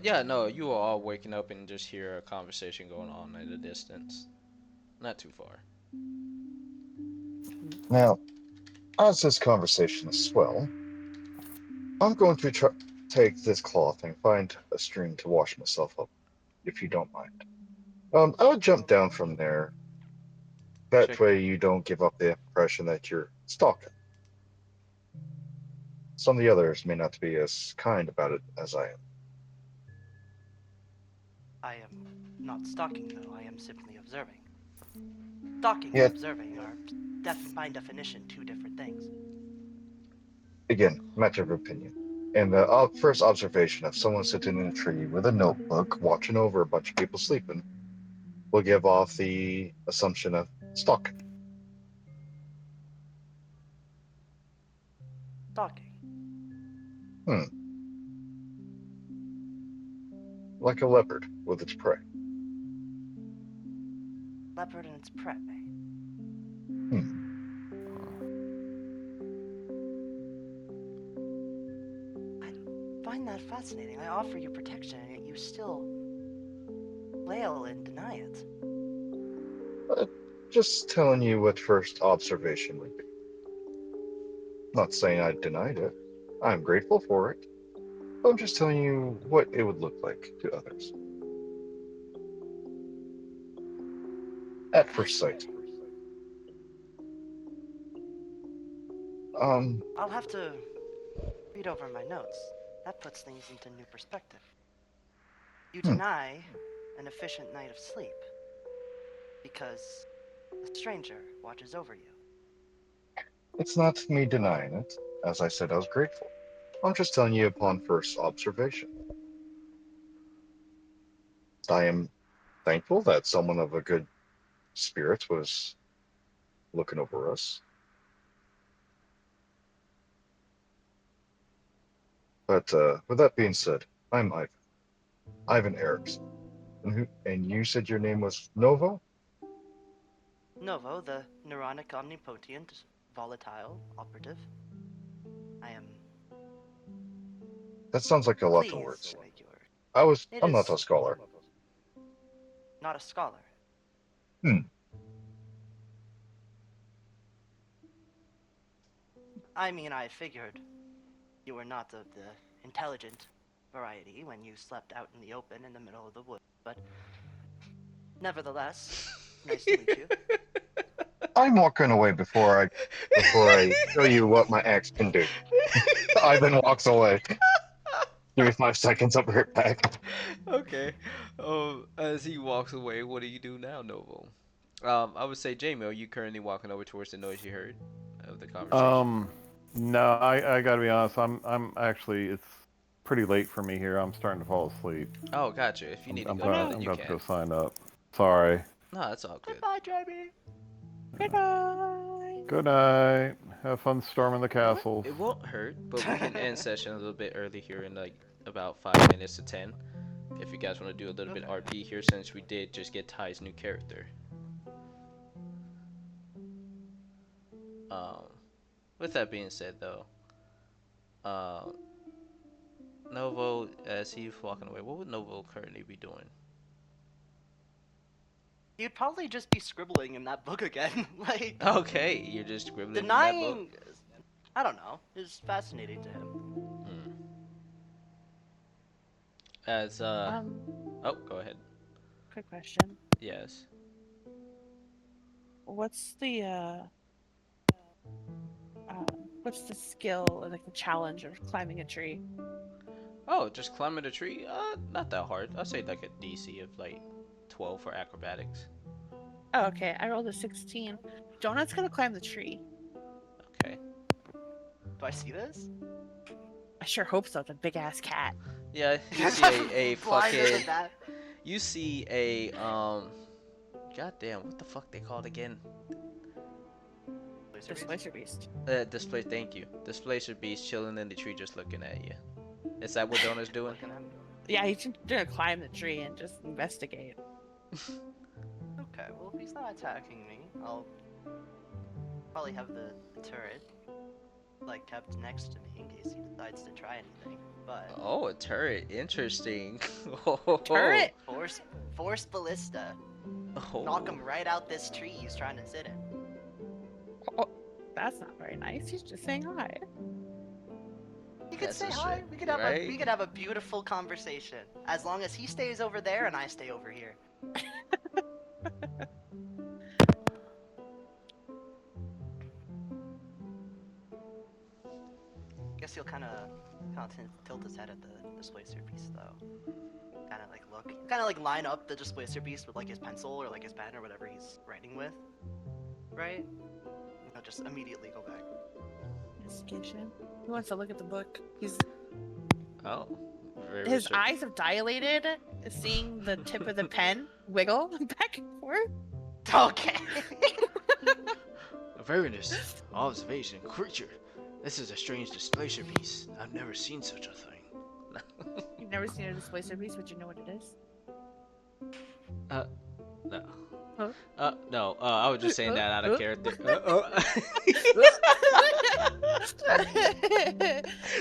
Yeah, no, you are all waking up and just hear a conversation going on at a distance. Not too far. Now, as this conversation is swell, I'm going to take this cloth and find a stream to wash myself up, if you don't mind. I'll jump down from there. That Check. way you don't give up the impression that you're stalking. Some of the others may not be as kind about it as I am. I am not stalking, though. I am simply observing. Stalking and observing are, by definition, two different things. Again, matter of opinion. And the first observation of someone sitting in a tree with a notebook watching over a bunch of people sleeping will give off the assumption of stalking. Stalking. Like a leopard with its prey. Leopard and its prey. I find that fascinating. I offer you protection, and yet you still wail and deny it. Just telling you what first observation would be. Not saying I denied it. I'm grateful for it. But I'm just telling you what it would look like to others. At first sight. I'll have to read over my notes. That puts things into new perspective. You deny an efficient night of sleep because a stranger watches over you. It's not me denying it. As I said, I was grateful. I'm just telling you upon first observation. I am thankful that someone of a good spirit was looking over us. But with that being said, I'm Ivan. Ivan Erickson. And you said your name was Novo? Novo, the neuronic omnipotent, volatile operative. I am. That sounds like a lot of words. I'm not a scholar. Not a scholar. I mean, I figured you were not of the intelligent variety when you slept out in the open in the middle of the woods, but nevertheless, nice to meet you. I'm walking away before I show you what my axe can do. Ivan walks away. Give me 5 seconds, I'll be right back. Okay. As he walks away, what do you do now, Novo? I would say, Jamie, are you currently walking over towards the noise you heard of the conversation? No, I gotta be honest. I'm actually, it's pretty late for me here. I'm starting to fall asleep. Oh, gotcha. If you need to go, I'm about to go sign up. Sorry. No, that's all good. Goodbye, Jamie. Good night. Good night. Have fun storming the castle. It won't hurt, but we can end session a little bit early here in like about 5 minutes to 10. If you guys want to do a little bit RP here, since we did just get Ty's new character. With that being said, though, Novo, as he's walking away, what would Novo currently be doing? You'd probably just be scribbling in that book again. Like. Okay, you're just scribbling denying, in that book? I don't know, is fascinating to him. As oh, go ahead. Quick question. Yes. What's the skill, like the challenge of climbing a tree? Oh, just climbing a tree? Not that hard. I'd say like a DC of like 12 for acrobatics. Oh, okay. I rolled a 16. Donut's gonna climb the tree. Okay. Do I see this? I sure hope so. The big ass cat. Yeah, you see a fucking. You see a goddamn, what the fuck they called again? Displacer beast. Thank you. Displacer beast chilling in the tree, just looking at you. Is that what Donut's doing? Yeah, he's gonna climb the tree and just investigate. Okay, well if he's not attacking me, I'll probably have the turret like kept next to me in case he decides to try anything. But oh, a turret, interesting. Turret? Force ballista. Oh. Knock him right out this tree he's trying to sit in. Oh, that's not very nice. He's just saying hi. You could say hi. We could have a beautiful conversation as long as he stays over there and I stay over here. Guess he'll kind of Kind of tilt his head at the displacer piece, though. Kind of like look, kind of like line up the displacer piece with like his pencil or like his pen or whatever he's writing with, right? And he'll just immediately go back. Investigation. He wants to look at the book. Oh. His eyes have dilated, seeing the tip of the pen wiggle back and forth. Okay. A very nice observation, creature. This is a strange displacer piece. I've never seen such a thing. You've never seen a displacer piece, but you know what it is? No. Huh? No. I was just saying that out of character.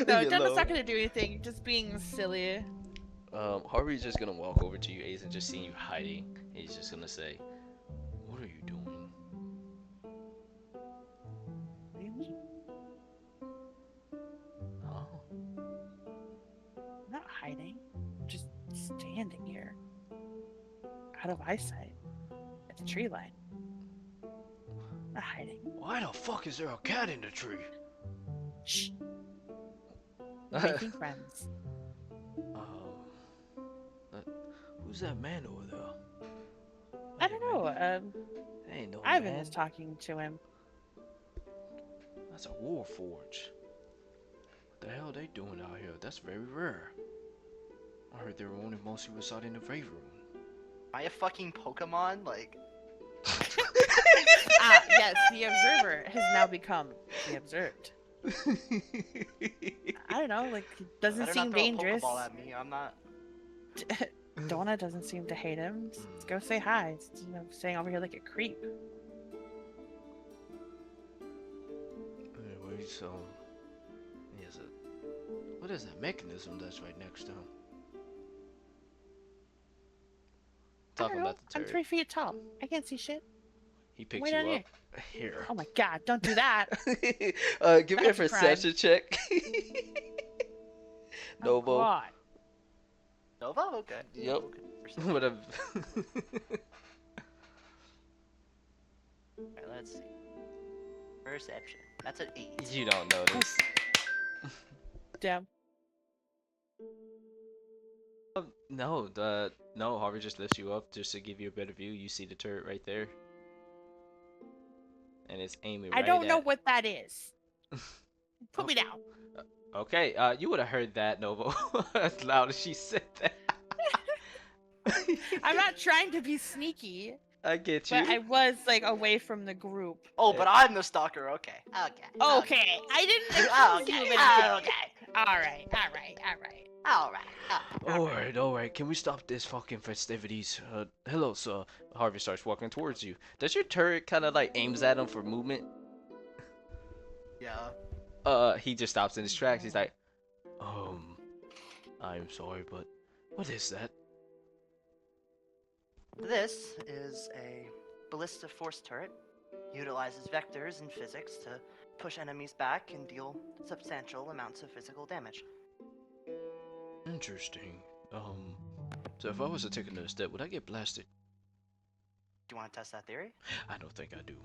No, Dennis not gonna do anything. You're just being silly. Harvey's just gonna walk over to you, Ace, and just seeing you hiding. He's just gonna say, "What are you doing?" What do you mean? Oh. I'm not hiding. I'm just standing here. Out of eyesight. At the tree line. I'm not hiding. Why the fuck is there a cat in the tree? Shh. We're making friends. Who's that man over there? I don't know. Ain't no Ivan man. was talking to him. That's a war forge. What the hell are they doing out here? That's very rare. I heard they were only mostly reside in the Rave Room. Am I a fucking Pokemon? Like. Yes, the observer has now become the observed. I don't know, like, doesn't seem dangerous. Pokeball at me. I'm not. Donna doesn't seem to hate him. Just go say hi. It's, staying over here like a creep. Anyways, what is that mechanism that's right next to him? Talking about the turret. I'm 3 feet tall. I can't see shit. He picks you up. Here. Oh my god, don't do that. Give me a perception check. Novo. God. Nova? Okay. Yep. Okay. Whatever. Alright, let's see. Perception. That's an 8. You don't notice. Damn. No, no, Harvey just lifts you up just to give you a better view. You see the turret right there. And it's aiming right I don't know at... what that is. Put me down. Okay, you would have heard that, Novo. As loud as she said that. I'm not trying to be sneaky. I get you. But I was, like, away from the group. Oh, but I'm the stalker. Okay. Okay. Okay. I didn't Okay. Alright. Alright. Can we stop this fucking festivities? Hello, sir. Harvey starts walking towards you. Does your turret kind of like aims at him for movement? Yeah. He just stops in his tracks. He's like, I'm sorry, but what is that? This is a ballista force turret. Utilizes vectors and physics to push enemies back and deal substantial amounts of physical damage. Interesting. So if I was to take another step, would I get blasted? Do you want to test that theory? I don't think I do.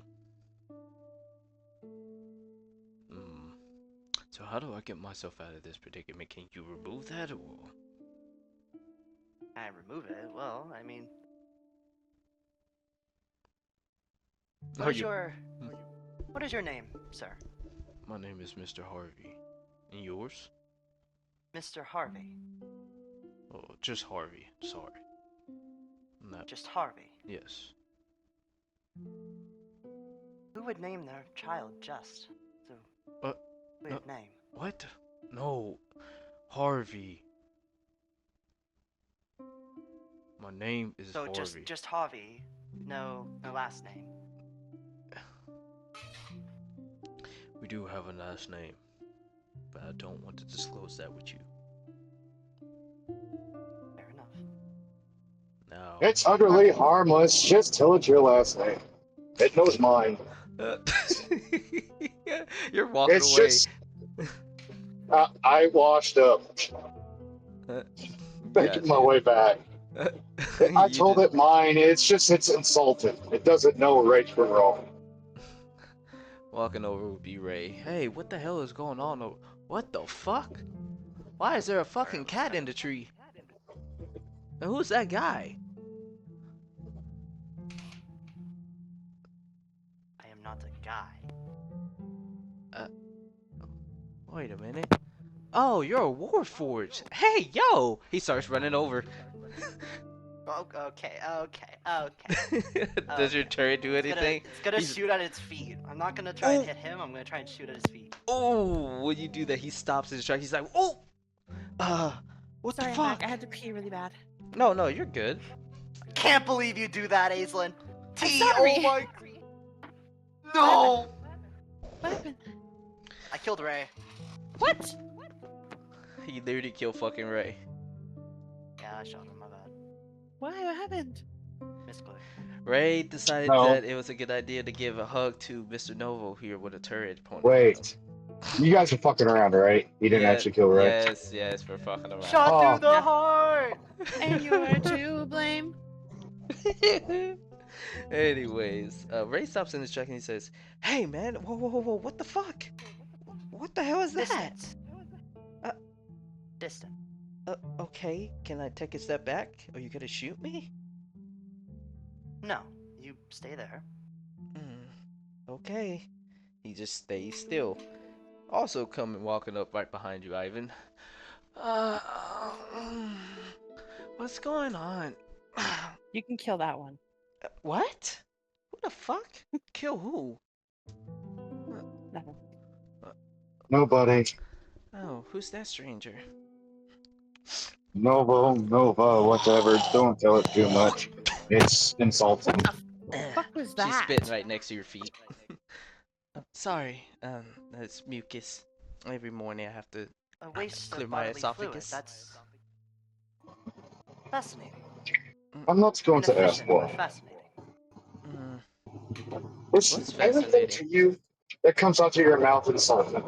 So how do I get myself out of this predicament? Can you remove that, or? I remove it? Well, I mean... What is your name, sir? My name is Mr. Harvey. And yours? Mr. Harvey. Oh, just Harvey. Sorry. Just Harvey? Yes. Who would name their child just? Weird name. What? No. Harvey. My name is Harvey. So just Harvey. No last name. We do have a last name, but I don't want to disclose that with you. Fair enough. Now. It's utterly harmless. Just tell it your last name. It knows mine. You're walking It's away. Just, I washed up. Making my way back. I told it mine. It's insulting. It doesn't know right from wrong. Walking over would be Ray. Hey, what the hell is going on? What the fuck? Why is there a fucking cat in the tree? And who's that guy? I am not a guy. Wait a minute. Oh, you're a Warforged. Hey, yo! He starts running over. Oh, okay. Does your turret do anything? It's gonna shoot at its feet. I'm not gonna try and hit him. I'm gonna try and shoot at his feet. Oh, when you do that, he stops his track. He's like, oh! What Sorry, the I'm back. fuck? I had to pee really bad. No, you're good. Can't believe you do that, Aislinn. T, sorry. oh my... No! What happened? I killed Ray. What? He literally killed fucking Ray. Yeah, I shot him, my bad. Why? What happened? Misclick. Ray decided that it was a good idea to give a hug to Mr. Novo here with a turret pointed at him. Wait. You guys are fucking around, right? You didn't actually kill Ray. Yes, we're fucking around. Shot through the heart! And you are to blame. Anyways, Ray stops in his track and he says, "Hey man, whoa, what the fuck? What the hell is that?" Distant. Okay, can I take a step back? Are you gonna shoot me? No, you stay there. Okay. He just stays still. Also coming walking up right behind you, Ivan. What's going on? You can kill that one. What? Who the fuck? Kill who? Nothing. Nobody. Oh, who's that stranger? Nova, whatever. Don't tell it too much. It's insulting. Fuck was She's that? spitting right next to your feet. Sorry, that's mucus. Every morning I have to A waste clear of my bodily fluid. esophagus. That's fascinating. I'm not going to ask Inefficient, but why. fascinating. What's Listen, everything to fascinating? you that comes out of your mouth is insulting.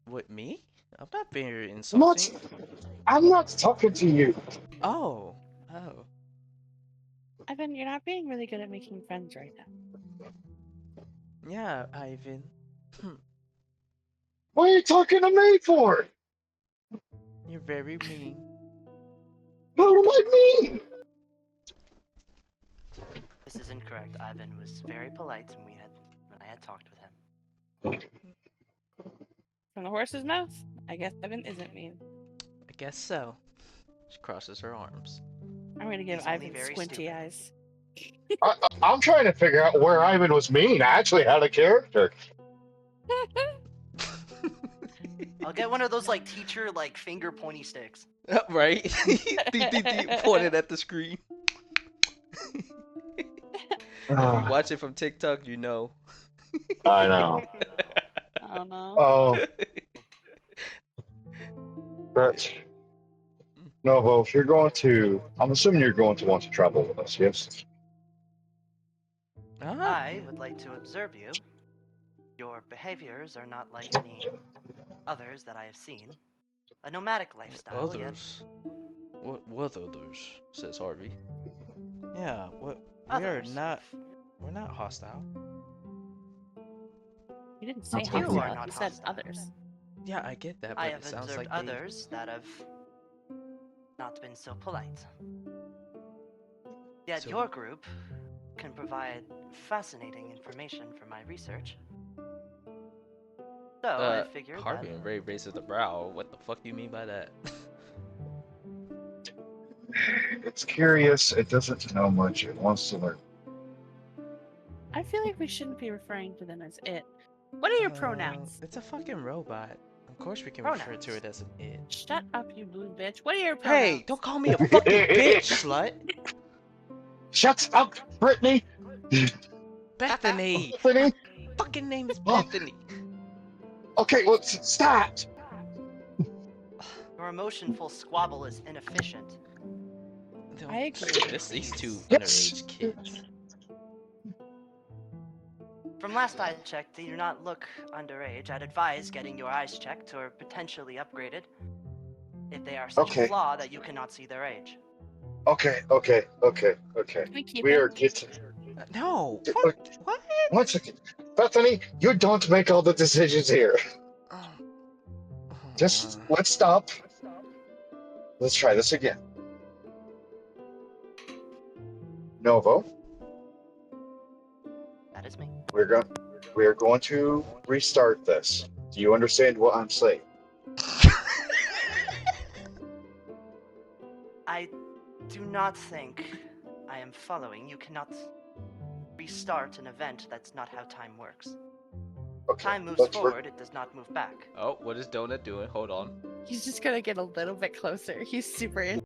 What, me? I'm not very insulting. I'm not talking to you. Oh. Ivan, you're not being really good at making friends right now. Yeah, Ivan. What are you talking to me for? You're very mean. What do I mean? This is incorrect. Ivan was very polite when I had talked with him. From the horse's mouth? I guess Ivan isn't mean. I guess so. She crosses her arms. I'm gonna give He's only Ivan very squinty stupid. eyes. I'm trying to figure out where Ivan was mean. I actually had a character. I'll get one of those like teacher like finger pointy sticks. Right? Pointed at the screen. If you watch it from TikTok, you know. I know. Oh no. Oh. But Novo, if you're going to, I'm assuming you're going to want to travel with us, yes? I would like to observe you. Your behaviors are not like any others that I have seen. A nomadic lifestyle, yet Others? What others? Says Harvey. Yeah, we're others. not hostile. You didn't say That's You hostile. are not You said hostile. others. Yeah, I get that, but I it have sounds observed like others that have not been so polite. Yet So- your group can provide fascinating information for my research. So I figured Harvey that and Ray raises the brow. What the fuck do you mean by that? It's curious. It doesn't know much. It wants to learn. I feel like we shouldn't be referring to them as it. What are your pronouns? It's a fucking robot. Of course we can refer to it as an it. Shut up, you blue bitch. What are your pronouns? Hey, don't call me a fucking bitch, slut. Shut up, Brittany. Bethany. Brittany. Fucking name is Bethany. Okay, well, stop. your emotionful squabble is inefficient. I agree. These two Yes. underage kids. From last I checked, they do not look underage. I'd advise getting your eyes checked or potentially upgraded if they are such Okay. a flaw that you cannot see their age. Okay. Can we keep We him? are getting. No. What? One second. Bethany, you don't make all the decisions here. Oh. let's stop. Let's try this again. Novo, That is me. we are going to restart this. Do you understand what I'm saying? I do not think I am following. You cannot restart an event. That's not how time works. Okay, time moves forward, it does not move back. Oh, what is Donut doing? Hold on. He's just gonna get a little bit closer. He's super